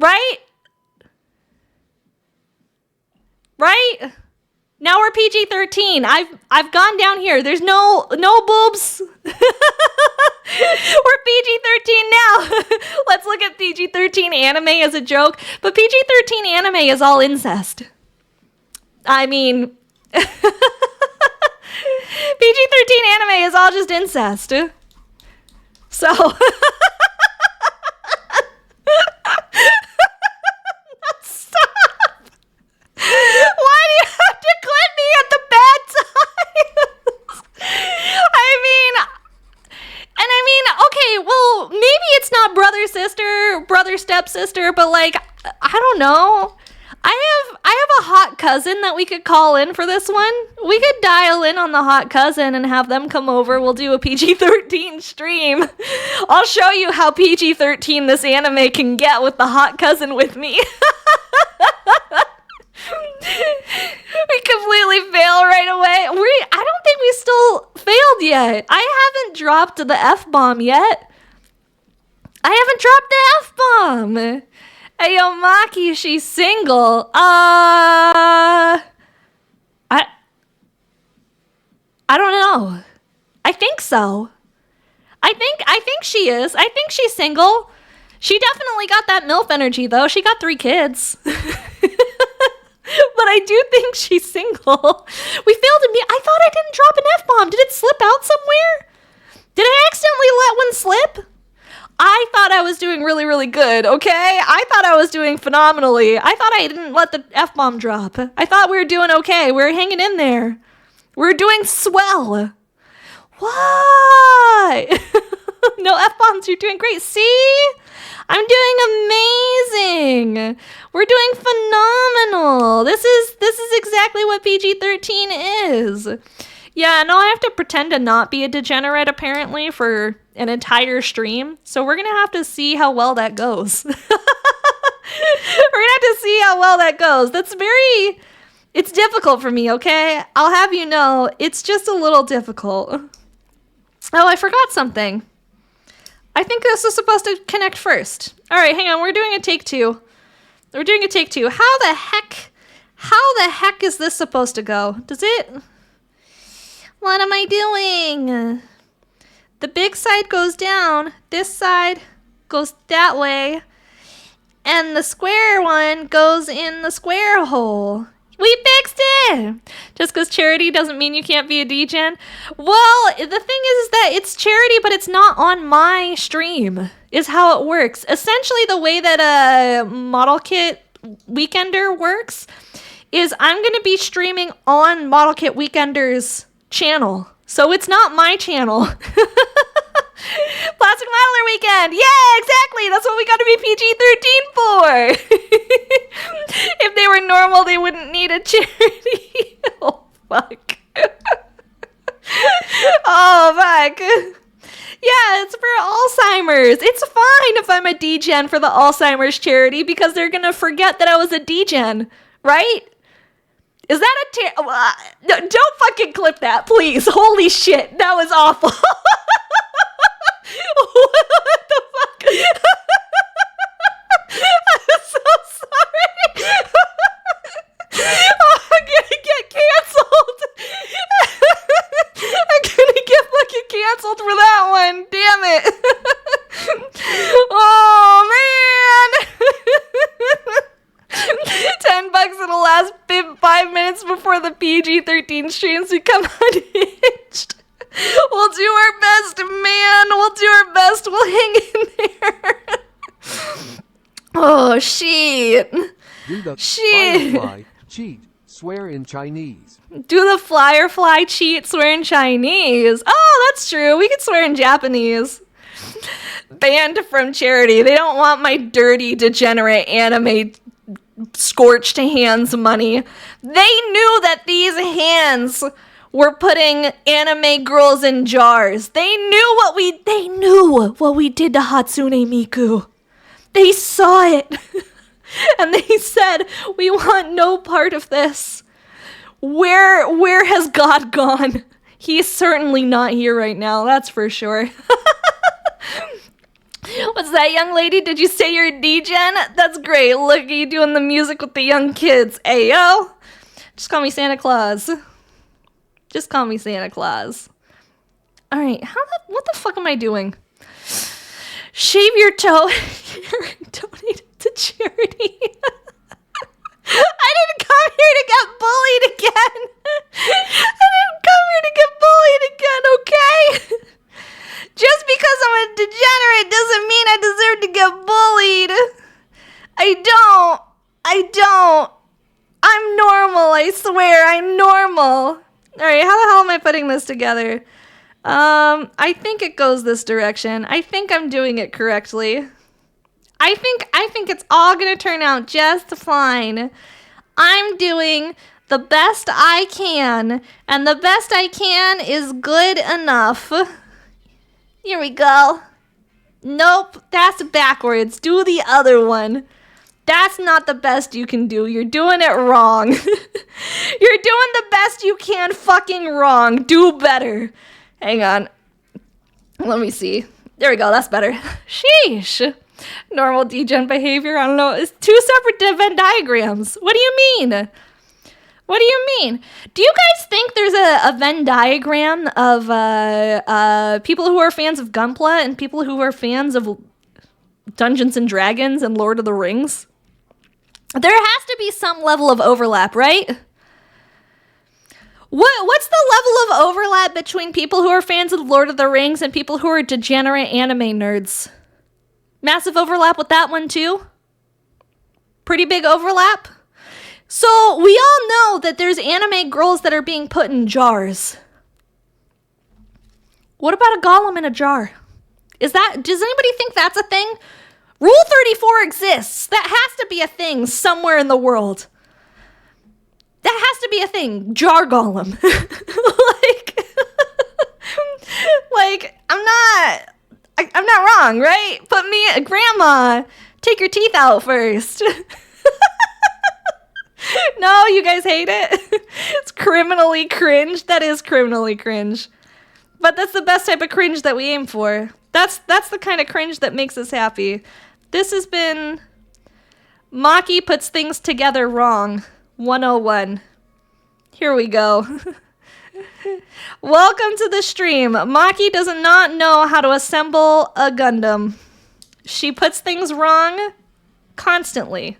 Right? Right? Now we're PG-13. I've gone down here. There's no boobs. We're PG-13 now. Let's look at PG-13 anime as a joke. But PG-13 anime is all incest. I mean, PG-13 anime is all just incest. So... Stop! Why do you have to clip me at the bad times? Okay, well, maybe it's not brother sister, brother stepsister, but like, I don't know. I have a hot cousin that we could call in for this one. We could dial in on the hot cousin and have them come over. We'll do a PG-13 stream. I'll show you how PG-13 this anime can get with the hot cousin with me. We completely fail right away. I don't think we still failed yet. I haven't dropped the F-bomb yet. I haven't dropped the F-bomb. Hey, yo, Maki, she's single. I don't know. I think so. I think she is. I think she's single. She definitely got that MILF energy, though. She got 3 kids. But I do think she's single. We failed to meet. I thought I didn't drop an F-bomb. Did it slip out somewhere? Did I accidentally let one slip? I thought I was doing really, really good, okay? I thought I was doing phenomenally. I thought I didn't let the F-bomb drop. I thought we were doing okay. We were hanging in there. We were doing swell. Why? No F-bombs, you're doing great. See? I'm doing amazing. We're doing phenomenal. This is exactly what PG-13 is. Yeah, no, I have to pretend to not be a degenerate, apparently, for an entire stream. So we're going to have to see how well that goes. We're going to have to see how well that goes. It's difficult for me, okay? I'll have you know, it's just a little difficult. Oh, I forgot something. I think this is supposed to connect first. All right, hang on. We're doing a take 2. We're doing a take 2. How the heck is this supposed to go? Does it... What am I doing? The big side goes down. This side goes that way. And the square one goes in the square hole. We fixed it! Just because charity doesn't mean you can't be a degen. Well, the thing is that it's charity, but it's not on my stream, is how it works. Essentially, the way that a Model Kit Weekender works is I'm going to be streaming on Model Kit Weekender's channel. So it's not my channel. Plastic Modeler Weekend! Yeah, exactly! That's what we got to be PG-13 for! If they were normal, they wouldn't need a charity. Oh, fuck. Oh, fuck. Yeah, it's for Alzheimer's. It's fine if I'm a degen for the Alzheimer's charity because they're gonna forget that I was a degen, right? Is that a no, don't fucking clip that, please. Holy shit, that was awful. What the fuck? I'm so sorry. Oh, I'm gonna get canceled. I'm gonna get fucking canceled for that one. Damn it. Oh, man. $10 in the last 5 minutes before the PG-13 streams become unhinged. We'll do our best, man. We'll do our best. We'll hang in there. Oh, shit. Do the Shit. firefly, cheat, swear in Chinese. Do the fly cheat, swear in Chinese. Oh, that's true. We could swear in Japanese. Banned from charity. They don't want my dirty, degenerate anime scorched hands money. They knew that these hands were putting anime girls in jars. They knew what we did to Hatsune Miku. They saw it. And they said, we want no part of this. Where has God gone? He's certainly not here right now, that's for sure. What's that, young lady? Did you say you're a degen? That's great. Look at you doing the music with the young kids. Ayo. Just call me Santa Claus. Just call me Santa Claus. Alright, what the fuck am I doing? Shave your toe and donate it to charity. I didn't come here to get bullied again. I didn't come here to get bullied again, okay? Just because I'm a degenerate doesn't mean I deserve to get bullied. I don't. I'm normal, I swear, I'm normal. Alright, how the hell am I putting this together? I think it goes this direction. I think I'm doing it correctly. I think it's all gonna turn out just fine. I'm doing the best I can, and the best I can is good enough. Here we go. Nope, that's backwards. Do the other one. That's not the best you can do. You're doing it wrong. You're doing the best you can fucking wrong. Do better. Hang on. Let me see. There we go. That's better. Sheesh. Normal degen behavior. I don't know. It's two separate Venn diagrams. What do you mean? What do you mean? Do you guys think there's a Venn diagram of people who are fans of Gunpla and people who are fans of Dungeons and Dragons and Lord of the Rings? There has to be some level of overlap, right? What's the level of overlap between people who are fans of Lord of the Rings and people who are degenerate anime nerds? Massive overlap with that one too? Pretty big overlap? So we all know that there's anime girls that are being put in jars. What about a golem in a jar? Does anybody think that's a thing? Rule 34 exists. That has to be a thing somewhere in the world. That has to be a thing. Jar golem. I'm not wrong, right? Put me, grandma, take your teeth out first. No, you guys hate it? It's criminally cringe. That is criminally cringe. But that's the best type of cringe that we aim for. That's the kind of cringe that makes us happy. This has been Maki Puts Things Together Wrong 101. Here we go. Welcome to the stream. Maki does not know how to assemble a Gundam. She puts things wrong constantly.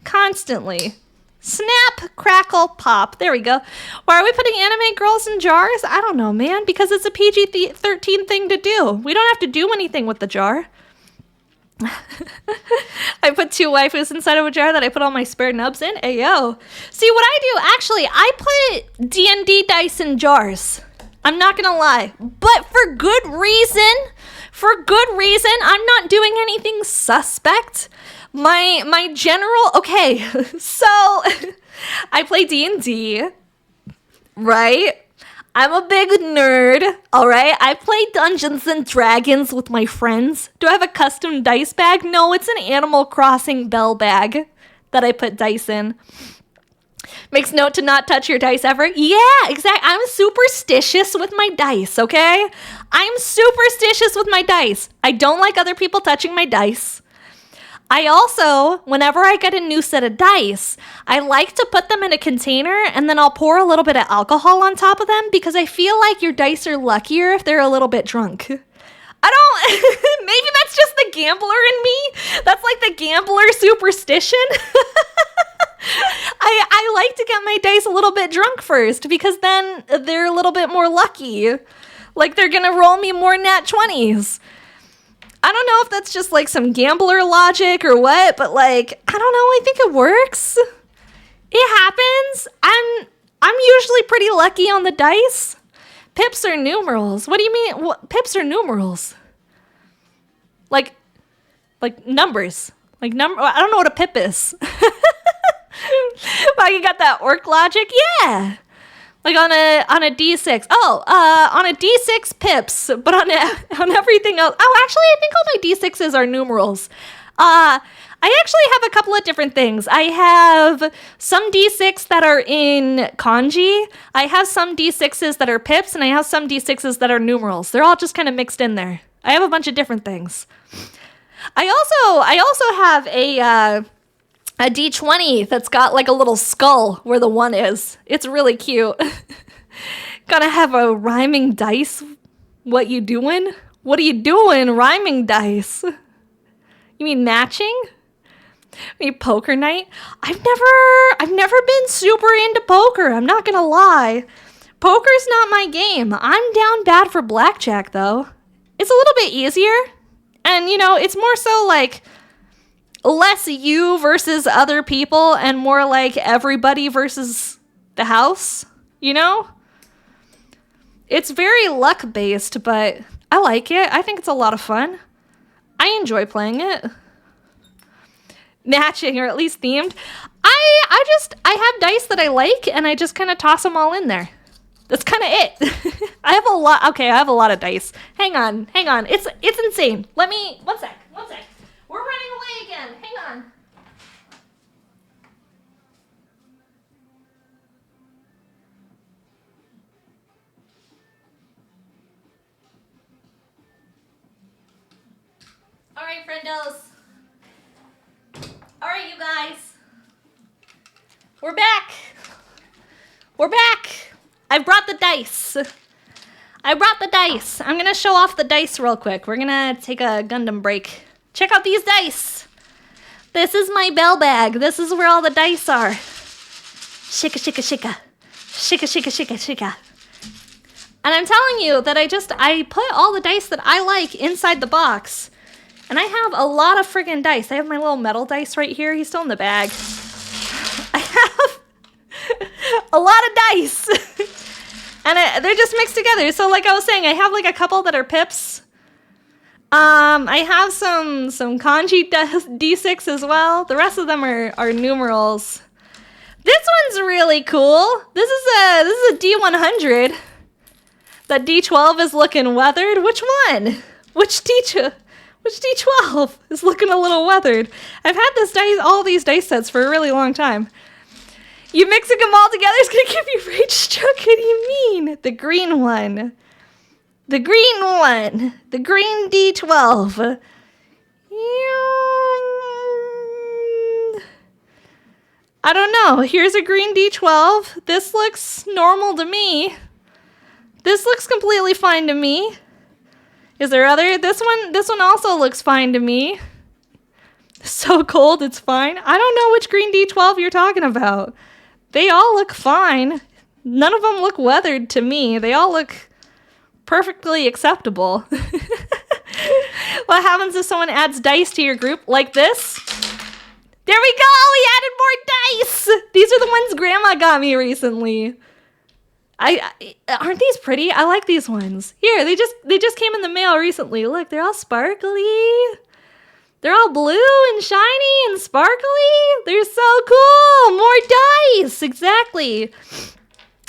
Constantly. Snap, crackle, pop. There we go. Why are we putting anime girls in jars? I don't know, man. Because it's a PG-13 thing to do. We don't have to do anything with the jar. I put 2 waifus inside of a jar that I put all my spare nubs in. Ayo. See, what I do, actually, I put D&D dice in jars. I'm not gonna lie. But for good reason. For good reason. I'm not doing anything suspect. My general... Okay, so I play D&D, right? I'm a big nerd, all right? I play Dungeons and Dragons with my friends. Do I have a custom dice bag? No, it's an Animal Crossing bell bag that I put dice in. Makes note to not touch your dice ever. Yeah, exactly. I'm superstitious with my dice, okay? I'm superstitious with my dice. I don't like other people touching my dice. I also, whenever I get a new set of dice, I like to put them in a container and then I'll pour a little bit of alcohol on top of them because I feel like your dice are luckier if they're a little bit drunk. I don't, maybe that's just the gambler in me. That's like the gambler superstition. I like to get my dice a little bit drunk first because then they're a little bit more lucky. Like they're gonna roll me more nat 20s. I don't know if that's just like some gambler logic or what, but like, I don't know, I think it works. It happens. I'm usually pretty lucky on the dice. Pips are numerals. What do you mean? What, pips are numerals? Like numbers. I don't know what a pip is. Wow, you got that orc logic? Yeah. Like on a D6. Oh, on a D6 pips, but on everything else. Oh, actually, I think all my D6s are numerals. I actually have a couple of different things. I have some D6 that are in kanji. I have some D6s that are pips, and I have some D6s that are numerals. They're all just kind of mixed in there. I have a bunch of different things. I also have a D20 that's got like a little skull where the 1 is. It's really cute. Gotta have a rhyming dice. What you doing? What are you doing? Rhyming dice. You mean matching? You mean poker night? I've never been super into poker. I'm not gonna lie. Poker's not my game. I'm down bad for blackjack though. It's a little bit easier. And you know, it's more so like less you versus other people and more like everybody versus the house, you know? It's very luck based, but I like it. I think it's a lot of fun. I enjoy playing it. Matching, or at least themed. I have dice that I like and I just kind of toss them all in there. That's kind of it. I have a lot of dice. Hang on. It's insane. One sec. We're running away again. Hang on. All right, friendos. All right, you guys. We're back. I brought the dice. I'm going to show off the dice real quick. We're going to take a Gundam break. Check out these dice. This is my bell bag. This is where all the dice are. Shika, shika, shika. Shika, shika, shika, shika. And I'm telling you that I put all the dice that I like inside the box. And I have a lot of friggin' dice. I have my little metal dice right here. He's still in the bag. I have a lot of dice. And they're just mixed together. So like I was saying, I have like a couple that are pips. I have some kanji D6 as well. The rest of them are numerals. This one's really cool. This is a D100. That D12 is looking weathered. Which one? Which D12 is looking a little weathered? I've had all these dice sets for a really long time. You mixing them all together is gonna give you rage stroke. What do you mean? The green one. The green one. The green D12. I don't know. Here's a green D12. This looks normal to me. This looks completely fine to me. Is there other? This one also looks fine to me. So cold, it's fine. I don't know which green D12 you're talking about. They all look fine. None of them look weathered to me. They all look perfectly acceptable. What happens if someone adds dice to your group like this? There we go! We added more dice! These are the ones Grandma got me recently. Aren't these pretty? I like these ones. Here, they just came in the mail recently. Look, they're all sparkly. They're all blue and shiny and sparkly. They're so cool. More dice. Exactly.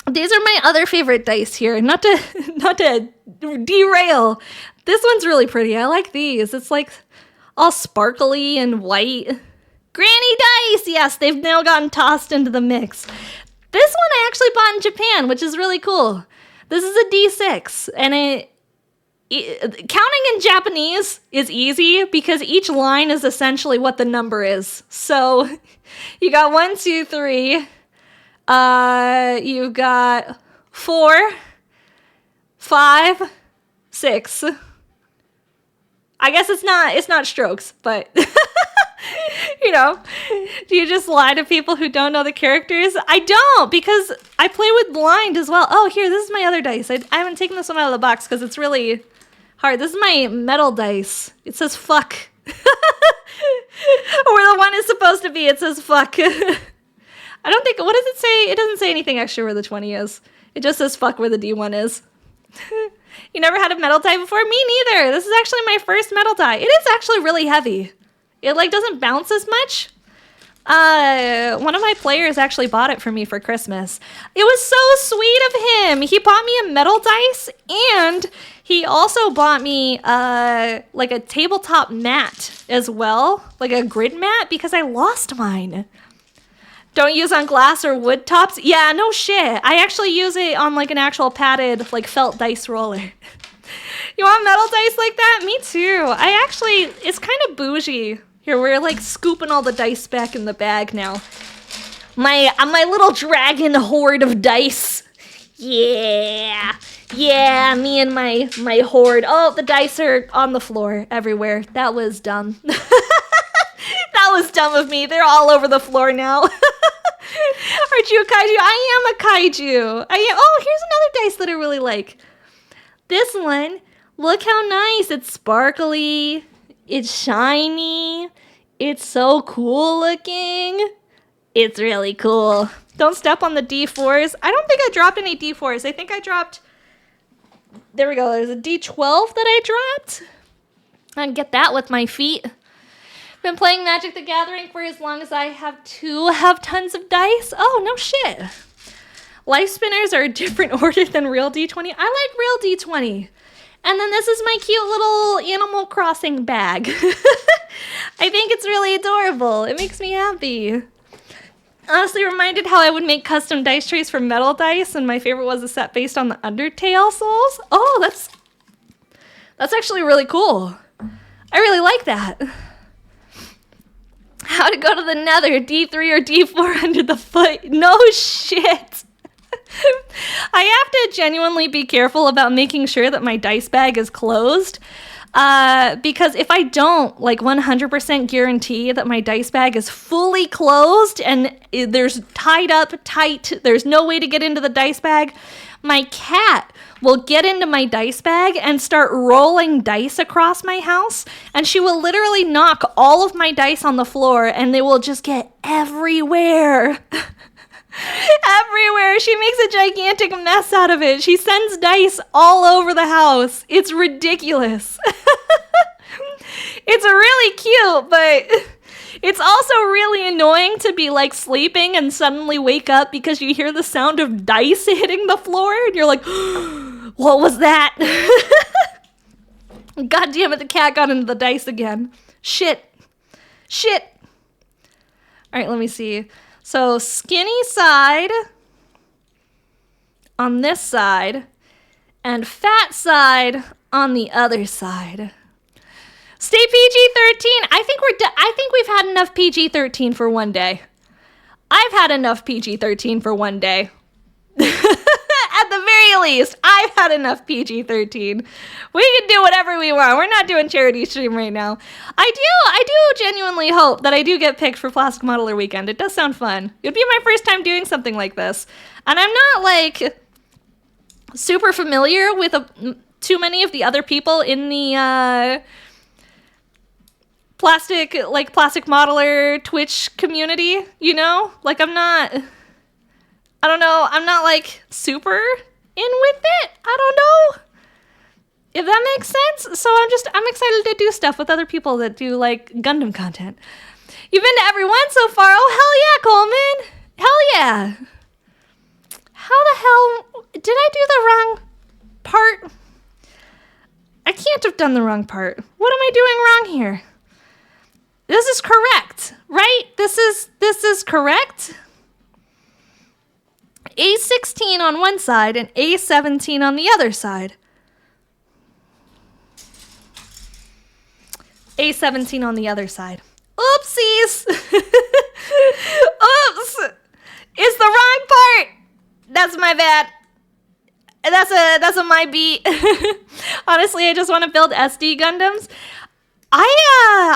These are my other favorite dice here. Not to derail. This one's really pretty. I like these. It's like all sparkly and white. Granny dice. Yes, they've now gotten tossed into the mix. This one I actually bought in Japan, which is really cool. This is a D6, and counting in Japanese is easy because each line is essentially what the number is. So you got 1, 2, 3. You got 4, 5, 6. I guess it's not strokes, but you know, do you just lie to people who don't know the characters? I don't, because I play with blind as well. Oh, here, this is my other dice. I haven't taken this one out of the box because it's really hard. This is my metal dice. It says fuck. Where the one is supposed to be, it says fuck. I don't think, what does it say? It doesn't say anything extra where the 20 is. It just says fuck where the D1 is. You never had a metal die before? Me neither. This is actually my first metal die. It is actually really heavy. It like doesn't bounce as much. One of my players actually bought it for me for Christmas. It was so sweet of him. He bought me a metal dice, and he also bought me like a tabletop mat as well, like a grid mat, because I lost mine. Don't use on glass or wood tops? Yeah, no shit. I actually use it on like an actual padded like felt dice roller. You want metal dice like that? Me too. It's kind of bougie. Here, we're like scooping all the dice back in the bag now. My little dragon hoard of dice. Yeah. Yeah, me and my hoard. Oh, the dice are on the floor everywhere. That was dumb. That was dumb of me. They're all over the floor now. Aren't you a kaiju? I am a kaiju. Oh, here's another dice that I really like. This one, look how nice. It's sparkly. It's shiny. It's so cool looking. It's really cool. Don't step on the D4s. I don't think I dropped any D4s. I think I dropped... There we go. There's a D12 that I dropped. I can get that with my feet. Been playing Magic the Gathering for as long as I have tons of dice. Oh, no shit. Life spinners are a different order than real D20. I like real D20. And then this is my cute little Animal Crossing bag. I think it's really adorable. It makes me happy. Honestly reminded how I would make custom dice trays for metal dice, and my favorite was a set based on the Undertale souls. Oh, that's actually really cool. I really like that. How to go to the nether, D3 or D4 under the foot. No shit. I have to genuinely be careful about making sure that my dice bag is closed. Because if I don't, like 100% guarantee that my dice bag is fully closed and there's tied up tight, there's no way to get into the dice bag, my cat will get into my dice bag and start rolling dice across my house, and she will literally knock all of my dice on the floor, and they will just get everywhere. Everywhere. She makes a gigantic mess out of it. She sends dice all over the house. It's ridiculous. It's really cute, but it's also really annoying to be like sleeping and suddenly wake up because you hear the sound of dice hitting the floor and you're like, what was that? God damn it, the cat got into the dice again. Shit. All right, let me see. So skinny side on this side and fat side on the other side. Stay PG-13. I think we've had enough PG-13 for one day. I've had enough PG-13 for one day. At the very very least, I've had enough PG-13. We can do whatever we want. We're not doing charity stream right now. I do genuinely hope that I do get picked for Plastic Modeler Weekend. It does sound fun. It'd be my first time doing something like this. And I'm not, like, super familiar with too many of the other people in the plastic modeler Twitch community, you know? Like, I'm not like super in with it. I don't know if that makes sense. So I'm excited to do stuff with other people that do like Gundam content. You've been to every one so far. Oh, hell yeah, Coleman. Hell yeah. How the hell did I do the wrong part? I can't have done the wrong part. What am I doing wrong here? This is correct, right? This is correct. A16 on one side and A17 on the other side. A17 on the other side. Oopsies! Oops! It's the wrong part! That's my bad. That's a my beat. Honestly, I just want to build SD Gundams. I'm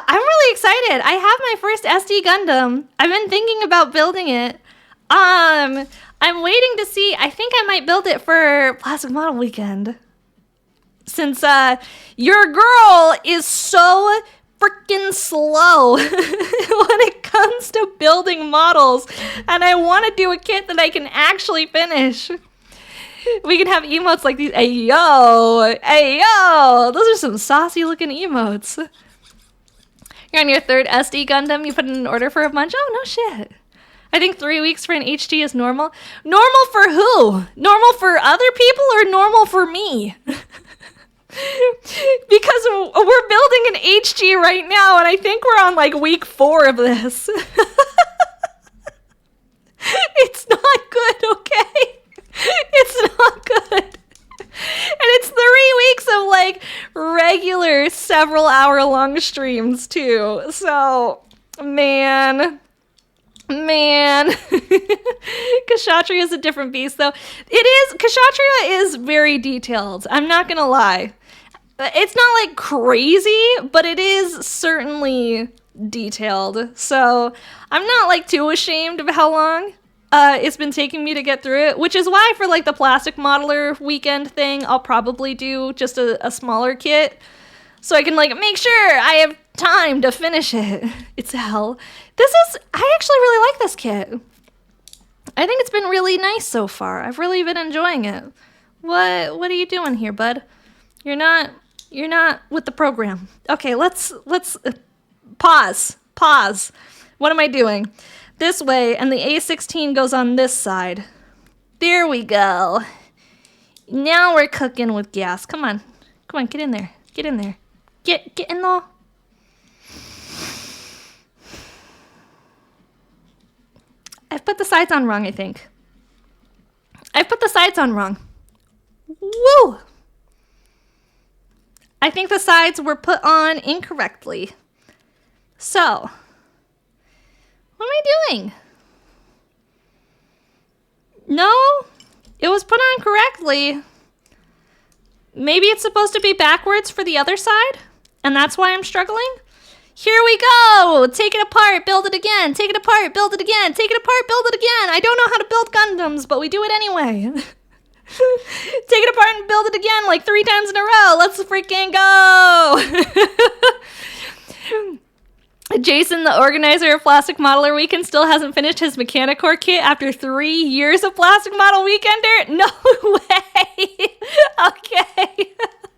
really excited. I have my first SD Gundam. I've been thinking about building it. I'm waiting to see. I think I might build it for Plastic Model Weekend. Since your girl is so freaking slow when it comes to building models, and I want to do a kit that I can actually finish. We can have emotes like these. Ayo, ayo. Those are some saucy looking emotes. You're on your third SD Gundam. You put in an order for a bunch. Oh, no shit. I think 3 weeks for an HG is normal. Normal for who? Normal for other people or normal for me? Because we're building an HG right now, and I think we're on like week 4 of this. It's not good, okay? It's not good. And it's 3 weeks of like regular several hour long streams too. So, man. Kshatrya is a different beast though. Kshatrya is very detailed. I'm not gonna lie. It's not like crazy, but it is certainly detailed. So I'm not like too ashamed of how long it's been taking me to get through it, which is why for like the Plastic Modeler Weekend thing, I'll probably do just a smaller kit so I can like make sure I have time to finish it. It's hell. I actually really like this kit. I think it's been really nice so far. I've really been enjoying it. What are you doing here, bud? You're not with the program. Okay, let's pause. What am I doing? This way, and the A16 goes on this side. There we go. Now we're cooking with gas. Come on, get in there. Get in there. Get in there. I've put the sides on wrong, I think. I've put the sides on wrong. Woo! I think the sides were put on incorrectly. So, what am I doing? No, it was put on correctly. Maybe it's supposed to be backwards for the other side, and that's why I'm struggling? Here we go! Take it apart, build it again. Take it apart, build it again. Take it apart, build it again. I don't know how to build Gundams, but we do it anyway. Take it apart and build it again like 3 times in a row. Let's freaking go! Jason, the organizer of Plastic Modeler Weekend, still hasn't finished his Mechanicore kit after 3 years of Plastic Model Weekender? No way! Okay.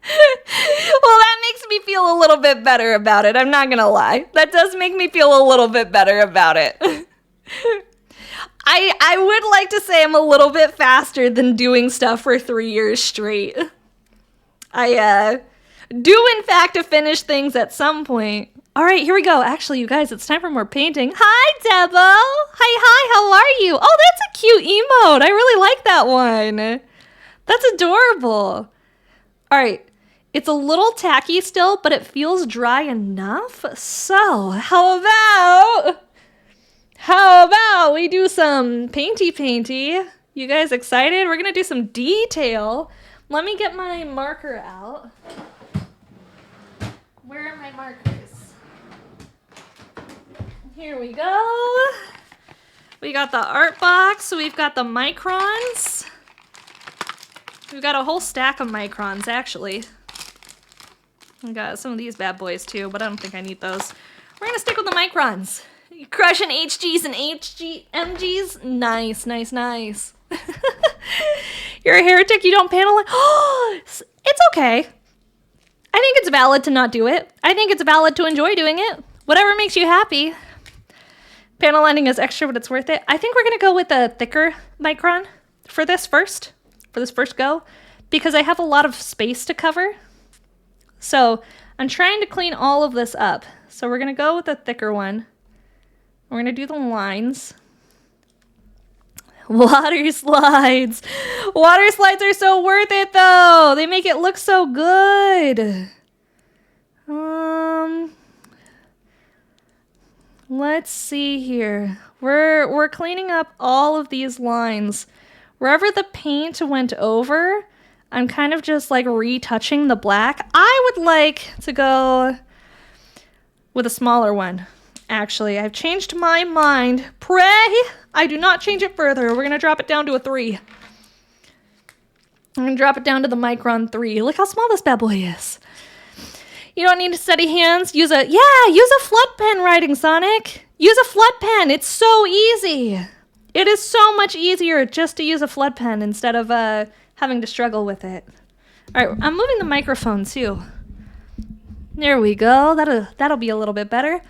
Well, that makes me feel a little bit better about it. I'm not gonna lie. That does make me feel a little bit better about it. I would like to say I'm a little bit faster than doing stuff for 3 years straight. I do, in fact, finish things at some point. All right, here we go. Actually, you guys, it's time for more painting. Hi, Debo. Hi, how are you? Oh, that's a cute emote. I really like that one. That's adorable. All right, it's a little tacky still, but it feels dry enough. So, how about we do some painty? You guys excited? We're gonna do some detail. Let me get my marker out. Where are my markers? Here we go. We got the art box. We've got the microns. We've got a whole stack of microns, actually. We got some of these bad boys too, but I don't think I need those. We're gonna stick with the microns. You crushing HGs and MGs? Nice, nice, nice. You're a heretic, you don't panel line? Oh, it's okay. I think it's valid to not do it. I think it's valid to enjoy doing it. Whatever makes you happy. Panel lining is extra, but it's worth it. I think we're gonna go with a thicker micron for this first go, because I have a lot of space to cover. So I'm trying to clean all of this up. So we're gonna go with a thicker one. We're gonna do the lines. Water slides. Water slides are so worth it though. They make it look so good. Let's see here. We're cleaning up all of these lines. Wherever the paint went over, I'm kind of just like retouching the black. I would like to go with a smaller one. Actually, I've changed my mind. Pray I do not change it further. We're gonna drop it down to a 3. I'm gonna drop it down to the micron 3. Look how small this bad boy is. You don't need to steady hands. Use a flood pen writing, Sonic. Use a flood pen. It's so easy. It is so much easier just to use a flood pen instead of having to struggle with it. All right, I'm moving the microphone too. There we go. That'll be a little bit better.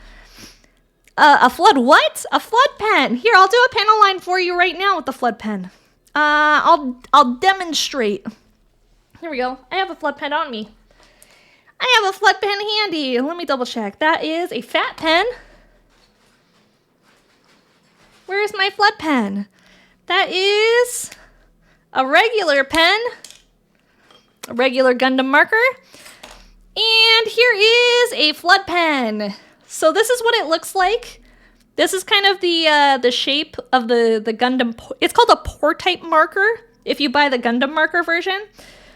A flood what? A flood pen. Here, I'll do a panel line for you right now with the flood pen. I'll demonstrate. Here we go. I have a flood pen on me. I have a flood pen handy. Let me double check. That is a fat pen. Where's my flood pen? That is a regular pen. A regular Gundam marker. And here is a flood pen. So this is what it looks like. This is kind of the shape of the Gundam. It's called a pour-type marker if you buy the Gundam marker version.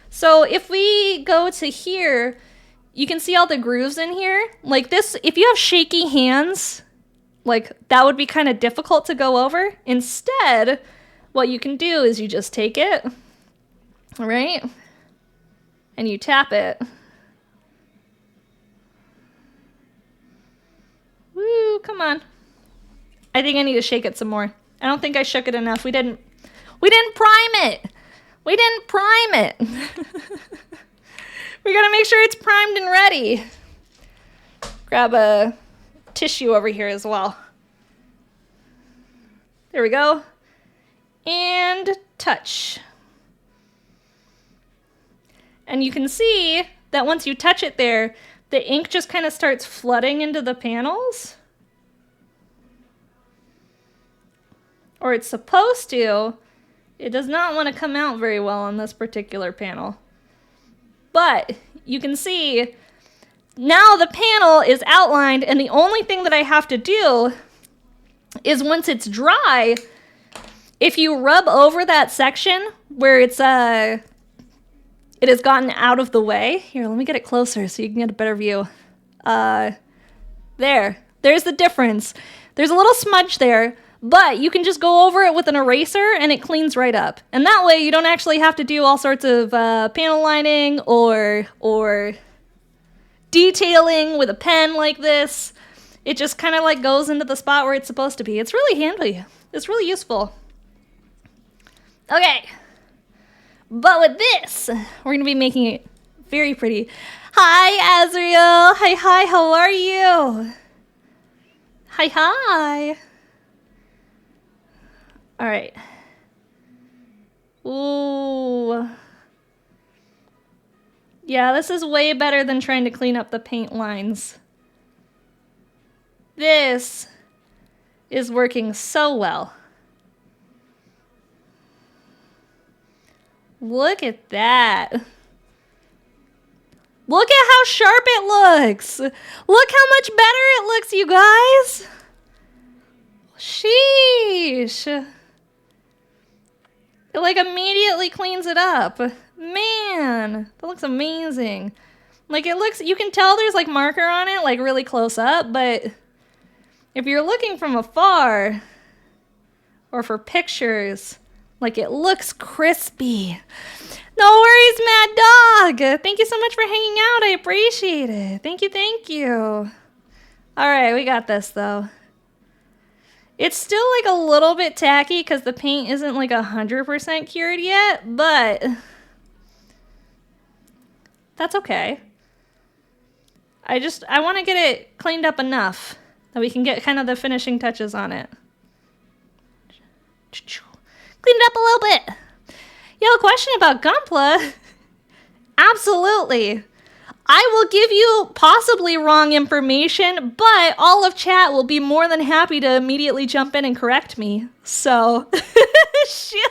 So if we go to here, you can see all the grooves in here. Like this, if you have shaky hands, like that would be kind of difficult to go over. Instead, what you can do is you just take it, right? And you tap it. Woo, come on. I think I need to shake it some more. I don't think I shook it enough. We didn't prime it. We didn't prime it. We gotta make sure it's primed and ready. Grab a tissue over here as well. There we go. And touch. And you can see that once you touch it there, the ink just kind of starts flooding into the panels. Or it's supposed to. It does not want to come out very well on this particular panel. But you can see now the panel is outlined, and the only thing that I have to do is once it's dry, if you rub over that section where it has gotten out of the way. Here, let me get it closer so you can get a better view. There's the difference. There's a little smudge there, but you can just go over it with an eraser and it cleans right up. And that way you don't actually have to do all sorts of panel lining or detailing with a pen like this. It just kind of like goes into the spot where it's supposed to be. It's really handy. It's really useful. Okay. But with this, we're going to be making it very pretty. Hi, Azriel. Hi, how are you? Hi. All right. Ooh. Yeah, this is way better than trying to clean up the paint lines. This is working so well. Look at that. Look at how sharp it looks. Look how much better it looks, you guys. Sheesh. It like immediately cleans it up. Man, that looks amazing. Like it looks, you can tell there's like marker on it, like really close up, but if you're looking from afar or for pictures, like it looks crispy. No worries, Mad Dog. Thank you so much for hanging out. I appreciate it. Thank you, thank you. All right, we got this though. It's still like a little bit tacky because the paint isn't like 100% cured yet, but that's okay. I want to get it cleaned up enough that we can get kind of the finishing touches on it. Clean it up a little bit. You have a question about Gunpla? Absolutely. I will give you possibly wrong information, but all of chat will be more than happy to immediately jump in and correct me. So, shoot.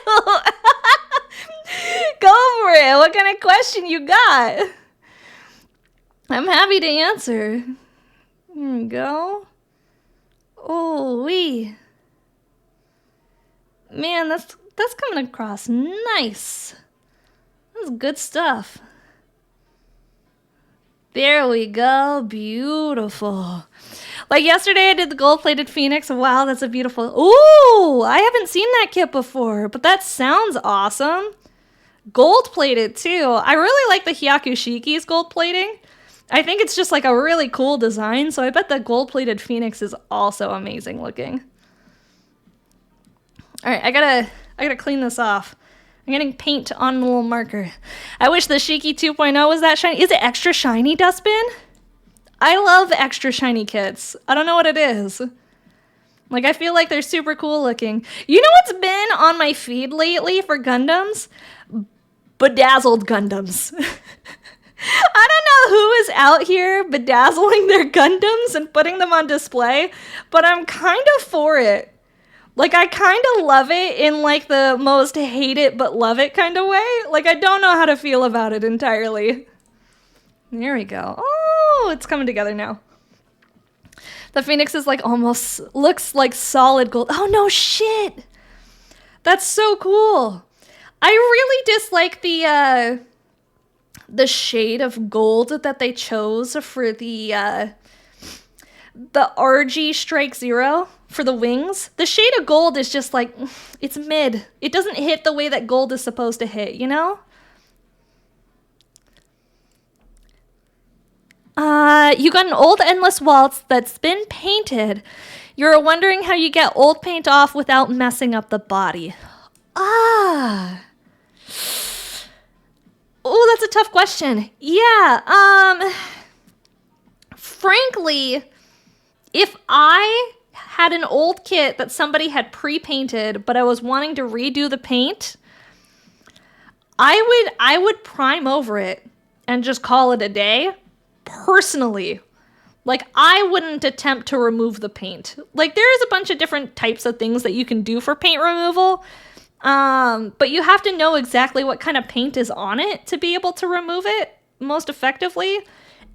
Go for it. What kind of question you got? I'm happy to answer. Here we go. Oh, wee. Man, that's coming across nice. That's good stuff. There we go. Beautiful. Like yesterday I did the gold-plated Phoenix. Wow, that's a beautiful... Ooh, I haven't seen that kit before, but that sounds awesome. Gold-plated, too. I really like the Hyakushiki's gold plating. I think it's just like a really cool design, so I bet the gold-plated Phoenix is also amazing looking. All right, I gotta clean this off. I'm getting paint on the little marker. I wish the Shiki 2.0 was that shiny. Is it extra shiny, Dustbin? I love extra shiny kits. I don't know what it is. Like, I feel like they're super cool looking. You know what's been on my feed lately for Gundams? Bedazzled Gundams. I don't know who is out here bedazzling their Gundams and putting them on display, but I'm kind of for it. Like, I kind of love it in, like, the most hate it but love it kind of way. Like, I don't know how to feel about it entirely. There we go. Oh, it's coming together now. The Phoenix is, like, almost looks like solid gold. Oh, no shit! That's so cool. I really dislike the shade of gold that they chose for the RG Strike Zero for the wings. The shade of gold is just like, it's mid. It doesn't hit the way that gold is supposed to hit, you know? You got an old Endless Waltz that's been painted. You're wondering how you get old paint off without messing up the body. Ah. Oh, that's a tough question. Yeah, frankly, if I had an old kit that somebody had pre-painted, but I was wanting to redo the paint, I would prime over it and just call it a day, personally. Like, I wouldn't attempt to remove the paint. Like, there's a bunch of different types of things that you can do for paint removal, but you have to know exactly what kind of paint is on it to be able to remove it most effectively.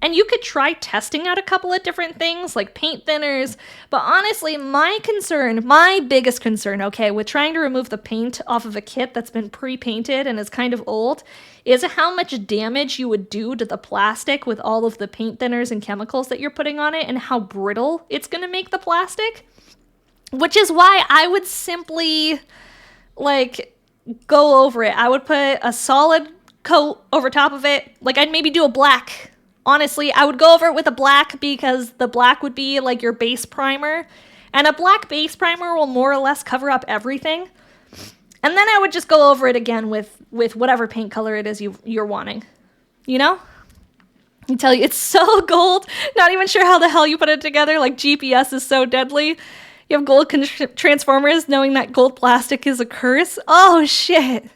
And you could try testing out a couple of different things like paint thinners, but honestly, my biggest concern, okay, with trying to remove the paint off of a kit that's been pre-painted and is kind of old, is how much damage you would do to the plastic with all of the paint thinners and chemicals that you're putting on it and how brittle it's going to make the plastic. Which is why I would simply, like, go over it. I would put a solid coat over top of it. Like, I'd maybe do a black. Honestly, I would go over it with a black because the black would be like your base primer. And a black base primer will more or less cover up everything. And then I would just go over it again with whatever paint color it is you're wanting. You know? I tell you, it's so gold. Not even sure how the hell you put it together. Like, GPS is so deadly. You have gold transformers knowing that gold plastic is a curse. Oh, shit.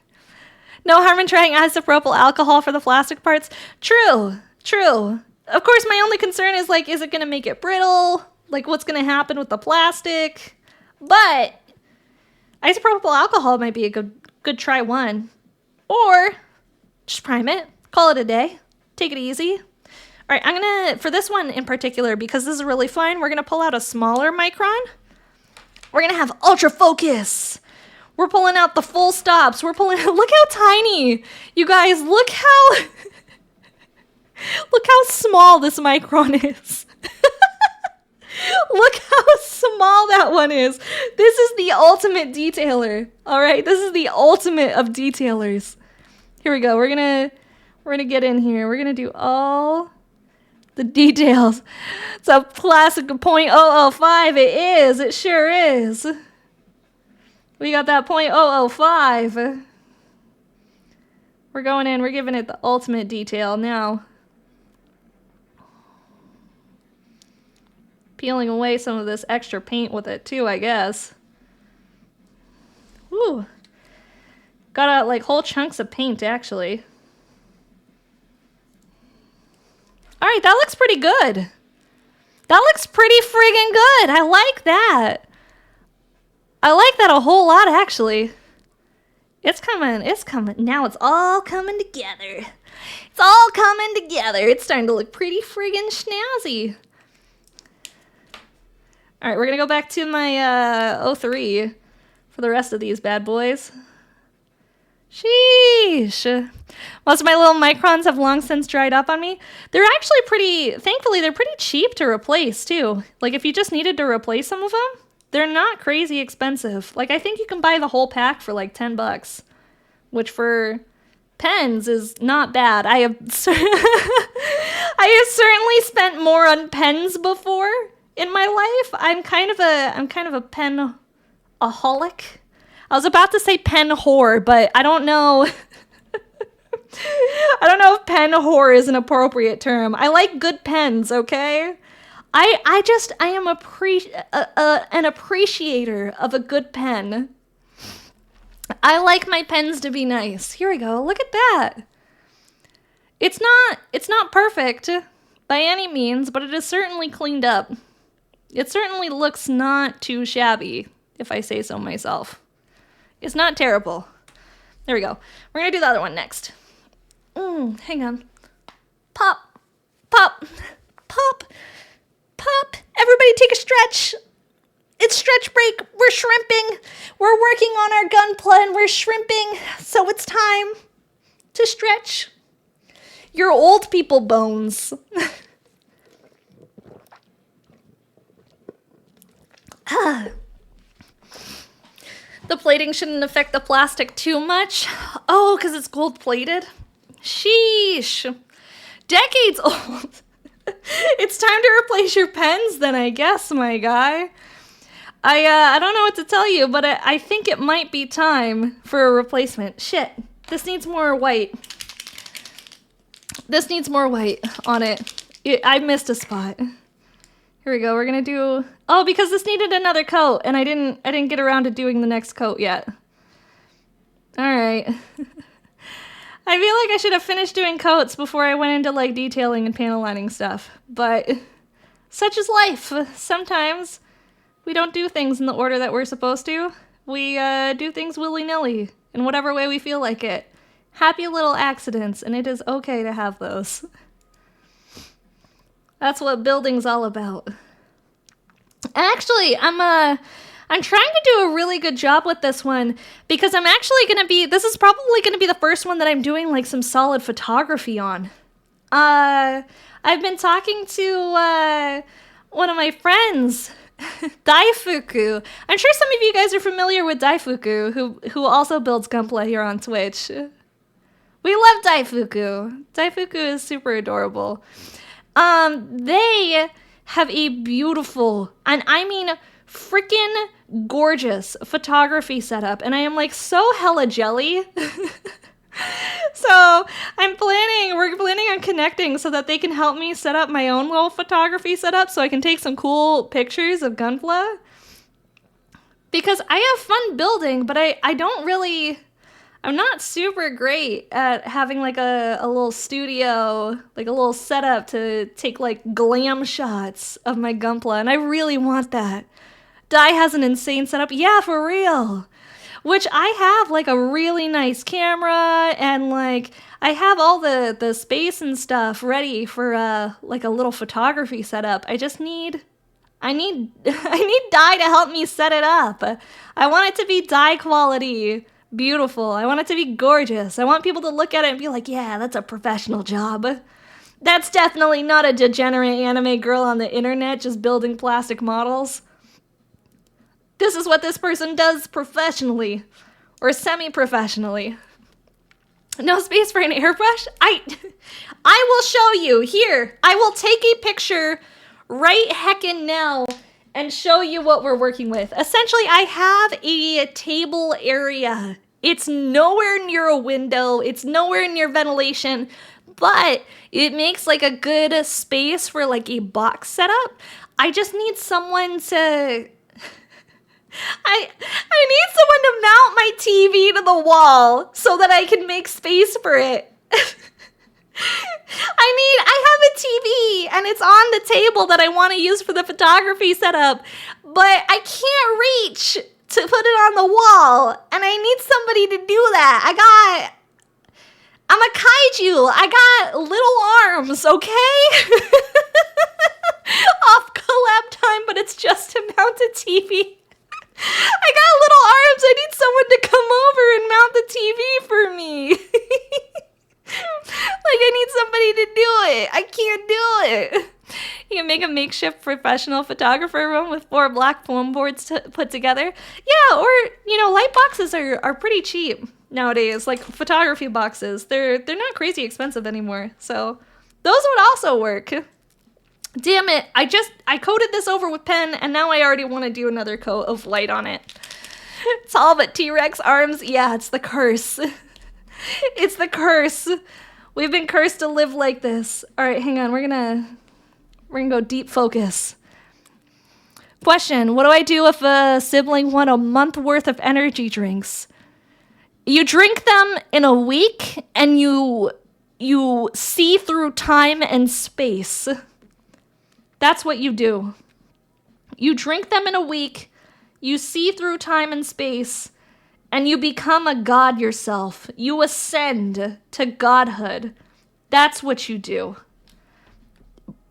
No harm in trying isopropyl alcohol for the plastic parts. True. Of course, my only concern is, like, is it going to make it brittle? Like, what's going to happen with the plastic? But isopropyl alcohol might be a good try one. Or just prime it. Call it a day. Take it easy. All right, I'm going to, for this one in particular, because this is really fun, we're going to pull out a smaller micron. We're going to have ultra focus. We're pulling out the full stops. Look how tiny. You guys, look how small this micron is. Look how small that one is. This is the ultimate detailer. All right, this is the ultimate of detailers. Here we go. We're gonna get in here. We're gonna do all the details. It's a classic .005. It is. It sure is. We got that .005. We're going in. We're giving it the ultimate detail now. Peeling away some of this extra paint with it too, I guess. Woo. Got out like whole chunks of paint, actually. Alright, that looks pretty good. That looks pretty friggin' good. I like that. I like that a whole lot, actually. It's coming. It's coming. Now it's all coming together. It's all coming together. It's starting to look pretty friggin' snazzy. Alright, we're gonna go back to my 03 for the rest of these bad boys. Sheesh. Most of my little microns have long since dried up on me. They're actually thankfully, they're pretty cheap to replace, too. Like, if you just needed to replace some of them, they're not crazy expensive. Like, I think you can buy the whole pack for like $10, which for pens is not bad. I have certainly spent more on pens before in my life. I'm kind of a pen-aholic. I was about to say pen whore, but I don't know. I don't know if pen whore is an appropriate term. I like good pens, okay? I am an appreciator of a good pen. I like my pens to be nice. Here we go. Look at that. It's not perfect by any means, but it is certainly cleaned up. It certainly looks not too shabby, if I say so myself. It's not terrible. There we go. We're gonna do the other one next. Hang on. Pop, pop, pop, pop. Everybody take a stretch. It's stretch break. We're shrimping. We're working on our gunpla and we're shrimping. So it's time to stretch your old people bones. The plating shouldn't affect the plastic too much. Oh, because it's gold plated? Sheesh. Decades old. It's time to replace your pens then, I guess, my guy. I don't know what to tell you, but I think it might be time for a replacement. Shit. This needs more white. This needs more white on it. I missed a spot. Here we go. We're gonna do... Oh, because this needed another coat, and I didn't get around to doing the next coat yet. Alright. I feel like I should have finished doing coats before I went into, like, detailing and panel lining stuff. But such is life. Sometimes we don't do things in the order that we're supposed to. We do things willy-nilly, in whatever way we feel like it. Happy little accidents, and it is okay to have those. That's what building's all about. Actually, I'm trying to do a really good job with this one because I'm actually this is probably gonna be the first one that I'm doing like some solid photography on. I've been talking to one of my friends, Daifuku. I'm sure some of you guys are familiar with Daifuku, who also builds Gunpla here on Twitch. We love Daifuku. Daifuku is super adorable. They have a beautiful, and I mean freaking gorgeous photography setup, and I am like so hella jelly. So we're planning on connecting so that they can help me set up my own little photography setup so I can take some cool pictures of Gunpla. Because I have fun building, but I'm not super great at having like a little studio, like a little setup to take like glam shots of my Gunpla, and I really want that. Dai has an insane setup. Yeah, for real. Which I have like a really nice camera, and like I have all the space and stuff ready for like a little photography setup. I just need I need dye to help me set it up. I want it to be dye quality, beautiful. I want it to be gorgeous. I want people to look at it and be like, yeah, that's a professional job. That's definitely not a degenerate anime girl on the internet just building plastic models. This is what this person does professionally, or semi-professionally. No space for an airbrush? I will show you. Here, I will take a picture right heckin' now and show you what we're working with. Essentially, I have a table area. It's nowhere near a window. It's nowhere near ventilation, but it makes like a good space for like a box setup. I just need someone to... I need someone to mount my TV to the wall so that I can make space for it. I have a TV and it's on the table that I want to use for the photography setup, but I can't reach to put it on the wall, and I need somebody to do that. I'm a kaiju. I got little arms, okay? Off collab time, but it's just to mount a TV. I got little arms. I need someone to come over and mount the TV for me. Like, I need somebody to do it. I can't do it. You can make a makeshift professional photographer room with 4 black foam boards put together. Yeah, or, light boxes are pretty cheap nowadays. Like, photography boxes. They're not crazy expensive anymore. So, those would also work. Damn it, I coated this over with pen, and now I already want to do another coat of light on it. It's all but T-Rex arms. Yeah, it's the curse. It's the curse. We've been cursed to live like this. All right, hang on. We're gonna go deep focus. Question, what do I do if a sibling won a month worth of energy drinks? You drink them in a week, and you see through time and space. That's what you do. You drink them in a week, you see through time and space, and you become a god yourself. You ascend to godhood. That's what you do.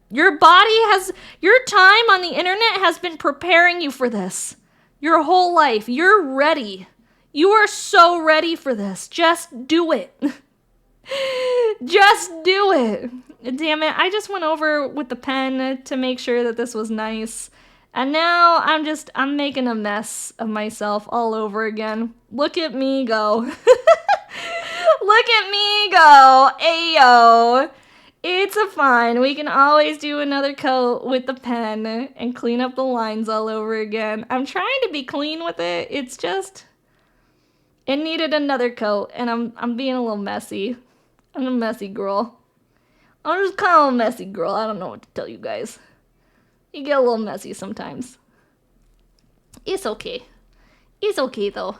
Your time on the internet has been preparing you for this. Your whole life. You're ready. You are so ready for this. Just do it. Just do it. Damn it, I just went over with the pen to make sure that this was nice. And now I'm making a mess of myself all over again. Look at me go. Look at me go. Ayo. It's fine. We can always do another coat with the pen and clean up the lines all over again. I'm trying to be clean with it. It's just... it needed another coat, and I'm being a little messy. I'm a messy girl. I'm just kind of a messy girl. I don't know what to tell you guys. You get a little messy sometimes. It's okay. It's okay, though.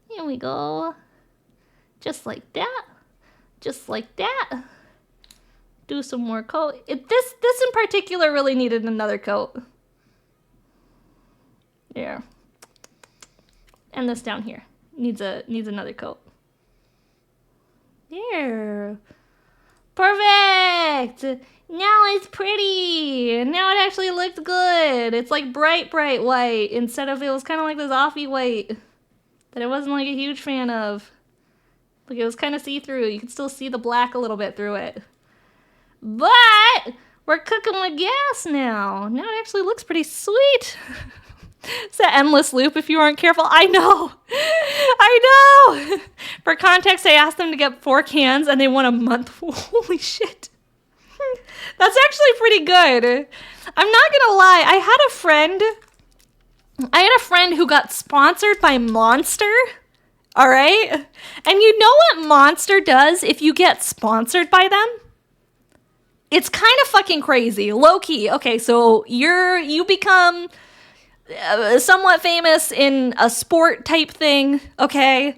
Here we go. Just like that. Just like that. Do some more coat. This in particular really needed another coat. There. And this down here needs another coat. There. Perfect! Now it's pretty! Now it actually looked good! It's like bright white instead of, it was kind of like this offy white that I wasn't like a huge fan of. Like, it was kind of see-through. You could still see the black a little bit through it. But we're cooking with gas now. Now it actually looks pretty sweet. It's an endless loop if you aren't careful. I know. For context, I asked them to get 4 cans and they won a month. Holy shit. That's actually pretty good. I'm not gonna lie. I had a friend who got sponsored by Monster. All right. And you know what Monster does if you get sponsored by them? It's kind of fucking crazy. Low key. Okay, so you become somewhat famous in a sport type thing, okay?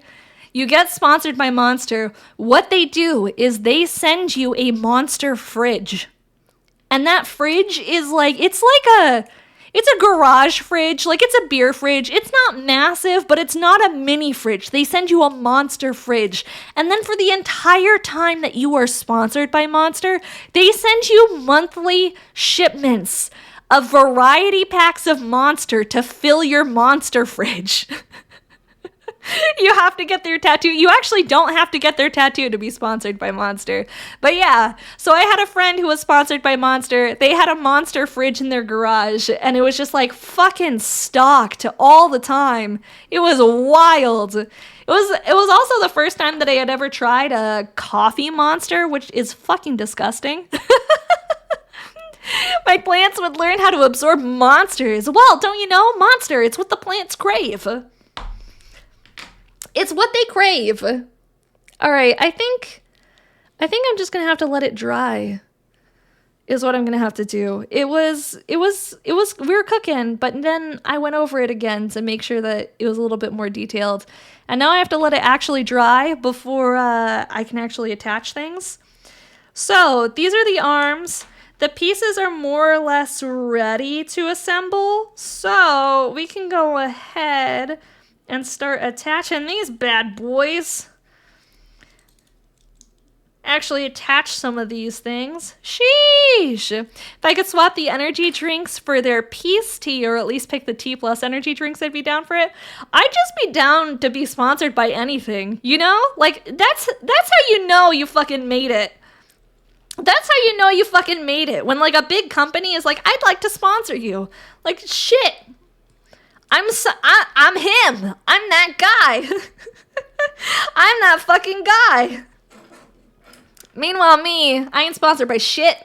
You get sponsored by Monster. What they do is they send you a Monster fridge. And that fridge is like, it's a garage fridge, like it's a beer fridge. It's not massive, but it's not a mini fridge. They send you a Monster fridge. And then for the entire time that you are sponsored by Monster, they send you monthly shipments of variety packs of Monster to fill your Monster fridge. You have to get their tattoo. You actually don't have to get their tattoo to be sponsored by Monster. But yeah, so I had a friend who was sponsored by Monster. They had a Monster fridge in their garage, and it was just like fucking stocked all the time. It was wild. It was also the first time that I had ever tried a coffee Monster, which is fucking disgusting. My plants would learn how to absorb monsters. Well, don't you know? Monster, it's what the plants crave. It's what they crave. All right, I think I'm just gonna have to let it dry. Is what I'm gonna have to do. It was. We were cooking, but then I went over it again to make sure that it was a little bit more detailed. And now I have to let it actually dry before I can actually attach things. So these are the arms. The pieces are more or less ready to assemble. So we can go ahead and start attaching these bad boys. Actually attach some of these things. Sheesh! If I could swap the energy drinks for their peace tea, or at least pick the tea plus energy drinks, I'd be down for it. I'd just be down to be sponsored by anything, you know? Like, that's how you know you fucking made it. That's how you know you fucking made it. When, like, a big company is like, I'd like to sponsor you. Like, shit. I'm him. I'm that guy. I'm that fucking guy. Meanwhile, me, I ain't sponsored by shit.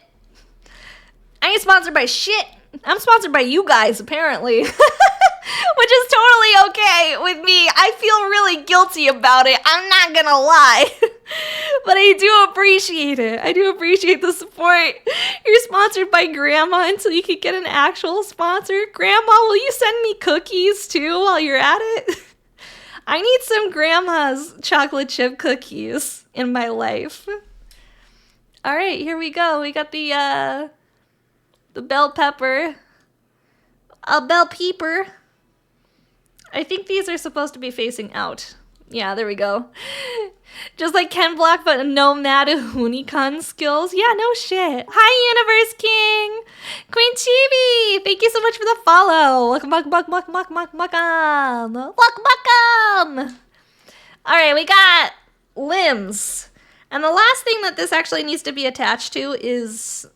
I ain't sponsored by shit. I'm sponsored by you guys, apparently. Which is totally okay with me. I feel really guilty about it. I'm not gonna lie. But I do appreciate it. I do appreciate the support. You're sponsored by Grandma until you can get an actual sponsor. Grandma, will you send me cookies too while you're at it? I need some Grandma's chocolate chip cookies in my life. All right, here we go. We got the bell pepper. A bell peeper. I think these are supposed to be facing out. Yeah, there we go. Just like Ken Block, but no Madahuni-kun skills. Yeah, no shit. Hi, Universe King! Queen Chibi! Thank you so much for the follow. Welcome. Alright, we got limbs. And the last thing that this actually needs to be attached to is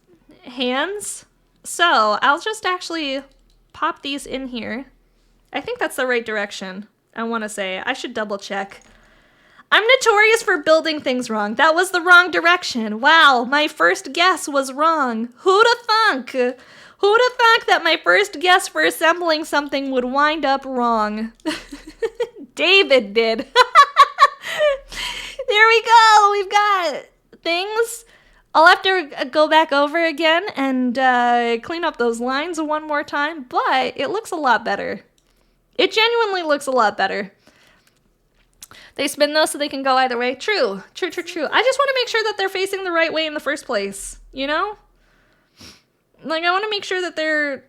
hands. So, I'll just actually pop these in here. I think that's the right direction, I want to say. I should double check. I'm notorious for building things wrong. That was the wrong direction. Wow, my first guess was wrong. Who'da thunk? Who'da thunk that my first guess for assembling something would wind up wrong? David did. There we go. We've got things. I'll have to go back over again and clean up those lines one more time, but it looks a lot better. It genuinely looks a lot better. They spin those so they can go either way. True. I just want to make sure that they're facing the right way in the first place, you know? Like, I want to make sure that they're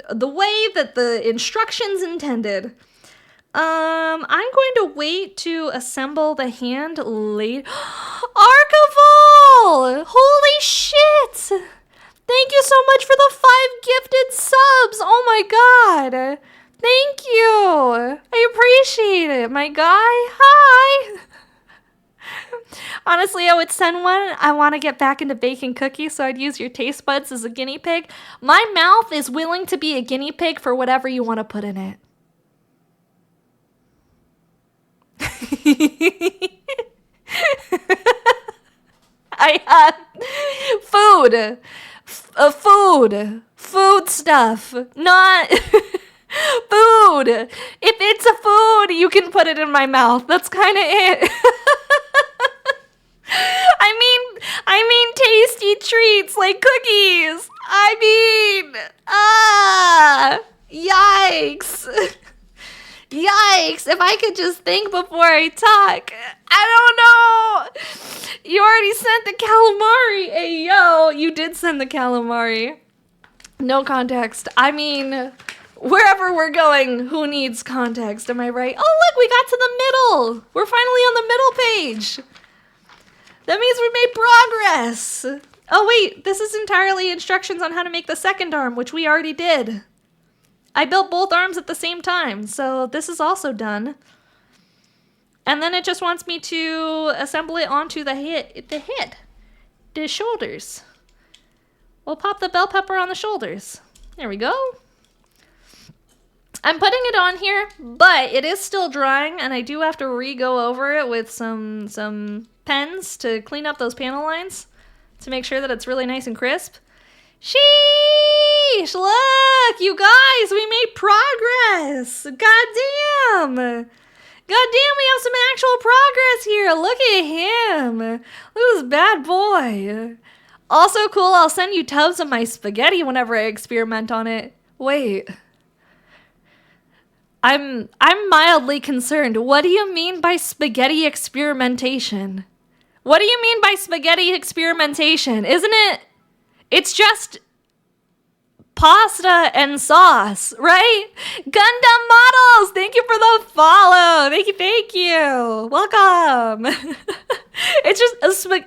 the way that the instructions intended. I'm going to wait to assemble the hand later. Archival! Holy shit! Thank you so much for the 5 gifted subs! Oh my god! Thank you! I appreciate it, my guy. Hi! Honestly, I would send one. I want to get back into baking cookies, so I'd use your taste buds as a guinea pig. My mouth is willing to be a guinea pig for whatever you want to put in it. Food stuff, not food. If it's a food, you can put it in my mouth. That's kind of it. I mean tasty treats like cookies. Yikes. Yikes, if I could just think before I talk. I don't know. You already sent the calamari. Hey, yo, you did send the calamari. No context. I mean, wherever we're going, who needs context? Am I right? Oh, look, we got to the middle. We're finally on the middle page. That means we made progress. Oh wait, this is entirely instructions on how to make the second arm, which we already did. I built both arms at the same time, so this is also done. And then it just wants me to assemble it onto the head, the shoulders. We'll pop the bell pepper on the shoulders. There we go. I'm putting it on here, but it is still drying, and I do have to re-go over it with some pens to clean up those panel lines to make sure that it's really nice and crisp. Sheesh! Look, you guys, we made progress! Goddamn! Goddamn, we have some actual progress here! Look at him! Look at this bad boy! Also cool, I'll send you tubs of my spaghetti whenever I experiment on it. Wait. I'm mildly concerned. What do you mean by spaghetti experimentation? What do you mean by spaghetti experimentation? Isn't it? It's just pasta and sauce, right? Gundam Models, thank you for the follow. Thank you. Welcome. It's just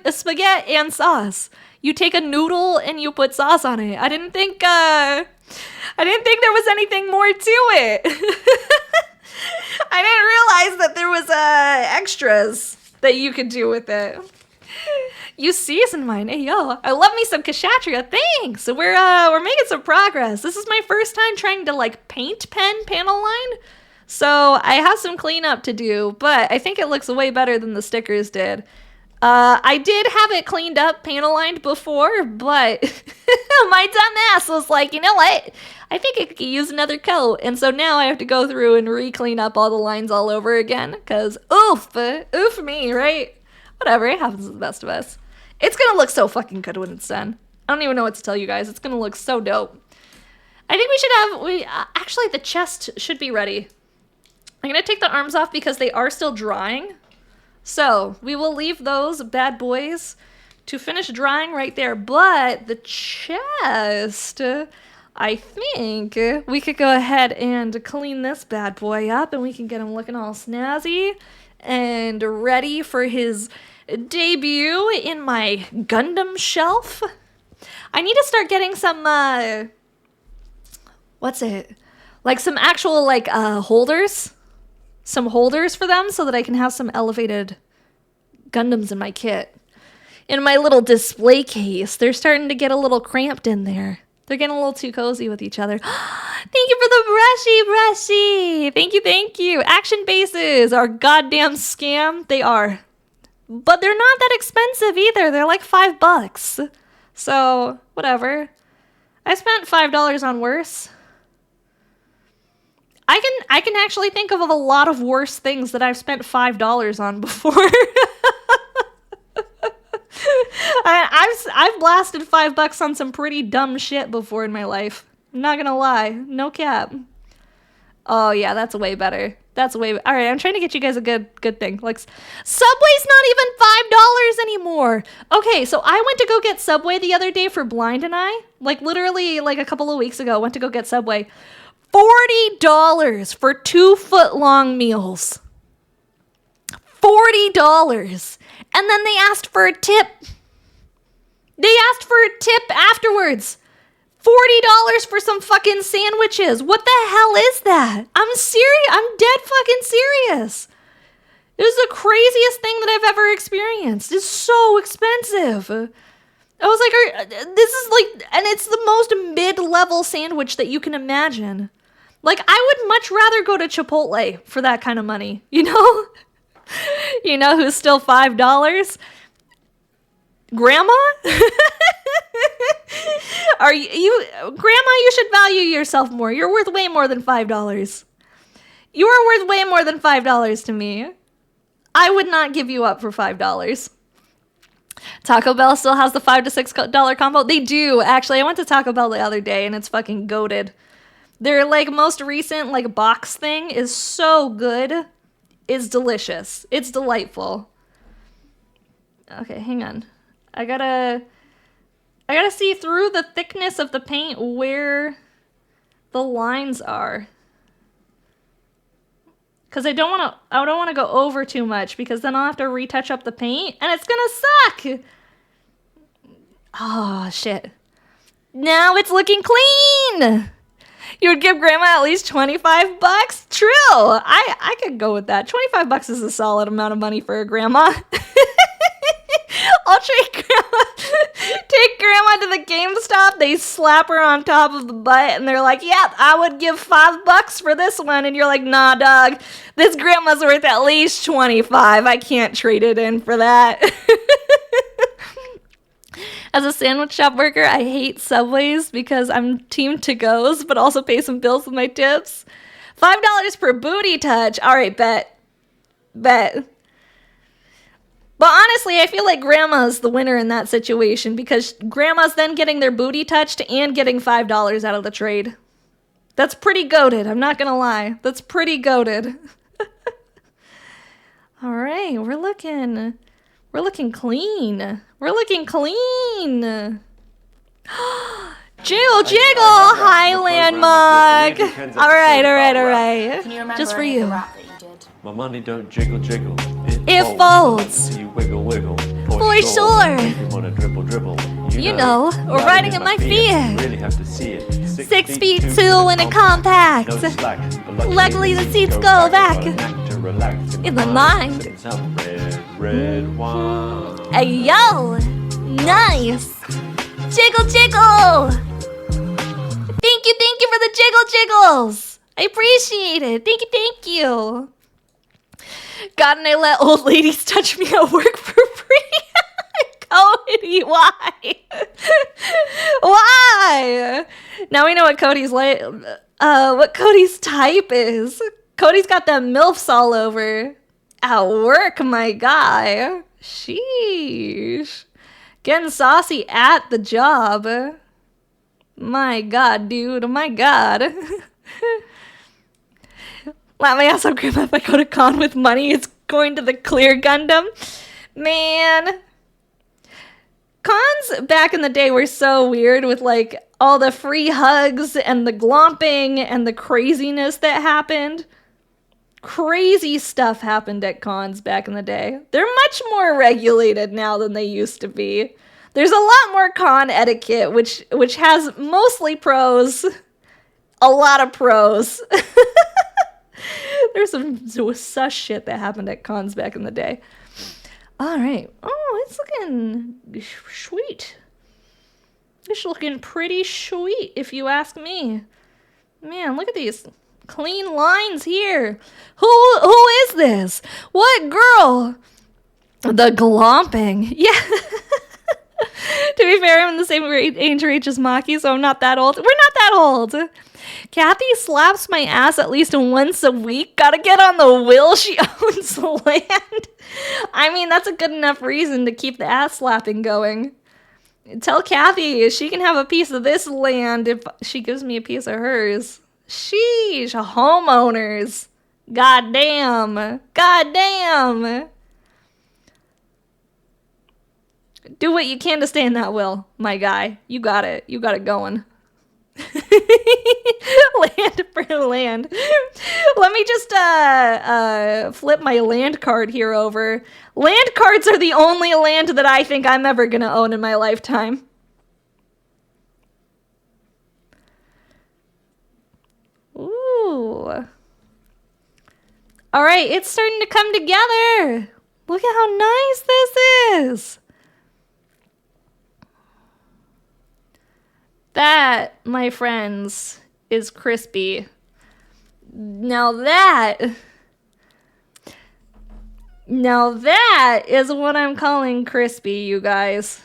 a spaghetti and sauce. You take a noodle and you put sauce on it. I didn't think there was anything more to it. I didn't realize that there was extras that you could do with it. You seasoned mine. Hey, yo. I love me some Kshatrya. Thanks. We're making some progress. This is my first time trying to like paint pen panel line. So I have some cleanup to do, but I think it looks way better than the stickers did. I did have it cleaned up, panel lined before, but my dumb ass was like, you know what? I think I could use another coat. And so now I have to go through and re-clean up all the lines all over again. Because oof me, right? Whatever, it happens to the best of us. It's gonna look so fucking good when it's done. I don't even know what to tell you guys. It's gonna look so dope. I think we should have, actually the chest should be ready. I'm gonna take the arms off because they are still drying. So we will leave those bad boys to finish drying right there. But the chest, I think we could go ahead and clean this bad boy up and we can get him looking all snazzy and ready for his debut in my Gundam shelf. I need to start getting some, what's it? Like some actual like holders. Some holders for them so that I can have some elevated Gundams in my kit. In my little display case, they're starting to get a little cramped in there. They're getting a little too cozy with each other. Thank you for the brushy. Thank you. Action bases are goddamn scam. They are. But they're not that expensive either. They're like $5. So, whatever. I spent $5 on worse. I can actually think of a lot of worse things that I've spent $5 on before. I've blasted $5 on some pretty dumb shit before in my life. I'm not gonna lie, no cap. Oh yeah, that's way better. All right, I'm trying to get you guys a good thing. Like Subway's not even $5 anymore. Okay, so I went to go get Subway the other day for Blind and I. Like literally like a couple of weeks ago, went to go get Subway. $40 for 2-foot-long meals. $40. And then they asked for a tip. They asked for a tip afterwards. $40 for some fucking sandwiches. What the hell is that? I'm serious. I'm dead fucking serious. It was the craziest thing that I've ever experienced. It's so expensive. I was like, this is like, and it's the most mid-level sandwich that you can imagine. Like, I would much rather go to Chipotle for that kind of money, you know? You know who's still $5? Grandma? Grandma, you should value yourself more. You're worth way more than $5. You are worth way more than $5 to me. I would not give you up for $5. Taco Bell still has the $5 to $6 combo. They do, actually. I went to Taco Bell the other day and it's fucking goated. Their like most recent like box thing is so good. It's delicious. It's delightful. Okay, hang on. I gotta see through the thickness of the paint where the lines are. Because I don't want to go over too much because then I'll have to retouch up the paint and it's gonna suck. Oh, shit. Now it's looking clean. You would give grandma at least 25 bucks? True. I could go with that. 25 bucks is a solid amount of money for a grandma. I'll take grandma to the GameStop. They slap her on top of the butt and they're like, yeah, I would give $5 for this one. And you're like, nah, dog, this grandma's worth at least 25. I can't trade it in for that. As a sandwich shop worker, I hate Subways because I'm team to-goes, but also pay some bills with my tips. $5 per booty touch. All right, bet. But honestly, I feel like grandma's the winner in that situation because grandma's then getting their booty touched and getting $5 out of the trade. That's pretty goated. I'm not going to lie. That's pretty goated. All right, we're looking clean. We're looking clean. Jiggle, jiggle, Highland mug. All right. Can you remember Just for any of you. the rap that you did? My money don't jiggle, jiggle. It folds. You wiggle, wiggle. For sure. You wanna dribble, dribble. You know, riding in my feet. Really have to see it. 6 feet 2 in a compact. No slack, but Luckily the seats go back. Relax In my mind. Sipping some red wine. Hey, yo. Nice. Jiggle, jiggle. Thank you for the jiggle jiggles. I appreciate it. Thank you. God, and I let old ladies touch me at work for free. Cody, why? Why? Now we know what Cody's like. What Cody's type is. Cody's got them MILFs all over. At work, my guy. Sheesh. Getting saucy at the job. My God, dude. My God. Let me ask grandma if I go to con with money, it's going to the clear Gundam. Man. Cons back in the day were so weird with like all the free hugs and the glomping and the craziness that happened. Crazy stuff happened at cons back in the day. They're much more regulated now than they used to be. There's a lot more con etiquette, which has mostly pros. A lot of pros. There's some sus shit that happened at cons back in the day. All right. Oh, it's looking sweet. It's looking pretty sweet, if you ask me. Man, look at these clean lines here. Who is this? What girl? The glomping. Yeah. To be fair, I'm in the same age range as Maki, so I'm not that old. We're not that old. Kathy slaps my ass at least once a week. Gotta get on the will. She owns the land. I mean, that's a good enough reason to keep the ass slapping going. Tell Kathy she can have a piece of this land if she gives me a piece of hers. Sheesh, homeowners. Goddamn. Do what you can to stay in that will, my guy. You got it. You got it going. Land for land. Let me just flip my land card here over. Land cards are the only land that I think I'm ever gonna own in my lifetime. Ooh. All right, it's starting to come together. Look at how nice this is. That, my friends, is crispy. Now that is what I'm calling crispy, you guys.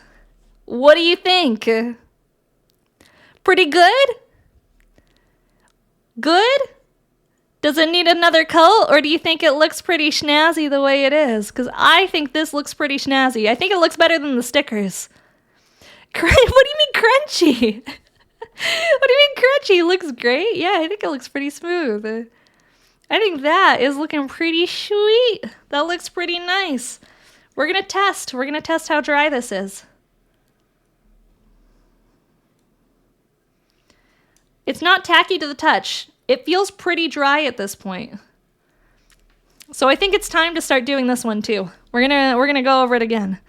What do you think? Pretty good? Good? Does it need another coat, or do you think it looks pretty snazzy the way it is? Because I think this looks pretty snazzy. I think it looks better than the stickers. What do you mean crunchy? What do you mean crunchy? Looks great. Yeah, I think it looks pretty smooth. I think that is looking pretty sweet. That looks pretty nice. We're going to test. We're going to test how dry this is. It's not tacky to the touch. It feels pretty dry at this point. So I think it's time to start doing this one too. We're gonna go over it again.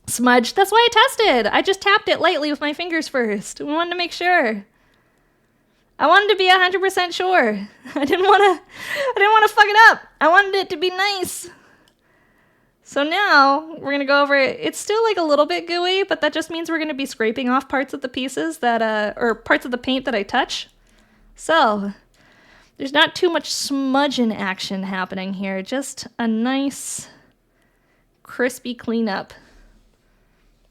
Smudge. That's why I tested. I just tapped it lightly with my fingers first. We wanted to make sure. I wanted to be 100% sure. I didn't want to fuck it up. I wanted it to be nice. So now we're going to go over it. It's still like a little bit gooey, but that just means we're going to be scraping off parts of the pieces that, or parts of the paint that I touch. So there's not too much smudging action happening here. Just a nice crispy cleanup,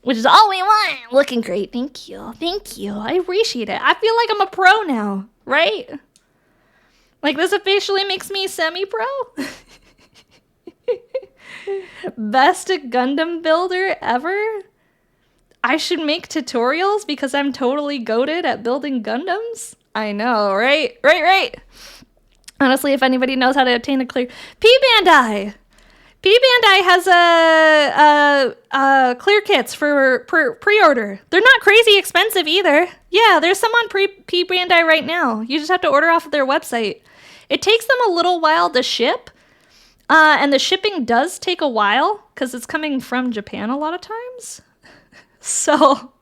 which is all we want. Looking great. Thank you. Thank you. I appreciate it. I feel like I'm a pro now, right? Like this officially makes me semi-pro. Best Gundam builder ever? I should make tutorials because I'm totally goated at building Gundams? I know, right? Right. Honestly, if anybody knows how to obtain a clear... P-Bandai! P-Bandai has clear kits for pre-order. They're not crazy expensive either. Yeah, there's some on P-Bandai right now. You just have to order off of their website. It takes them a little while to ship. And the shipping does take a while because it's coming from Japan a lot of times. So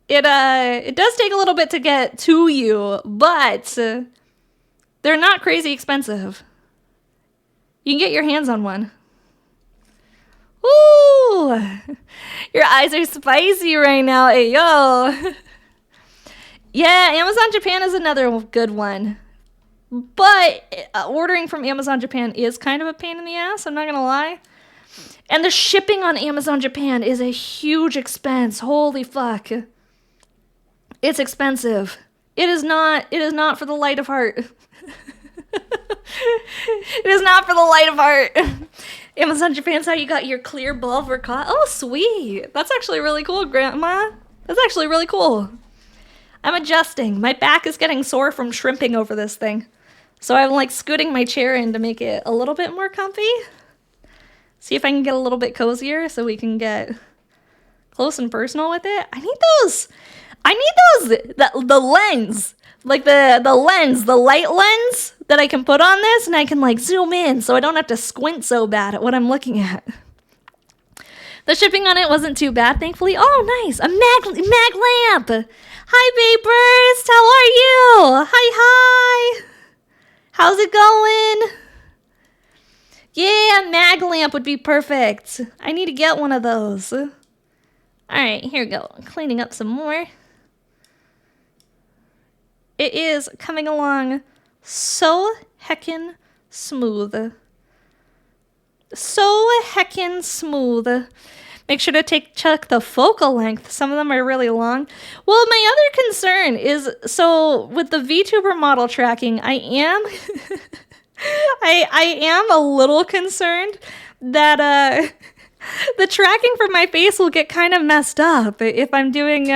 it does take a little bit to get to you, but they're not crazy expensive. You can get your hands on one. Ooh, your eyes are spicy right now. Hey, yo. Yeah, Amazon Japan is another good one. But ordering from Amazon Japan is kind of a pain in the ass, I'm not gonna lie. And the shipping on Amazon Japan is a huge expense. Holy fuck. It's expensive. It is not for the light of heart. It is not for the light of heart. Amazon Japan's how you got your clear bulb or cotton. Oh, sweet. That's actually really cool, Grandma. That's actually really cool. I'm adjusting. My back is getting sore from shrimping over this thing. So I'm like scooting my chair in to make it a little bit more comfy. See if I can get a little bit cozier so we can get close and personal with it. I need those. The lens. Like the lens, the light lens that I can put on this and I can like zoom in so I don't have to squint so bad at what I'm looking at. The shipping on it wasn't too bad, thankfully. Oh, nice. A mag lamp. Hi, Vapors. How are you? Hi. How's it going? Yeah, mag lamp would be perfect. I need to get one of those. All right, here we go. Cleaning up some more. It is coming along so heckin' smooth. So heckin' smooth. Make sure to check the focal length. Some of them are really long. Well, my other concern is, so with the VTuber model tracking, I am I am a little concerned that the tracking for my face will get kind of messed up if I'm doing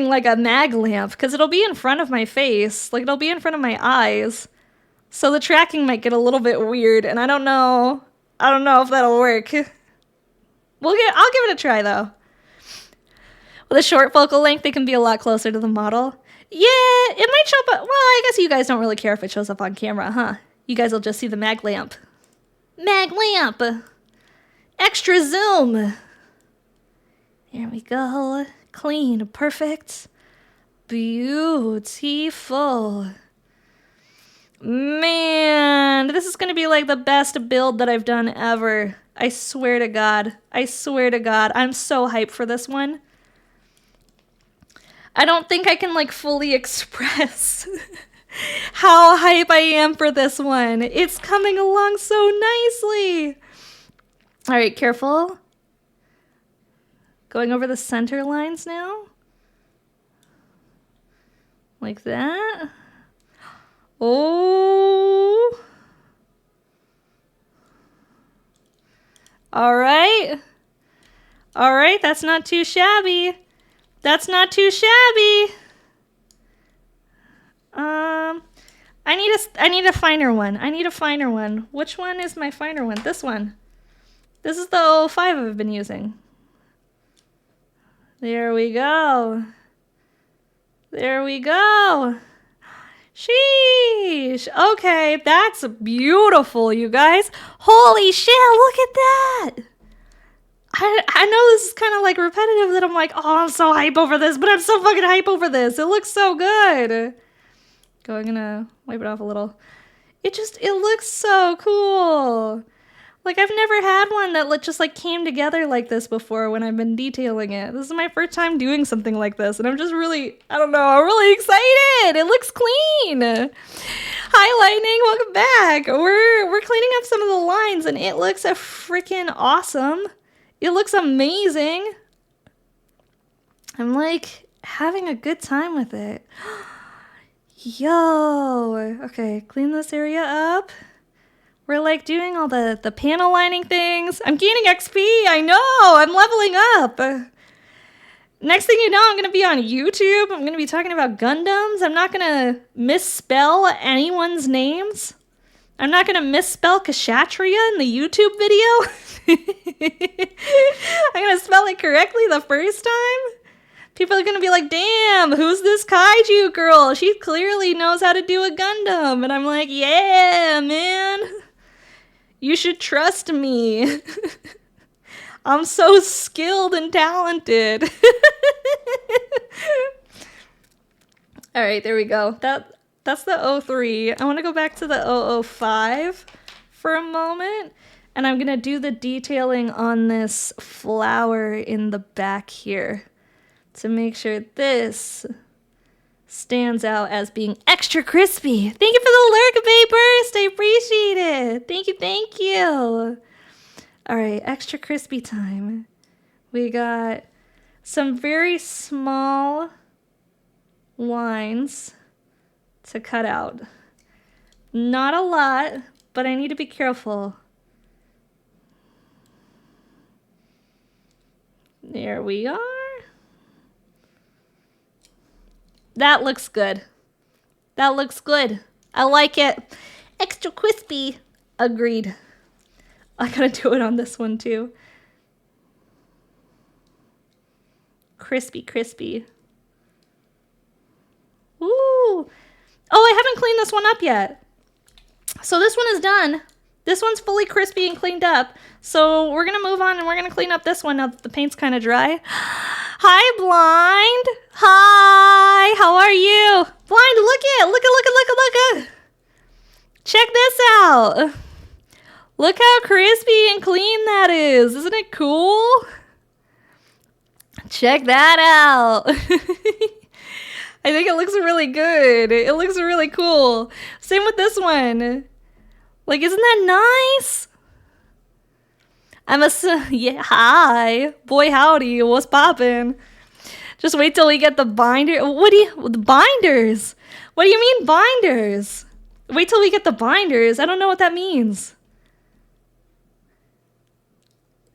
like a mag lamp, because it'll be in front of my face, like it'll be in front of my eyes. So the tracking might get a little bit weird, and I don't know if that'll work. I'll give it a try though. With a short focal length, they can be a lot closer to the model. Yeah, it might show up. Well, I guess you guys don't really care if it shows up on camera, huh? You guys will just see the mag lamp. Mag lamp! Extra zoom! There we go. Clean, perfect. Beautiful. Man, this is gonna be like the best build that I've done ever. I swear to God. I swear to God. I'm so hyped for this one. I don't think I can like fully express how hype I am for this one. It's coming along so nicely. All right, careful. Going over the center lines now. Like that. Oh. All right. All right, that's not too shabby. That's not too shabby. I need a finer one. I need a finer one. Which one is my finer one? This one. This is the 05 I've been using. There we go. There we go. Sheesh. Okay, that's beautiful, you guys. Holy shit, look at that. I know this is kind of like repetitive that I'm like, oh, I'm so hype over this, but I'm so fucking hype over this. It looks so good. Go, I'm gonna wipe it off a little. It looks so cool. Like, I've never had one that just like came together like this before when I've been detailing it. This is my first time doing something like this, and I'm just really, I don't know, I'm really excited. It looks clean. Hi, Lightning, welcome back. We're cleaning up some of the lines, and it looks a freaking awesome. It looks amazing. I'm like having a good time with it. Yo, okay, clean this area up. We're like doing all the panel lining things. I'm gaining XP, I know, I'm leveling up. Next thing you know, I'm gonna be on YouTube. I'm gonna be talking about Gundams. I'm not gonna misspell anyone's names. I'm not gonna misspell Kshatrya in the YouTube video. I'm gonna spell it correctly the first time. People are gonna be like, damn, who's this Kaiju girl? She clearly knows how to do a Gundam. And I'm like, yeah, man. You should trust me. I'm so skilled and talented. All right, there we go. That's the 03. I want to go back to the 005 for a moment. And I'm going to do the detailing on this flower in the back here to make sure this stands out as being extra crispy. Thank you for the lurk, Bay Burst. I appreciate it. Thank you, thank you. All right, extra crispy time. We got some very small lines to cut out. Not a lot, but I need to be careful. There we are. That looks good. That looks good. I like it. Extra crispy. Agreed. I gotta do it on this one too. Crispy, crispy. Ooh. Oh, I haven't cleaned this one up yet. So this one is done. This one's fully crispy and cleaned up. So we're gonna move on and we're gonna clean up this one now that the paint's kind of dry. Hi, Blind. Hi, how are you? Blind, look it. Check this out. Look how crispy and clean that is. Isn't it cool? Check that out. I think it looks really good. It looks really cool. Same with this one. Like, isn't that nice? Yeah, hi. Boy, howdy. What's poppin'? Just wait till we get the binder. The binders? What do you mean binders? Wait till we get the binders. I don't know what that means.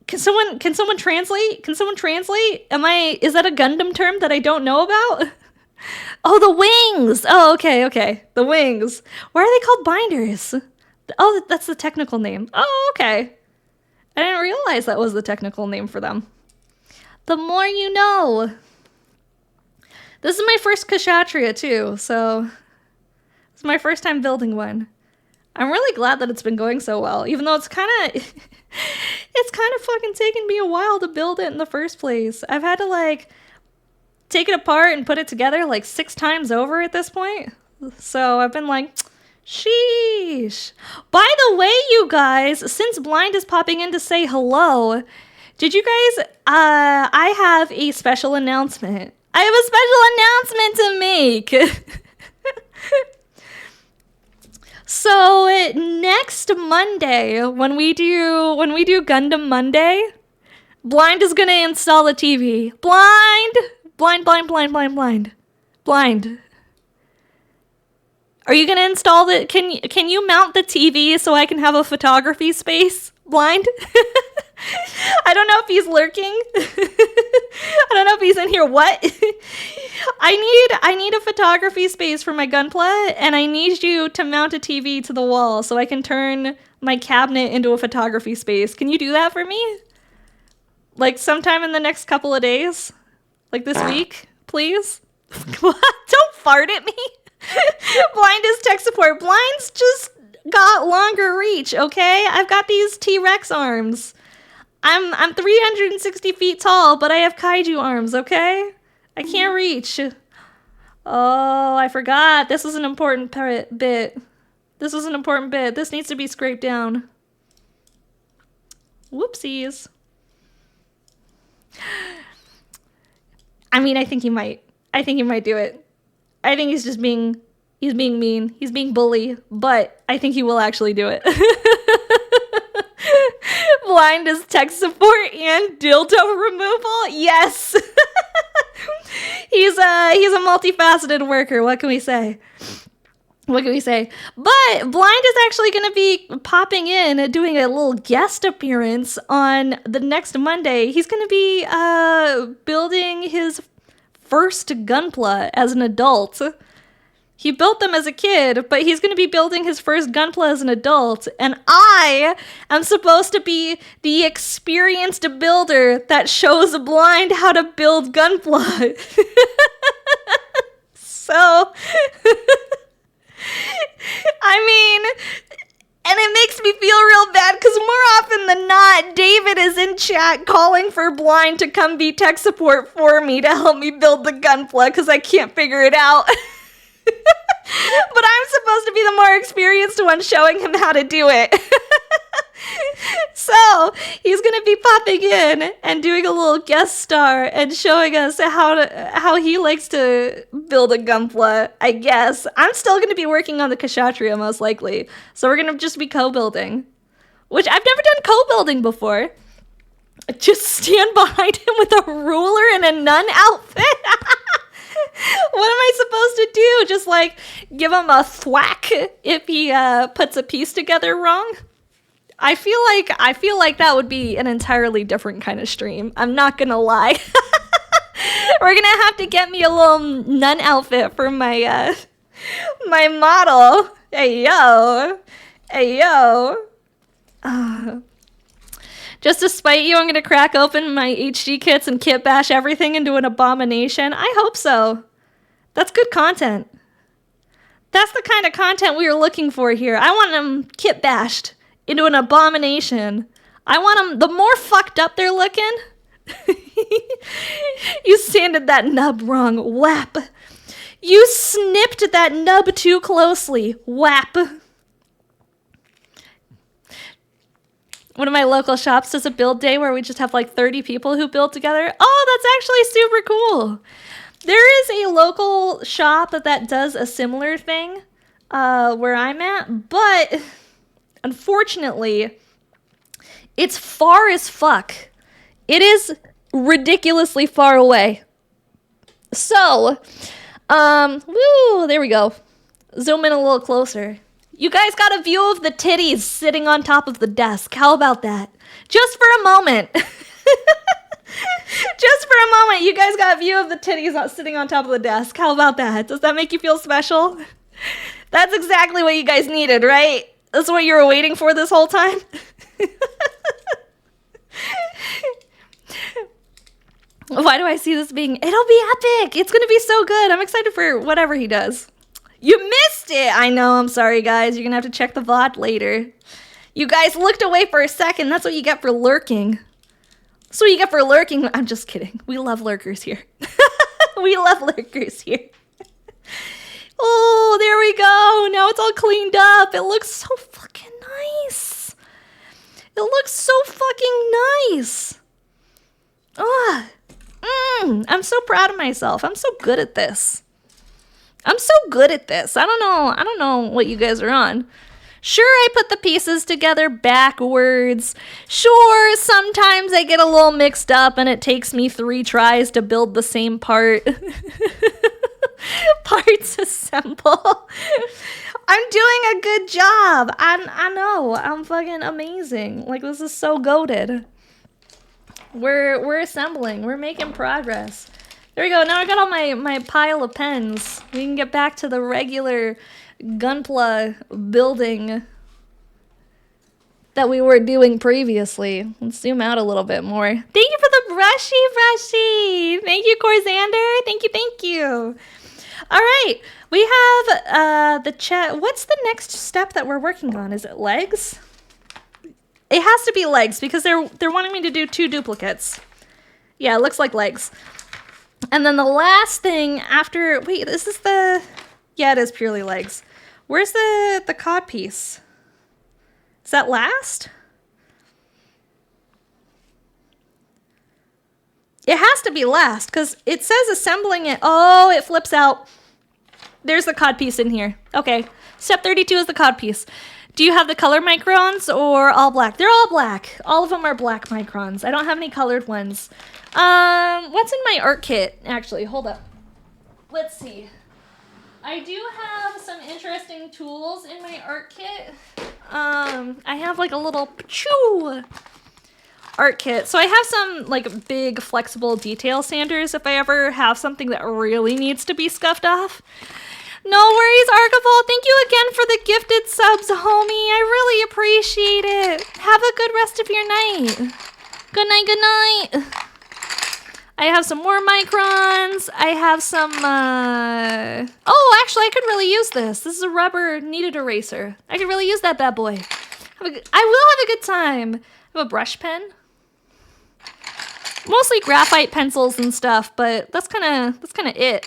Can someone translate? Is that a Gundam term that I don't know about? Oh, the wings. Oh, okay. The wings. Why are they called binders? Oh, that's the technical name. Oh, okay. I didn't realize that was the technical name for them. The more you know. This is my first Kshatrya too, so it's my first time building one. I'm really glad that it's been going so well, even though it's kind of fucking taken me a while to build it in the first place. I've had to like take it apart and put it together like 6 times over at this point. So I've been like, sheesh. By the way, you guys, since Blind is popping in to say hello, did you guys, I have a special announcement. I have a special announcement to make. So next Monday, when we do Gundam Monday, Blind is gonna install the TV. Blind. Are you gonna install the? Can you mount the TV so I can have a photography space? Blind. I don't know if he's lurking. I don't know if he's in here. What? I need a photography space for my Gunpla, and I need you to mount a TV to the wall so I can turn my cabinet into a photography space. Can you do that for me? Like sometime in the next couple of days? Like this week, please? What? Don't fart at me. Blind is tech support. Blind's just got longer reach, okay? I've got these T-Rex arms. I'm 360 feet tall, but I have kaiju arms, okay? I can't reach. Oh, I forgot. This was an important bit. This was an important bit. This needs to be scraped down. Whoopsies. I mean, I think he might. I think he might do it. I think he's just being mean. He's being bully, but I think he will actually do it. Blind is tech support and dildo removal. Yes. He's a multifaceted worker. What can we say? What can we say? But Blind is actually going to be popping in, doing a little guest appearance on the next Monday. He's going to be building his first Gunpla as an adult. He built them as a kid, but he's going to be building his first Gunpla as an adult. And I am supposed to be the experienced builder that shows Blind how to build Gunpla. So, I mean, and it makes me feel real bad because more often than not, David is in chat calling for Blind to come be tech support for me to help me build the Gunpla because I can't figure it out. But I'm supposed to be the more experienced one showing him how to do it. So he's going to be popping in and doing a little guest star and showing us how he likes to build a Gunpla, I guess. I'm still going to be working on the Kshatrya most likely. So we're going to just be co-building, which I've never done co-building before. Just stand behind him with a ruler and a nun outfit. What am I supposed to do? Just like give him a thwack if he puts a piece together wrong? I feel like that would be an entirely different kind of stream. I'm not gonna lie. We're gonna have to get me a little nun outfit for my my model. Hey yo. Just to spite you, I'm gonna crack open my HD kits and kit bash everything into an abomination. I hope so. That's good content. That's the kind of content we were looking for here. I want them kit bashed into an abomination. I want them, the more fucked up they're looking. You sanded that nub wrong. Whap. You snipped that nub too closely. Whap. One of my local shops does a build day where we just have like 30 people who build together. Oh, that's actually super cool. There is a local shop that does a similar thing where I'm at, but unfortunately, it's far as fuck. It is ridiculously far away. So, there we go. Zoom in a little closer. You guys got a view of the titties sitting on top of the desk. How about that? Just for a moment. Just for a moment, you guys got a view of the titties sitting on top of the desk. How about that? Does that make you feel special? That's exactly what you guys needed, right? That's what you were waiting for this whole time? Why do I see this being... It'll be epic! It's gonna be so good! I'm excited for whatever he does. You missed it! I know, I'm sorry, guys. You're gonna have to check the VOD later. You guys looked away for a second. That's what you get for lurking. That's what you get for lurking. I'm just kidding. We love lurkers here. We love lurkers here. Oh, there we go. Now it's all cleaned up. It looks so fucking nice. It looks so fucking nice. I'm so proud of myself. I'm so good at this. I don't know what you guys are on. Sure, I put the pieces together backwards. Sure, sometimes I get a little mixed up and it takes me 3 tries to build the same part. Parts assemble. I'm doing a good job. I know. I'm fucking amazing. Like, this is so goated. We're assembling. We're making progress. There we go. Now I got all my pile of pens. We can get back to the regular Gunpla building that we were doing previously. Let's zoom out a little bit more. Thank you for the brushy. Thank you, Corsander. Thank you. All right. We have the chat. What's the next step that we're working on? Is it legs? It has to be legs because they're wanting me to do 2 duplicates. Yeah, it looks like legs. And then the last thing after... Wait, this is the... Yeah, it is purely legs. Where's the cod piece? Is that last? It has to be last because it says assembling it. Oh, it flips out. There's the cod piece in here. Okay. Step 32 is the cod piece. Do you have the color microns or all black? They're all black. All of them are black microns. I don't have any colored ones. What's in my art kit? Actually, hold up. Let's see. I do have some interesting tools in my art kit. I have like a little pachoo art kit. So I have some like big flexible detail sanders if I ever have something that really needs to be scuffed off. No worries, Archibald. Thank you again for the gifted subs, homie. I really appreciate it. Have a good rest of your night. Good night, good night. I have some more microns. I have some, Oh, actually, I could really use this. This is a rubber kneaded eraser. I could really use that bad boy. I will have a good time. I have a brush pen. Mostly graphite pencils and stuff, but that's kind of it.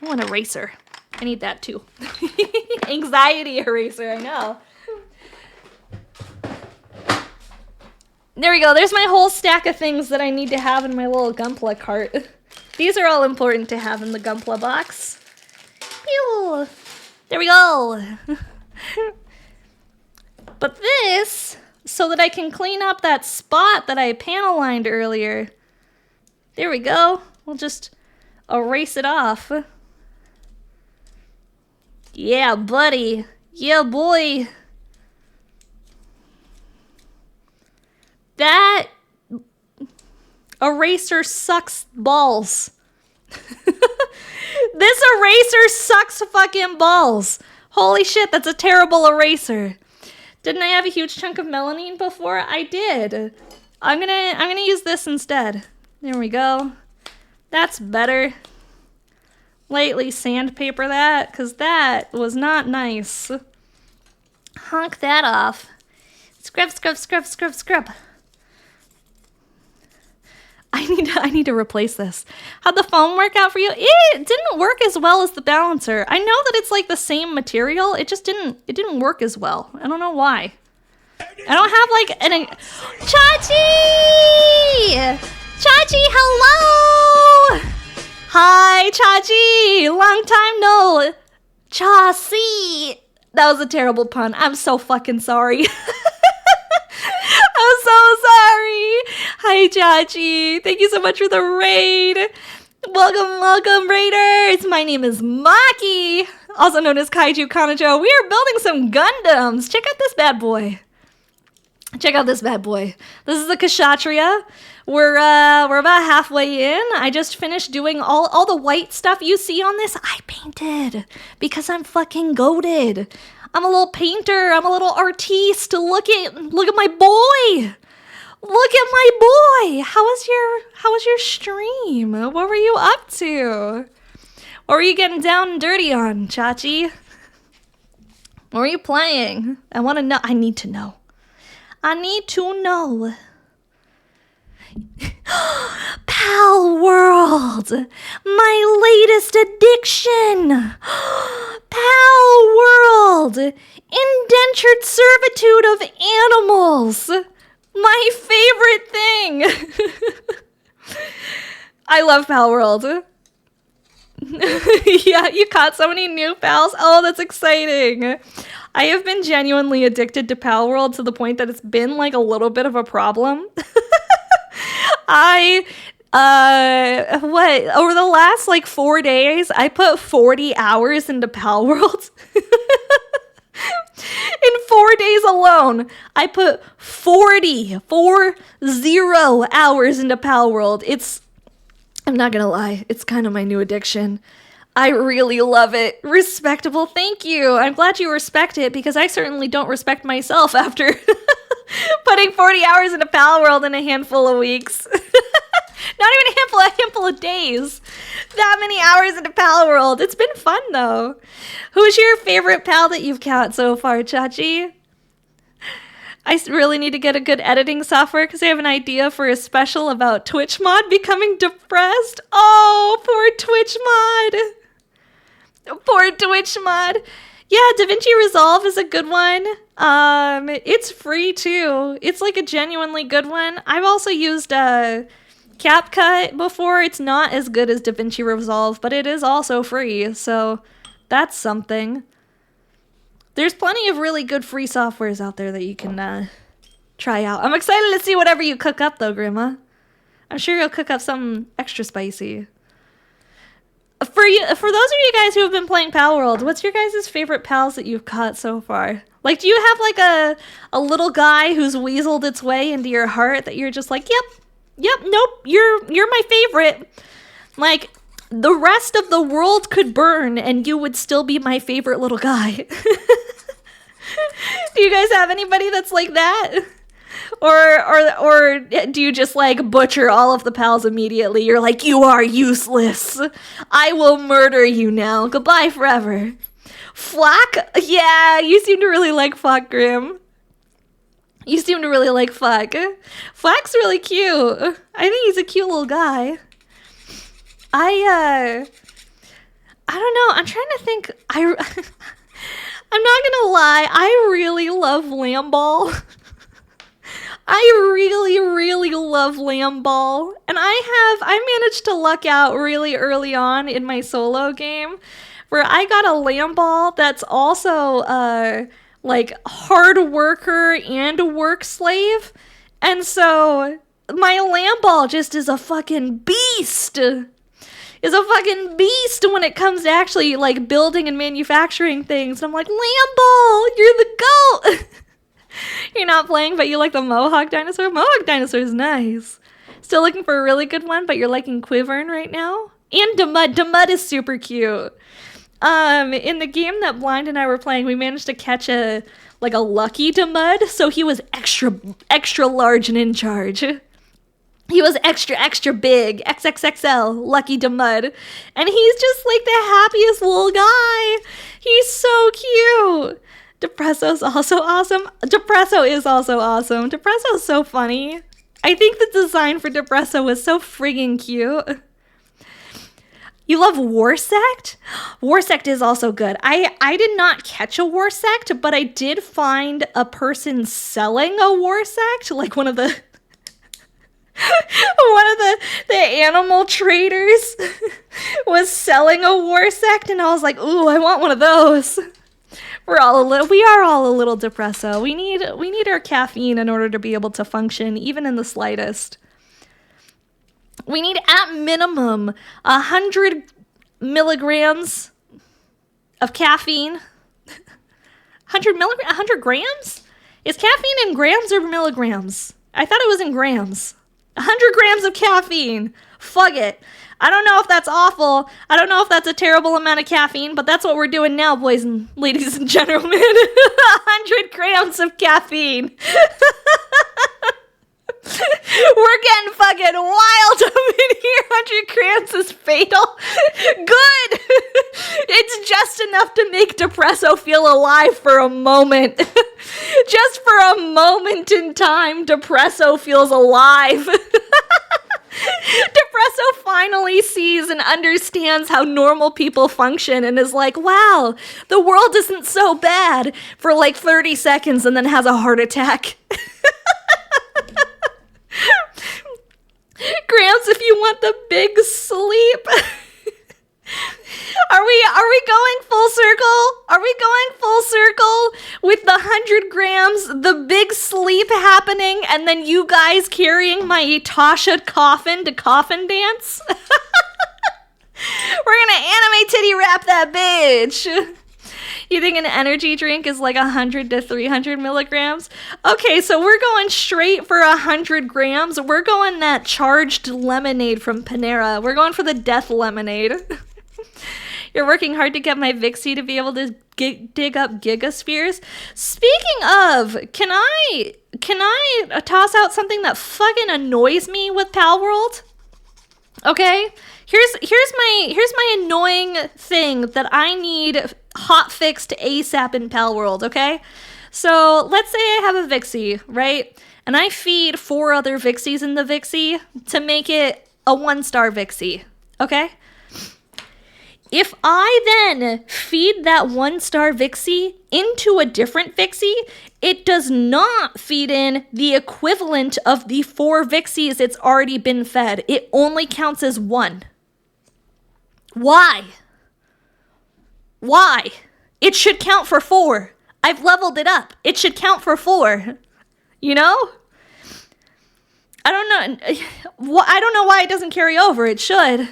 Oh, an eraser. I need that too. Anxiety eraser, I know. There we go. There's my whole stack of things that I need to have in my little Gunpla cart. These are all important to have in the Gunpla box. Pew! There we go. But this, so that I can clean up that spot that I panel lined earlier. There we go. We'll just erase it off. Yeah, buddy. Yeah, boy. That eraser sucks balls. This eraser sucks fucking balls. Holy shit, that's a terrible eraser. Didn't I have a huge chunk of melamine before? I did. I'm gonna use this instead. There we go. That's better. Lightly sandpaper that, because that was not nice. Honk that off. Scrub, scrub, scrub, scrub, scrub. I need to replace this. How'd the foam work out for you? It didn't work as well as the balancer. I know that it's like the same material. It just didn't work as well. I don't know why. I don't have like an... Chachi! Chachi, hello! Hi, Chachi! Long time no... Chasi! That was a terrible pun. I'm so fucking sorry. I'm so sorry. Hi, Chachi. Thank you so much for the raid. Welcome, welcome, raiders. My name is Maki, also known as Kaiju Kanajo. We are building some Gundams. Check out this bad boy. Check out this bad boy. This is the Kshatrya. We're about halfway in. I just finished doing all the white stuff you see on this. I painted because I'm fucking goated. I'm a little painter. I'm a little artiste. Look at my boy. Look at my boy. How was your stream? What were you up to? What were you getting down and dirty on, Chachi? What were you playing? I want to know. I need to know. I need to know. Pal World, my latest addiction. Pal World, indentured servitude of animals. My favorite thing. I love Pal World. Yeah, you caught so many new pals. Oh, that's exciting. I have been genuinely addicted to Pal World to the point that it's been like a little bit of a problem. Over the last like 4 days, I put 40 hours into Pal World. In 4 days alone, I put 40 hours into Pal World. I'm not gonna lie, it's kind of my new addiction. I really love it. Respectable, thank you. I'm glad you respect it because I certainly don't respect myself after putting 40 hours into Pal World in a handful of weeks. Not even a handful of days. That many hours into Pal World. It's been fun, though. Who's your favorite pal that you've caught so far, Chachi? I really need to get a good editing software because I have an idea for a special about Twitch mod becoming depressed. Oh, poor Twitch mod. Poor Twitch mod. Yeah, DaVinci Resolve is a good one. It's free too. It's like a genuinely good one. I've also used CapCut before. It's not as good as DaVinci Resolve, but it is also free, so that's something. There's plenty of really good free softwares out there that you can try out. I'm excited to see whatever you cook up, though, Grandma. I'm sure you'll cook up something extra spicy. For those of you guys who have been playing Pal World, what's your guys' favorite pals that you've caught so far? Like, do you have like a little guy who's weaseled its way into your heart that you're just like, yep, nope, you're my favorite. Like, the rest of the world could burn and you would still be my favorite little guy. Do you guys have anybody that's like that? Or do you just like butcher all of the pals immediately? You're like, you are useless. I will murder you now. Goodbye forever. Flack? Yeah, you seem to really like Flack, Grim. You seem to really like Flack. Flack's really cute. I think he's a cute little guy. I don't know. I'm trying to think. I'm not gonna lie. I really love Lamball. I really, really love Lamball. And I managed to luck out really early on in my solo game where I got a Lamball that's also like hard worker and a work slave. And so my Lamball just is a fucking beast. Is a fucking beast when it comes to actually like building and manufacturing things. And I'm like, Lamball, you're the goat. You're not playing, but you like the Mohawk dinosaur? Mohawk dinosaur is nice. Still looking for a really good one, but you're liking Quivern right now? And Demud. Demud is super cute. In the game that Blind and I were playing, we managed to catch a lucky Demud, so he was extra large and in charge. He was extra big, XXXL, Lucky Demud. And he's just like the happiest little guy. He's so cute. Depresso's also awesome. Depresso is also awesome. Depresso's so funny. I think the design for Depresso was so friggin' cute. You love Warsect? Warsect is also good. I did not catch a Warsect, but I did find a person selling a Warsect, like one of the the animal traders was selling a Warsect, and I was like, ooh, I want one of those. We are all a little depresso. We need our caffeine in order to be able to function, even in the slightest. We need at minimum 100 milligrams of caffeine. 100 grams? Is caffeine in grams or milligrams? I thought it was in grams. 100 grams of caffeine. Fuck it. I don't know if that's awful. I don't know if that's a terrible amount of caffeine, but that's what we're doing now, boys and ladies and gentlemen. 100 grams of caffeine. We're getting fucking wild up in here. 100 grams is fatal. Good. It's just enough to make Depresso feel alive for a moment. Just for a moment in time, Depresso feels alive. Depresso finally sees and understands how normal people function and is like, wow, the world isn't so bad for like 30 seconds and then has a heart attack. Gramps, if you want the big sleep. Are we going full circle? Are we going full circle with the 100 grams, the big sleep happening, and then you guys carrying my Tasha coffin to coffin dance? We're gonna anime titty wrap that bitch. You think an energy drink is like 100 to 300 milligrams? Okay, so we're going straight for 100 grams. We're going that charged lemonade from Panera. We're going for the death lemonade. You're working hard to get my Vixie to be able to dig up gigaspheres. Speaking of, can I toss out something that fucking annoys me with Pal World? Okay? Here's my annoying thing that I need hot fixed ASAP in Pal World, okay? So let's say I have a Vixie, right? And I feed 4 other Vixies in the Vixie to make it a 1-star Vixie, okay? If I then feed that 1-star Vixie into a different Vixie, it does not feed in the equivalent of the 4 Vixies it's already been fed. It only counts as 1. Why? Why? It should count for 4. I've leveled it up. It should count for 4. You know? I don't know. I don't know why it doesn't carry over. It should.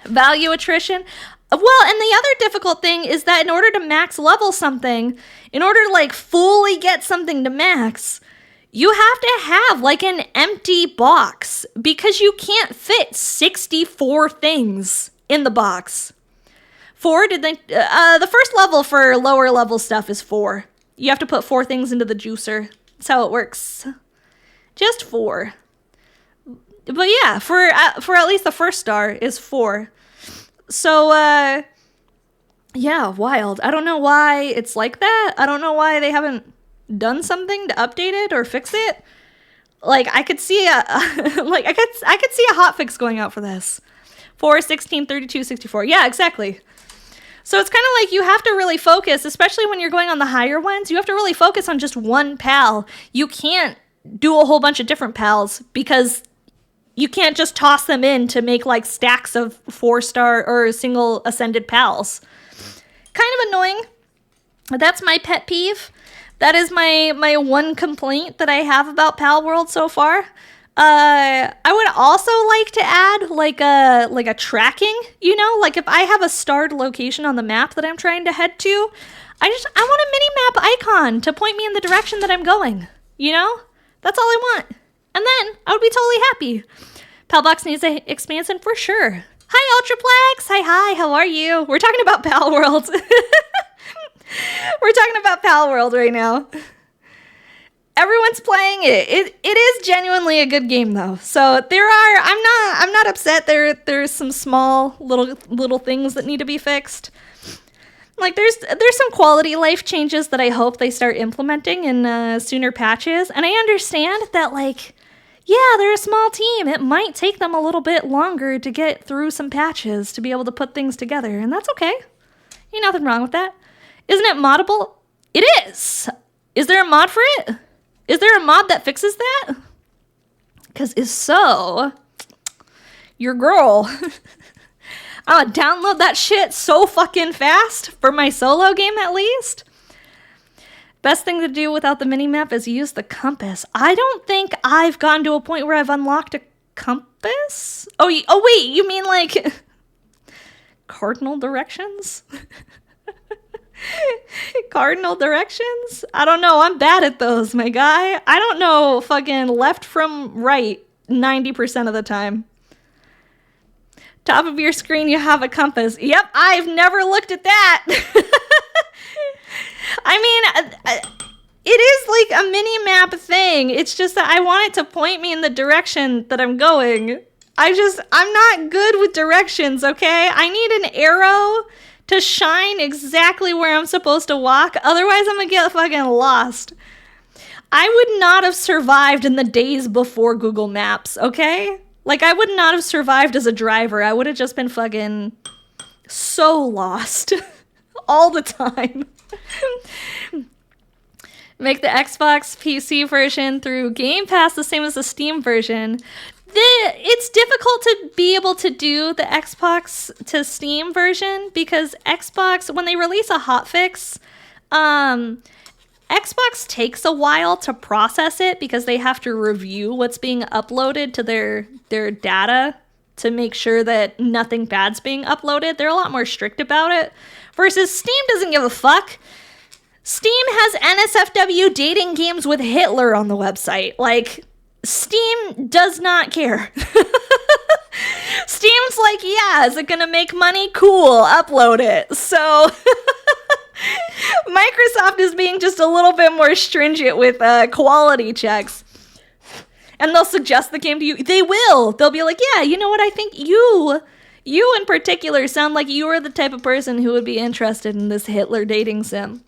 Value attrition. Well, and the other difficult thing is that in order to max level something, in order to like fully get something to max, you have to have like an empty box because you can't fit 64 things in the box. The first level for lower level stuff is 4. You have to put 4 things into the juicer. That's how it works. Just 4. But yeah, for at least the first star is 4. So, yeah, wild. I don't know why it's like that. I don't know why they haven't done something to update it or fix it. Like, I could see I could see a hotfix going out for this. 4, 16, 32, 64. Yeah, exactly. So it's kind of like you have to really focus, especially when you're going on the higher ones. You have to really focus on just one pal. You can't do a whole bunch of different pals because you can't just toss them in to make like stacks of 4-star or single ascended pals. Kind of annoying. That's my pet peeve. That is my one complaint that I have about Pal World so far. I would also like to add like a tracking, you know, like if I have a starred location on the map that I'm trying to head to, I want a mini map icon to point me in the direction that I'm going, you know? That's all I want. And then I would be totally happy. Palbox needs an expansion for sure. Hi, Ultraplex. Hi, how are you? We're talking about Pal World. We're talking about Pal World right now. Everyone's playing it. It is genuinely a good game though. So I'm not upset. There's some small little things that need to be fixed. Like there's some quality life changes that I hope they start implementing in sooner patches. And I understand that like, yeah, they're a small team. It might take them a little bit longer to get through some patches to be able to put things together. And that's okay. Ain't nothing wrong with that. Isn't it moddable? It is. Is there a mod for it? Is there a mod that fixes that? Because if so, your girl. I'm gonna download that shit so fucking fast for my solo game at least. Best thing to do without the minimap is use the compass. I don't think I've gotten to a point where I've unlocked a compass. Oh wait, you mean like cardinal directions? Cardinal directions? I don't know. I'm bad at those, my guy. I don't know fucking left from right 90% of the time. Top of your screen, you have a compass. Yep, I've never looked at that. I mean, it is like a mini-map thing. It's just that I want it to point me in the direction that I'm going. I'm not good with directions, okay? I need an arrow to shine exactly where I'm supposed to walk. Otherwise, I'm gonna get fucking lost. I would not have survived in the days before Google Maps, okay? Like, I would not have survived as a driver. I would have just been fucking so lost all the time. Make the Xbox PC version through Game Pass the same as the Steam version. It's difficult to be able to do the Xbox to Steam version because Xbox, when they release a hotfix, Xbox takes a while to process it because they have to review what's being uploaded to their data to make sure that nothing bad's being uploaded. They're a lot more strict about it. Versus Steam doesn't give a fuck. Steam has NSFW dating games with Hitler on the website. Like, Steam does not care. Steam's like, yeah, is it gonna make money? Cool, upload it. So Microsoft is being just a little bit more stringent with quality checks. and they'll suggest the game to you. They will. They'll be like, yeah, you know what? I think you in particular sound like you are the type of person who would be interested in this Hitler dating sim.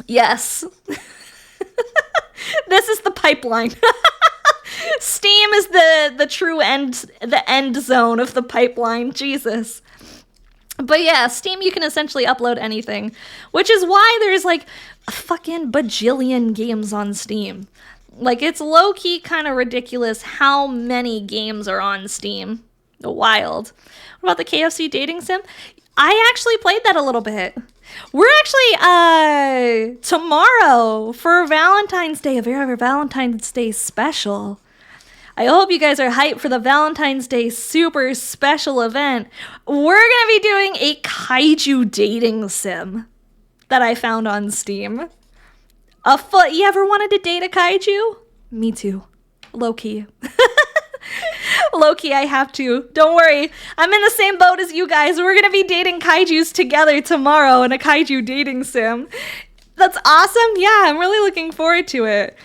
Yes. This is the pipeline. Steam is the true end zone of the pipeline. Jesus. But yeah, Steam, you can essentially upload anything, which is why there's like a fucking bajillion games on Steam. Like, it's low-key kind of ridiculous how many games are on Steam. Wild. What about the KFC dating sim? I actually played that a little bit. We're actually, tomorrow for Valentine's Day, a very Valentine's Day special. I hope you guys are hyped for the Valentine's Day super special event. We're going to be doing a Kaiju dating sim that I found on Steam. You ever wanted to date a Kaiju? Me too. Low-key. Low-key, I have to. Don't worry. I'm in the same boat as you guys. We're going to be dating Kaijus together tomorrow in a Kaiju dating sim. That's awesome. Yeah, I'm really looking forward to it.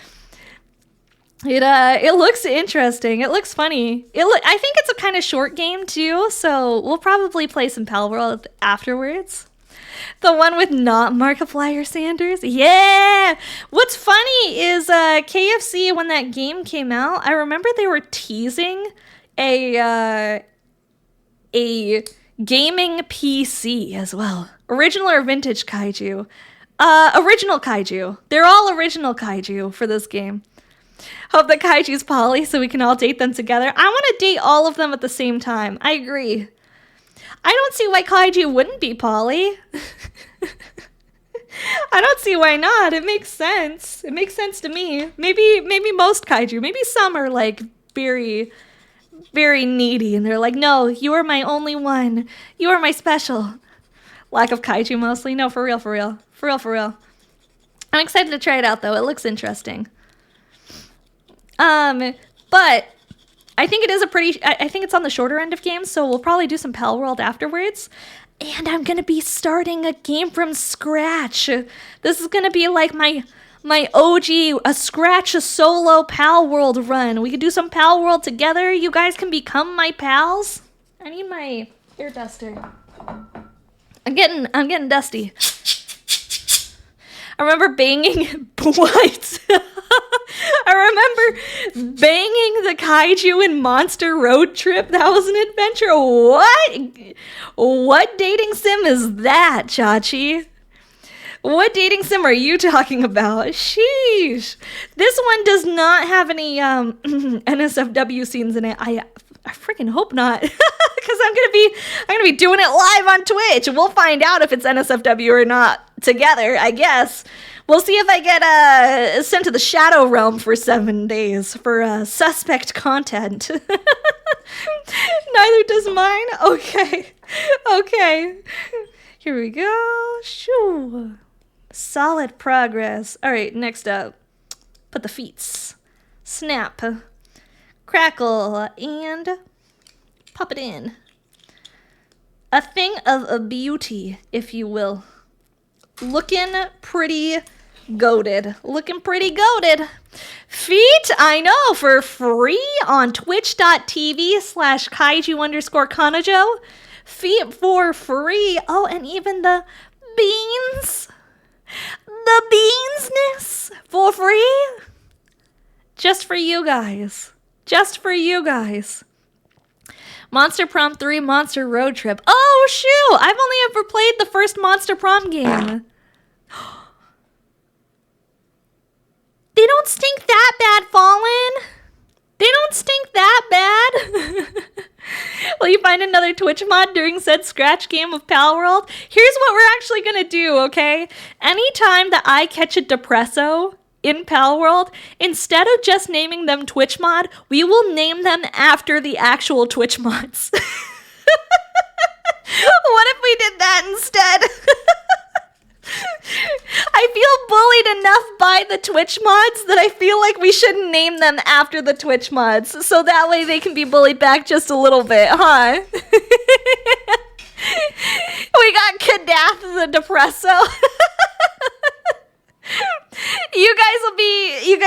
It looks interesting. It looks funny. I think it's a kind of short game too, so we'll probably play some Pal World afterwards. The one with not Markiplier Sanders? Yeah! What's funny is KFC, when that game came out, I remember they were teasing a gaming PC as well. Original or vintage Kaiju? Original Kaiju. They're all original Kaiju for this game. Hope the Kaiju's poly so we can all date them together. I want to date all of them at the same time. I agree. I don't see why Kaiju wouldn't be poly. I don't see why not. It makes sense. It makes sense to me. Maybe most Kaiju. Maybe some are like very, very needy and they're like, no, you are my only one. You are my special. Lack of Kaiju mostly. No, for real. For real. I'm excited to try it out though. It looks interesting. But I think it is I think it's on the shorter end of games, so we'll probably do some Pal World afterwards. And I'm gonna be starting a game from scratch. This is gonna be like my OG, a solo Pal World run. We could do some Pal World together. You guys can become my pals. I need my ear duster. I'm getting dusty. I remember banging what? I remember banging the Kaiju in Monster Road Trip. That was an adventure. What? What dating sim is that, Chachi? What dating sim are you talking about? Sheesh. This one does not have any NSFW scenes in it. I freaking hope not. Because I'm gonna be doing it live on Twitch. We'll find out if it's NSFW or not together, I guess. We'll see if I get sent to the Shadow Realm for 7 days for suspect content. Neither does mine. Okay. Here we go. Shoo. Solid progress. All right, next up. Put the feets. Snap. Crackle. And pop it in. A thing of beauty, if you will. Looking pretty goated. Feet, I know, for free on twitch.tv/kaiju_kanajo. Feet for free. Oh, and even the beans. The beansness for free. Just for you guys. Monster Prom 3 Monster Road Trip. Oh, shoot! I've only ever played the first Monster Prom game. They don't stink that bad, Fallen. They don't stink that bad. Will you find another Twitch mod during said scratch game of Pal World? Here's what we're actually going to do, okay? Anytime that I catch a Depresso in Pal World, instead of just naming them Twitch mod, we will name them after the actual Twitch mods. What if we did that instead? I feel bullied enough by the Twitch mods that I feel like we shouldn't name them after the Twitch mods, so that way they can be bullied back just a little bit, huh? We got Kadath the Depresso. You guys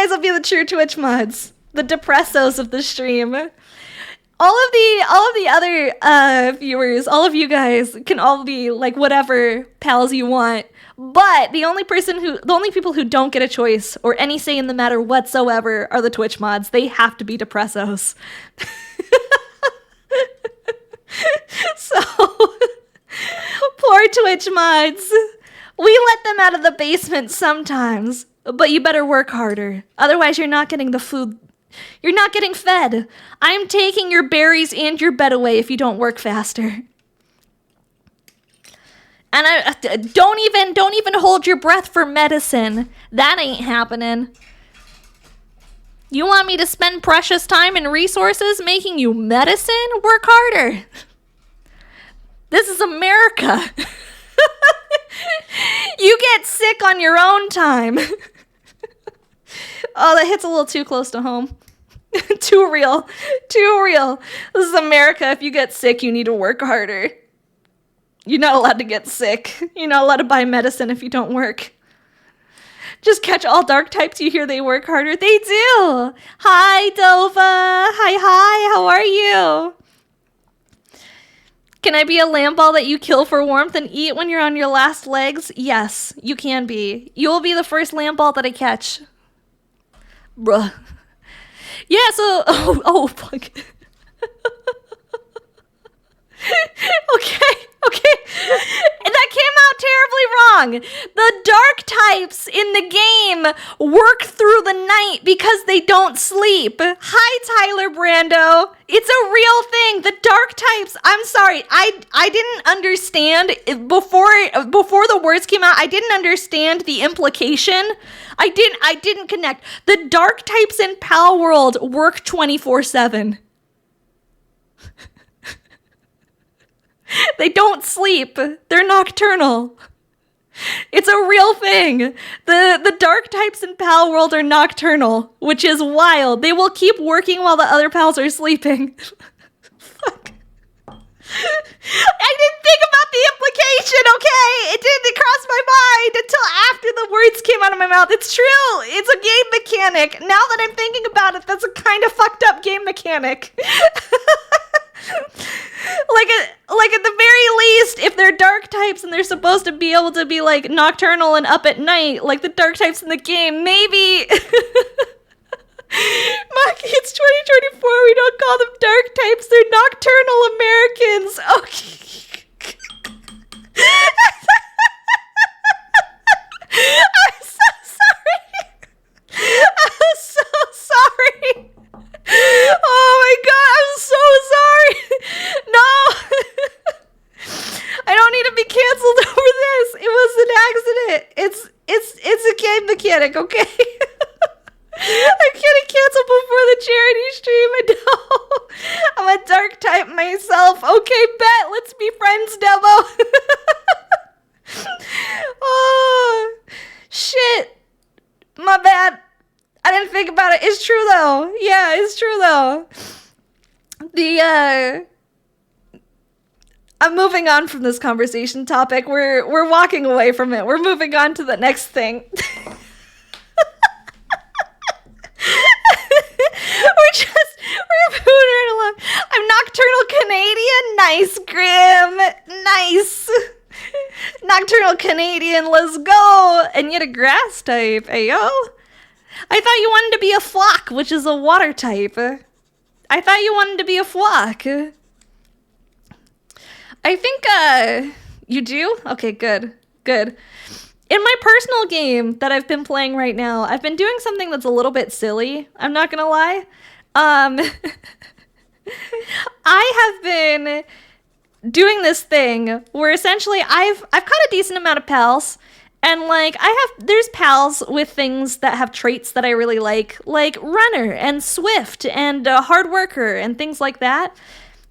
will be the true Twitch mods. The depressos of the stream. All of the other viewers, all of you guys can all be like whatever pals you want. But the only people who don't get a choice or any say in the matter whatsoever are the Twitch mods. They have to be depressos. So, poor Twitch mods. We let them out of the basement sometimes, but you better work harder. Otherwise, you're not getting the food. You're not getting fed. I'm taking your berries and your bed away if you don't work faster. And don't even hold your breath for medicine. That ain't happening. You want me to spend precious time and resources making you medicine? Work harder. This is America. You get sick on your own time. Oh, that hits a little too close to home. Too real. Too real. This is America. If you get sick, you need to work harder. You're not allowed to get sick. You're not allowed to buy medicine if you don't work. Just catch all dark types you hear they work harder. They do. Hi, Dova. Hi. How are you? Can I be a lamb ball that you kill for warmth and eat when you're on your last legs? Yes, you can be. You will be the first lamb ball that I catch. Bruh. Yeah, so... Oh, fuck. Okay. That came out terribly wrong. The dark types in the game work through the night because they don't sleep. Hi, Tyler Brando. It's a real thing. The dark types, I'm sorry. I didn't understand before the words came out. I didn't understand the implication. I didn't connect. The dark types in Pal World work 24/7. They don't sleep. They're nocturnal. It's a real thing. The dark types in Pal World are nocturnal, which is wild. They will keep working while the other pals are sleeping. Fuck. I didn't think about the implication, okay? It didn't cross my mind until after the words came out of my mouth. It's true. It's a game mechanic. Now that I'm thinking about it, that's a kind of fucked up game mechanic. Like at the very least, if they're dark types and they're supposed to be able to be like nocturnal and up at night, like the dark types in the game, maybe. Maki, it's 2024. We don't call them dark types. They're nocturnal Americans. Okay. I'm so sorry. I'm so sorry. Oh my god, I'm so sorry. No. I don't need to be canceled over this. It was an accident. It's a game mechanic, okay? I'm getting canceled before the charity stream. I know. I'm a dark type myself. Okay, bet. Let's be friends, Demo. Oh, shit. My bad. I didn't think about it. It's true, though. Yeah, it's true, though. I'm moving on from this conversation topic. We're walking away from it. We're moving on to the next thing. We're moving right along. I'm nocturnal Canadian. Nice, Grim. Nice. Nocturnal Canadian. Let's go. And yet a grass type. Ayo. I thought you wanted to be a flock, which is a water type. I thought you wanted to be a flock. I think, you do? Okay, good. Good. In my personal game that I've been playing right now, I've been doing something that's a little bit silly. I'm not gonna lie. I have been doing this thing where essentially I've caught a decent amount of pals, and like there's pals with things that have traits that I really like runner and swift and hard worker and things like that.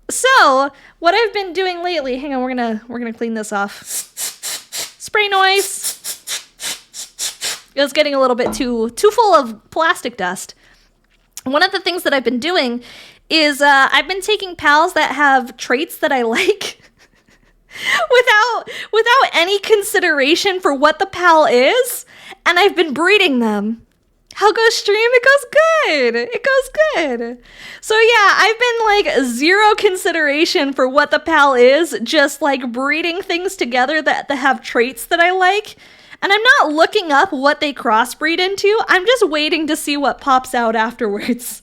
So what I've been doing lately, hang on, we're gonna clean this off. Spray noise. It was getting a little bit too full of plastic dust. One of the things that I've been doing is I've been taking pals that have traits that I like without any consideration for what the pal is, and I've been breeding them. How goes stream? It goes good. It goes good. So yeah, I've been like zero consideration for what the pal is, just like breeding things together that have traits that I like. And I'm not looking up what they crossbreed into. I'm just waiting to see what pops out afterwards.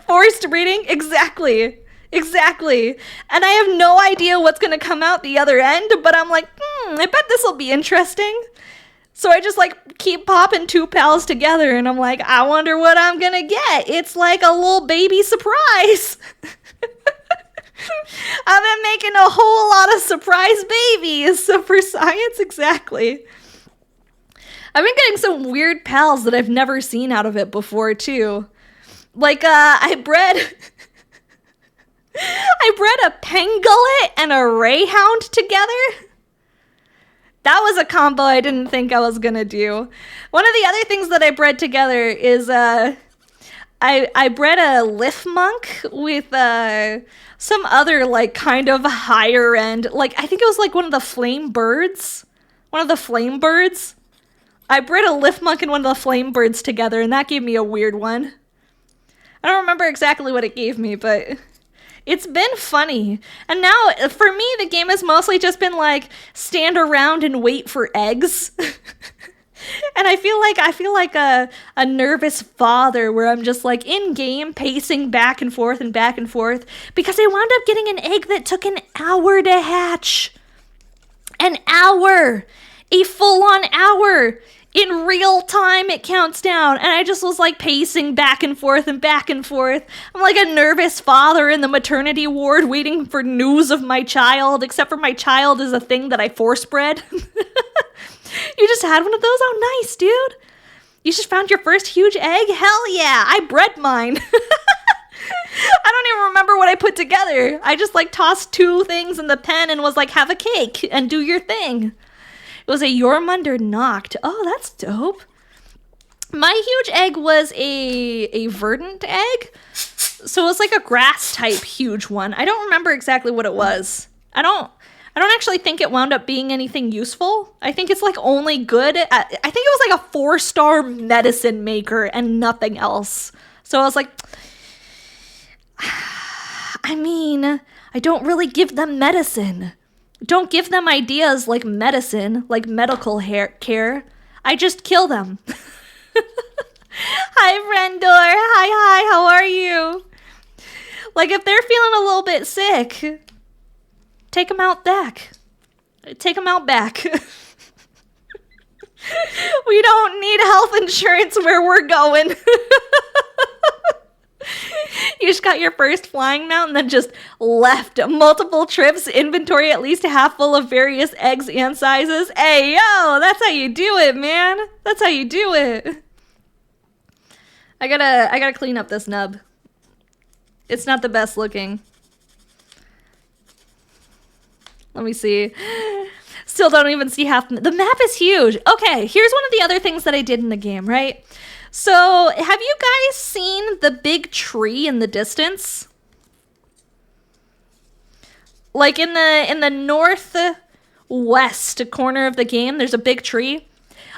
Forced breeding? Exactly. Exactly. And I have no idea what's going to come out the other end, but I'm like, I bet this will be interesting. So I just like keep popping two pals together and I'm like, I wonder what I'm gonna get. It's like a little baby surprise. I've been making a whole lot of surprise babies. So for science, exactly. I've been getting some weird pals that I've never seen out of it before too. Like I bred a pangolin and a rayhound together. That was a combo I didn't think I was gonna do. One of the other things that I bred together is I bred a Lifmunk with some other like kind of higher end, like I think it was like one of the flame birds. One of the flame birds. I bred a Lifmunk and one of the flame birds together, and that gave me a weird one. I don't remember exactly what it gave me, but it's been funny. And now, for me, the game has mostly just been like, stand around and wait for eggs. And I feel like a nervous father where I'm just like in game pacing back and forth because I wound up getting an egg that took an hour to hatch. An hour! A full-on hour! In real time, it counts down, and I just was like pacing back and forth. I'm like a nervous father in the maternity ward waiting for news of my child, except for my child is a thing that I force bred. You just had one of those? Oh, nice, dude. You just found your first huge egg? Hell yeah, I bred mine. I don't even remember what I put together. I just like tossed two things in the pen and was like, have a cake and do your thing. It was a Jormunder Noct. Oh, that's dope. My huge egg was a verdant egg. So it was like a grass type huge one. I don't remember exactly what it was. I don't actually think it wound up being anything useful. I think it's like only good at, I think it was like a 4-star medicine maker and nothing else. So I was like, I mean, I don't really give them medicine. Don't give them ideas like medicine, like medical care. I just kill them. Hi, Rendor. Hi, how are you? Like, if they're feeling a little bit sick, take them out back. Take them out back. We don't need health insurance where we're going. You just got your first flying mount and then just left. Multiple trips, inventory at least half full of various eggs and sizes. Hey, yo, that's how you do it, man. That's how you do it. I gotta clean up this nub. It's not the best looking. Let me see. Still don't even see half. The map is huge. Okay, here's one of the other things that I did in the game, right? So, have you guys seen the big tree in the distance? Like in the northwest corner of the game, there's a big tree.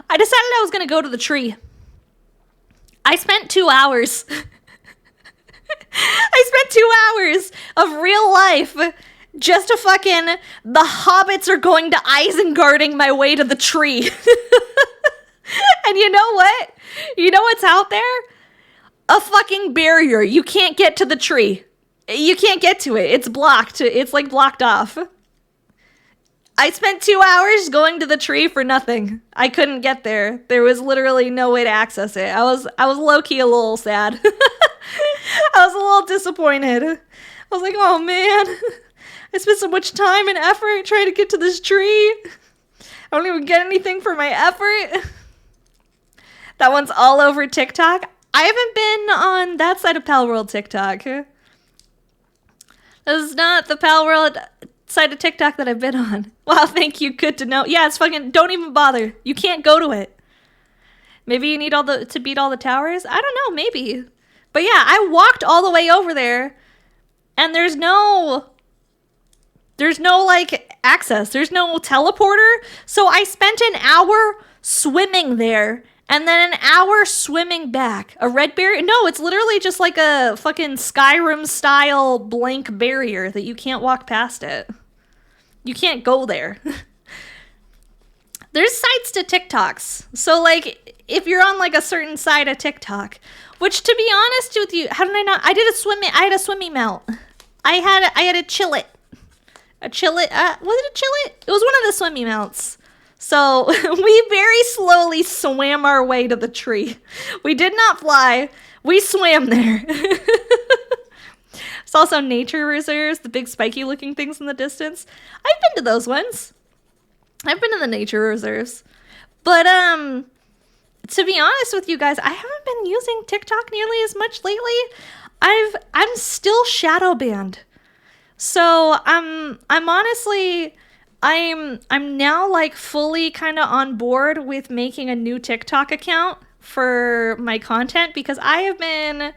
I decided I was going to go to the tree. I spent 2 hours. I spent 2 hours of real life just to fucking, the hobbits are going to Isengarding my way to the tree. And you know what? You know what's out there? A fucking barrier. You can't get to the tree. You can't get to it. It's blocked. It's like blocked off. I spent 2 hours going to the tree for nothing. I couldn't get there. There was literally no way to access it. I was low-key a little sad. I was a little disappointed. I was like, oh man. I spent so much time and effort trying to get to this tree. I don't even get anything for my effort. That one's all over TikTok. I haven't been on that side of Pal World TikTok. This is not the Pal World side of TikTok that I've been on. Wow, thank you. Good to know. Yeah, it's fucking, don't even bother. You can't go to it. Maybe you need to beat all the towers? I don't know, maybe. But yeah, I walked all the way over there and there's no like access. There's no teleporter. So I spent an hour swimming there and then an hour swimming back. A red barrier? No, it's literally just like a fucking Skyrim style blank barrier that you can't walk past it. You can't go there. There's sites to TikToks. So like if you're on like a certain side of TikTok, which to be honest with you, how did I not? I had a swimmy mount. I had a chillet. A chillet, was it a chillet? It was one of the swimmy mounts. So we very slowly swam our way to the tree. We did not fly. We swam there. It's also nature reserves, the big spiky looking things in the distance. I've been to those ones. I've been to the nature reserves. But to be honest with you guys, I haven't been using TikTok nearly as much lately. I'm still shadow banned. So I'm honestly I'm now like fully kind of on board with making a new TikTok account for my content because I have been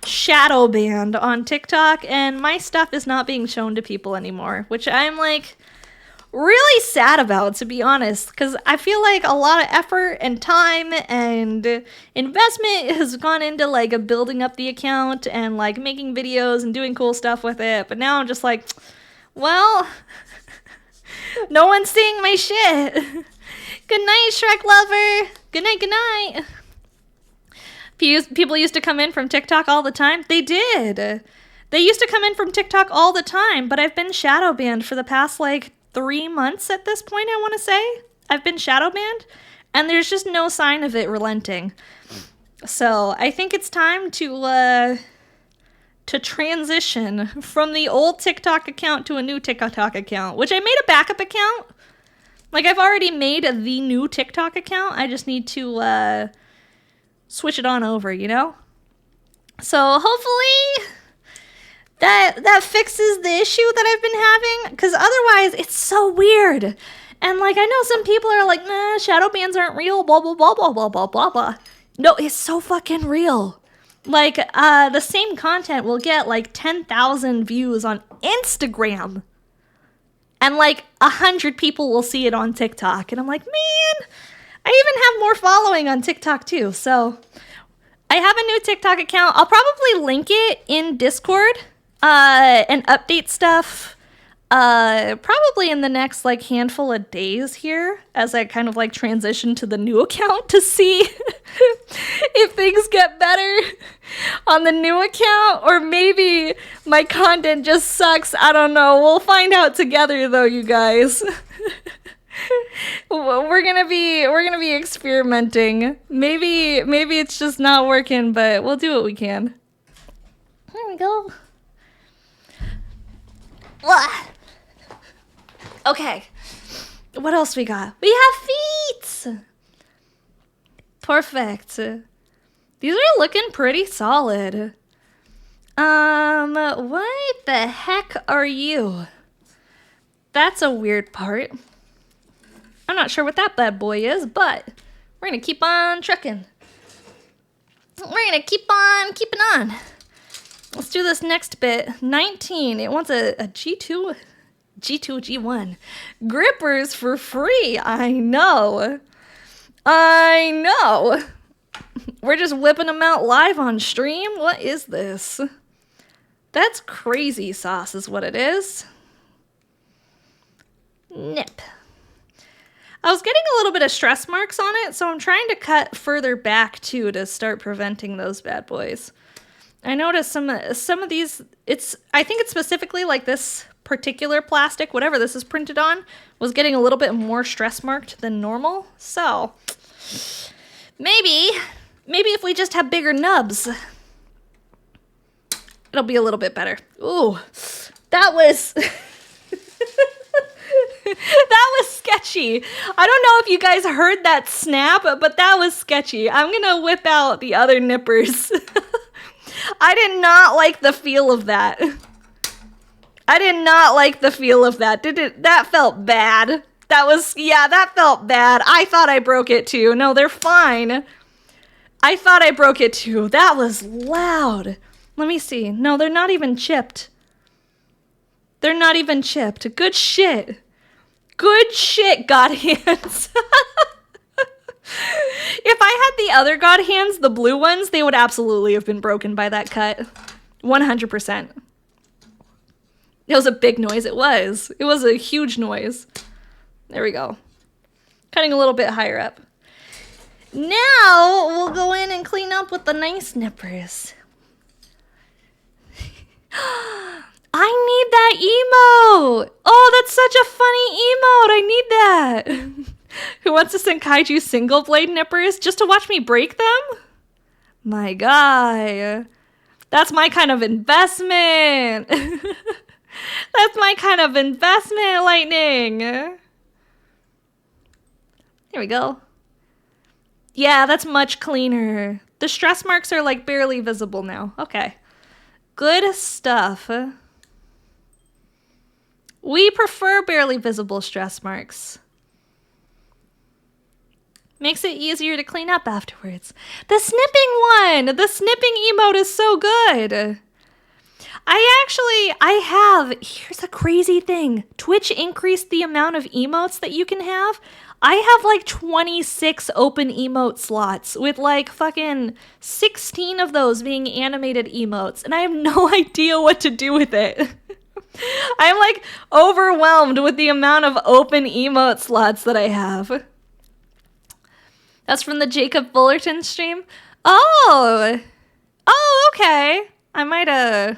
shadow banned on TikTok and my stuff is not being shown to people anymore, which I'm like really sad about, to be honest, because I feel like a lot of effort and time and investment has gone into like building up the account and like making videos and doing cool stuff with it. But now I'm just like, well, no one's seeing my shit. Good night, Shrek lover. Good night, good night. People used to come in from TikTok all the time. They did. They used to come in from TikTok all the time, but I've been shadow banned for the past like 3 months at this point, I want to say. I've been shadow banned, and there's just no sign of it relenting. So I think it's time to transition from the old TikTok account to a new TikTok account, which I made a backup account. Like, I've already made the new TikTok account. I just need to switch it on over, you know? So hopefully that fixes the issue that I've been having, because otherwise it's so weird. And like, I know some people are like, nah, shadow bans aren't real, blah, blah, blah, blah, blah, blah, blah, blah. No, it's so fucking real. Like, the same content will get like 10,000 views on Instagram. And like 100 people will see it on TikTok. And I'm like, man, I even have more following on TikTok too. So I have a new TikTok account. I'll probably link it in Discord and update stuff probably in the next like handful of days here as I kind of like transition to the new account to see if things get better on the new account, or maybe my content just sucks. I don't know. We'll find out together though, you guys. We're gonna be experimenting. Maybe it's just not working, but we'll do what we can. There we go. Okay, what else we got? We have feet. Perfect. These are looking pretty solid. What the heck are you? That's a weird part. I'm not sure what that bad boy is, but we're gonna keep on trucking. We're gonna keep on keeping on. Let's do this next bit. 19. It wants a G2, G1. Grippers for free. I know. We're just whipping them out live on stream. What is this? That's crazy sauce is what it is. Nip. I was getting a little bit of stress marks on it, so I'm trying to cut further back too to start preventing those bad boys. I noticed some of these, I think it's specifically like this particular plastic, whatever this is printed on, was getting a little bit more stress marked than normal. So maybe if we just have bigger nubs, it'll be a little bit better. Ooh, that was that was sketchy. I don't know if you guys heard that snap, but that was sketcy. I'm gonna whip out the other nippers. I did not like the feel of that. That felt bad. That felt bad. I thought I broke it too. No, they're fine. I thought I broke it too. That was loud. Let me see. No, they're not even chipped. They're not even chipped. Good shit. Good shit, God hands. If I had the other god hands, the blue ones, they would absolutely have been broken by that cut. 100%. It was a big noise. It was. It was a huge noise. There we go. Cutting a little bit higher up. Now we'll go in and clean up with the nice nippers. I need that emote. Oh, that's such a funny emote. I need that. Who wants to send Kaiju single blade nippers just to watch me break them? My guy. That's my kind of investment. That's my kind of investment, Lightning. Here we go. Yeah, that's much cleaner. The stress marks are like barely visible now. Okay. Good stuff. We prefer barely visible stress marks. Makes it easier to clean up afterwards. The snipping one! The snipping emote is so good. Here's the crazy thing. Twitch increased the amount of emotes that you can have. I have like 26 open emote slots with like fucking 16 of those being animated emotes, and I have no idea what to do with it. I'm like overwhelmed with the amount of open emote slots that I have. That's from the Jacob Fullerton stream. Oh, okay. I might have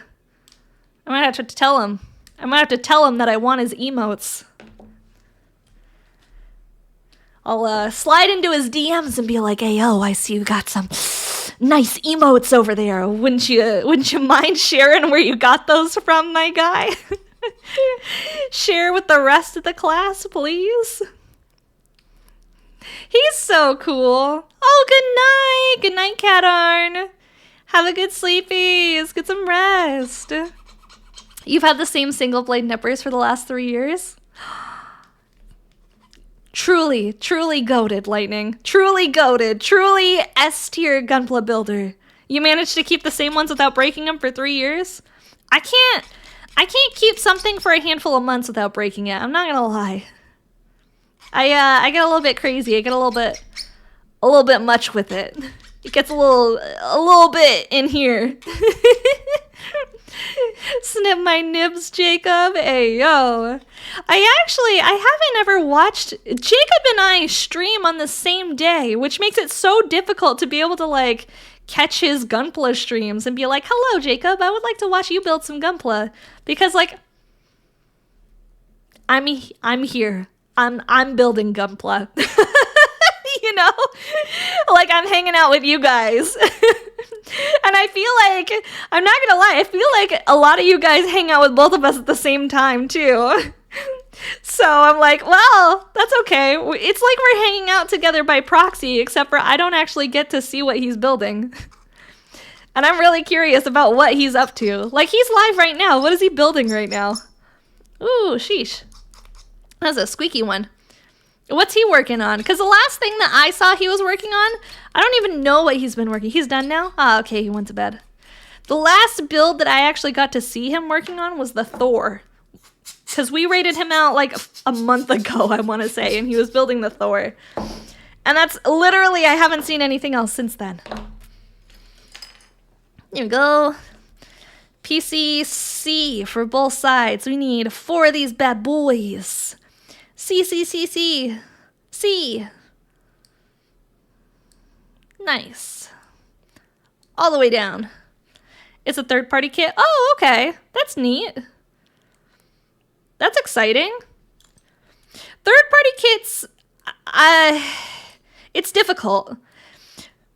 to tell him. I might have to tell him that I want his emotes. I'll slide into his DMs and be like, "Hey, yo, I see you got some nice emotes over there. Wouldn't you mind sharing where you got those from, my guy? Share with the rest of the class, please." He's so cool. Oh, good night. Good night, Cat Arn. Have a good sleepies. Get some rest. You've had the same single blade nippers for the last 3 years? Truly, truly goated, Lightning. Truly goated. Truly S-tier Gunpla builder. You managed to keep the same ones without breaking them for 3 years? I can't keep something for a handful of months without breaking it. I'm not gonna lie. I get a little bit crazy. I get a little bit much with it. It gets a little bit in here. Snip my nibs, Jacob. Hey, yo. I haven't ever watched Jacob and I stream on the same day, which makes it so difficult to be able to, like, catch his Gunpla streams and be like, "Hello, Jacob, I would like to watch you build some Gunpla." Because, like, I'm here. I'm building Gunpla. You know? Like, I'm hanging out with you guys. And I feel like, I'm not gonna lie, I feel like a lot of you guys hang out with both of us at the same time, too. So I'm like, well, that's okay. It's like we're hanging out together by proxy, except for I don't actually get to see what he's building. And I'm really curious about what he's up to. Like, he's live right now. What is he building right now? Ooh, sheesh. That's a squeaky one. What's he working on? Because the last thing that I saw he was working on, I don't even know what he's been working. He's done now? Ah, okay, he went to bed. The last build that I actually got to see him working on was the Thor. Because we rated him out like a month ago, I want to say, and he was building the Thor. And that's literally, I haven't seen anything else since then. Here we go. PCC for both sides. We need 4 of these bad boys. C. Nice. All the way down. It's a third-party kit. Oh, okay. That's neat. That's exciting. Third-party kits, it's difficult.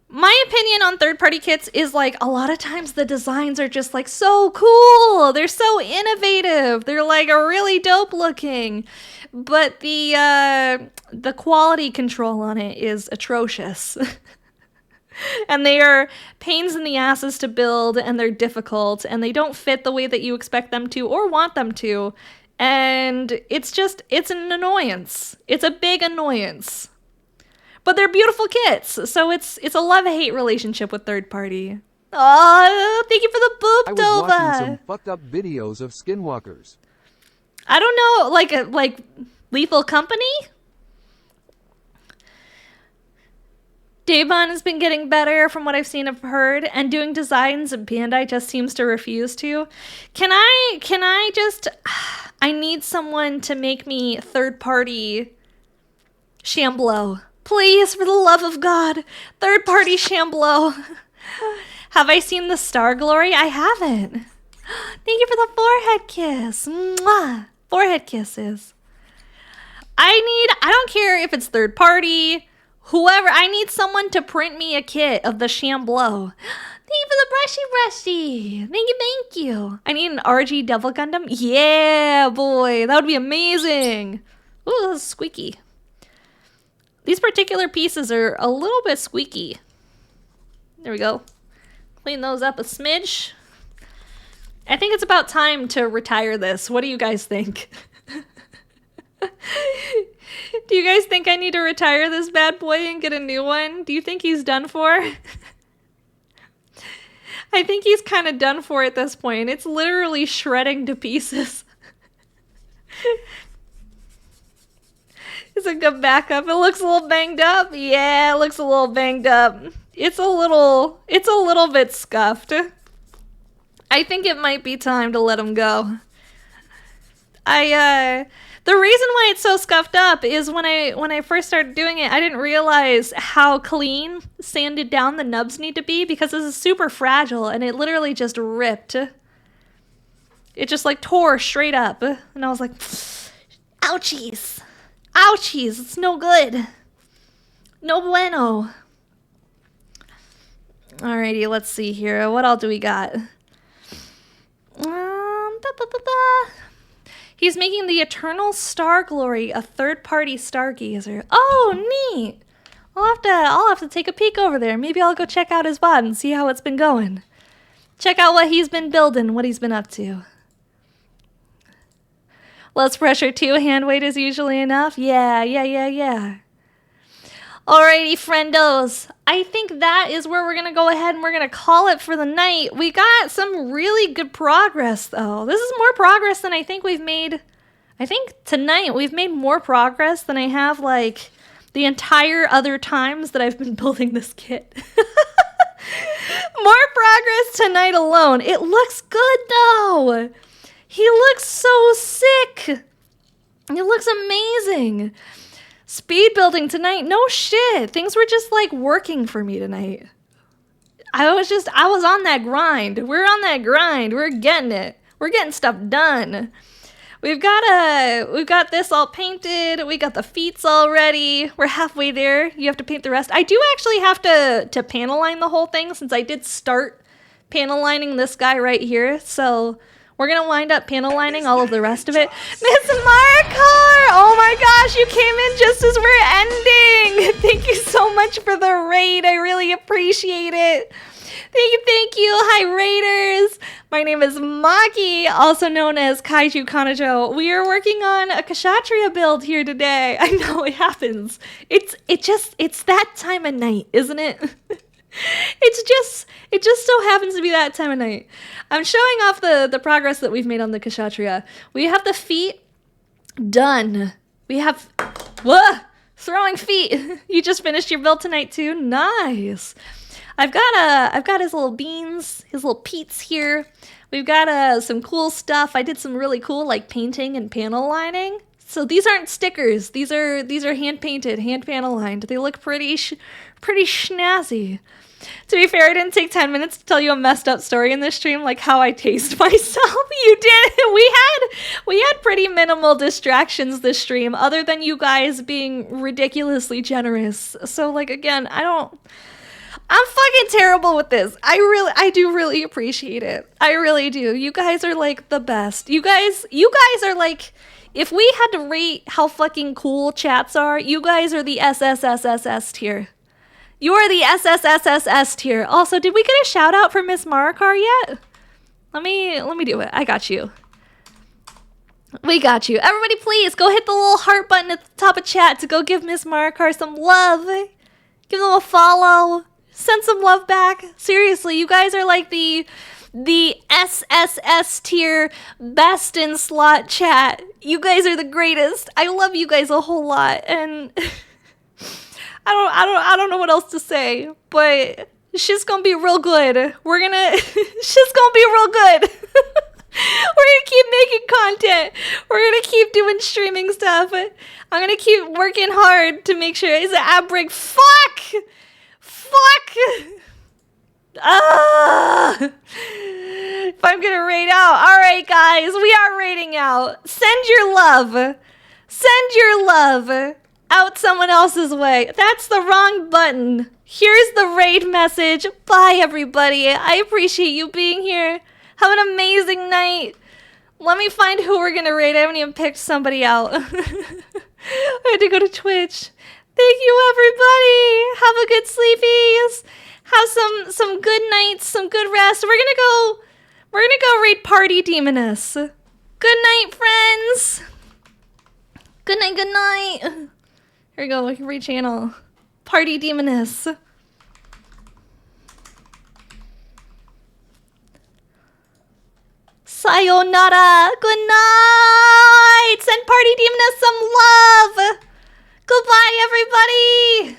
My opinion on third-party kits is, like, a lot of times the designs are just, like, so cool. They're so innovative. They're, like, really dope looking. But the quality control on it is atrocious. And they are pains in the asses to build, and they're difficult, and they don't fit the way that you expect them to or want them to. And it's an annoyance. It's a big annoyance. But they're beautiful kits, so it's a love-hate relationship with third party. Oh, thank you for the boop, I was watching Dova. some fucked up videos of skinwalkers. I don't know, like Lethal Company? Daebon has been getting better from what I've seen and heard, and doing designs Bandai just seems to refuse to. Can I just... I need someone to make me third-party Shamblo. Please, for the love of God. Third-party Shamblo. Have I seen the Star Glory? I haven't. Thank you for the forehead kiss. Mwah. Forehead kisses. I don't care if it's third-party, whoever. I need someone to print me a kit of the Shamblo. Thank you for the brushy. Thank you. I need an RG Devil Gundam. Yeah, boy. That would be amazing. Ooh, that's squeaky. These particular pieces are a little bit squeaky. There we go. Clean those up a smidge. I think it's about time to retire this. What do you guys think? Do you guys think I need to retire this bad boy and get a new one? Do you think he's done for? I think he's kind of done for at this point. It's literally shredding to pieces. It's a good backup. It looks a little banged up. Yeah, it looks a little banged up. It's a little bit scuffed. I think it might be time to let him go. The reason why it's so scuffed up is when I first started doing it, I didn't realize how clean sanded down the nubs need to be, because this is super fragile and it literally just ripped. It just like tore straight up. And I was like, ouchies. Ouchies, it's no good. No bueno. Alrighty, let's see here. What all do we got? He's making the Eternal Star Glory a third-party stargazer. Oh, neat! I'll have to take a peek over there. Maybe I'll go check out his bod and see how it's been going. Check out what he's been building, what he's been up to. Less pressure too. Hand weight is usually enough. Yeah. Alrighty, friendos. I think that is where we're going to go ahead and we're going to call it for the night. We got some really good progress, though. This is more progress than I think we've made. I think tonight we've made more progress than I have, like, the entire other times that I've been building this kit. More progress tonight alone. It looks good, though. He looks so sick. It looks amazing. Speed building tonight, no shit. Things were just like working for me tonight. I was on that grind. We're on that grind. We're getting it. We're getting stuff done. We've got this all painted. We got the feets all ready. We're halfway there. You have to paint the rest. I do actually have to panel line the whole thing, since I did start panel lining this guy right here. So we're going to wind up panel lining all of the rest of it. Miss Marikar! Oh my gosh, you came in just as we're ending! Thank you so much for the raid. I really appreciate it. Thank you. Hi, Raiders. My name is Maki, also known as Kaiju Kanajo. We are working on a Kshatrya build here today. I know, it happens. It's that time of night, isn't it? It just so happens to be that time of night. I'm showing off the progress that we've made on the Kshatrya. We have the feet done. We have throwing feet. You just finished your build tonight too? Nice. I've got his little beans, his little peats here. We've got some cool stuff. I did some really cool like painting and panel lining. So these aren't stickers. These are hand painted, hand panel lined. They look pretty snazzy. To be fair, I didn't take 10 minutes to tell you a messed up story in this stream, like how I taste myself. You did. We had pretty minimal distractions this stream, other than you guys being ridiculously generous. So like, again, I'm fucking terrible with this. I do really appreciate it. I really do. You guys are like the best. You guys are like, if we had to rate how fucking cool chats are, you guys are the SSSSS tier. You are the SSSSS tier. Also, did we get a shout out for Miss Marikar yet? Let me do it. I got you. We got you. Everybody please go hit the little heart button at the top of chat to go give Miss Marikar some love. Give them a follow. Send some love back. Seriously, you guys are like the SSS tier best in slot chat. You guys are the greatest. I love you guys a whole lot, and I don't know what else to say, but she's gonna be real good. She's gonna be real good. We're gonna keep making content. We're gonna keep doing streaming stuff. I'm gonna keep working hard to make sure. Is it ad break? Fuck! If I'm gonna raid out. Alright, guys, we are raiding out. Send your love. Send your love out someone else's way. That's the wrong button. Here's the raid message. Bye, everybody. I appreciate you being here. Have an amazing night. Let me find who we're gonna raid. I haven't even picked somebody out. I had to go to Twitch. Thank you, everybody. Have a good sleepies. Have some good nights, some good rest. We're gonna go raid Party Demoness. Good night, friends. Good night, good night. Here we go, we can rechannel. Party Demoness. Sayonara. Good night. Send Party Demoness some love. Goodbye, everybody.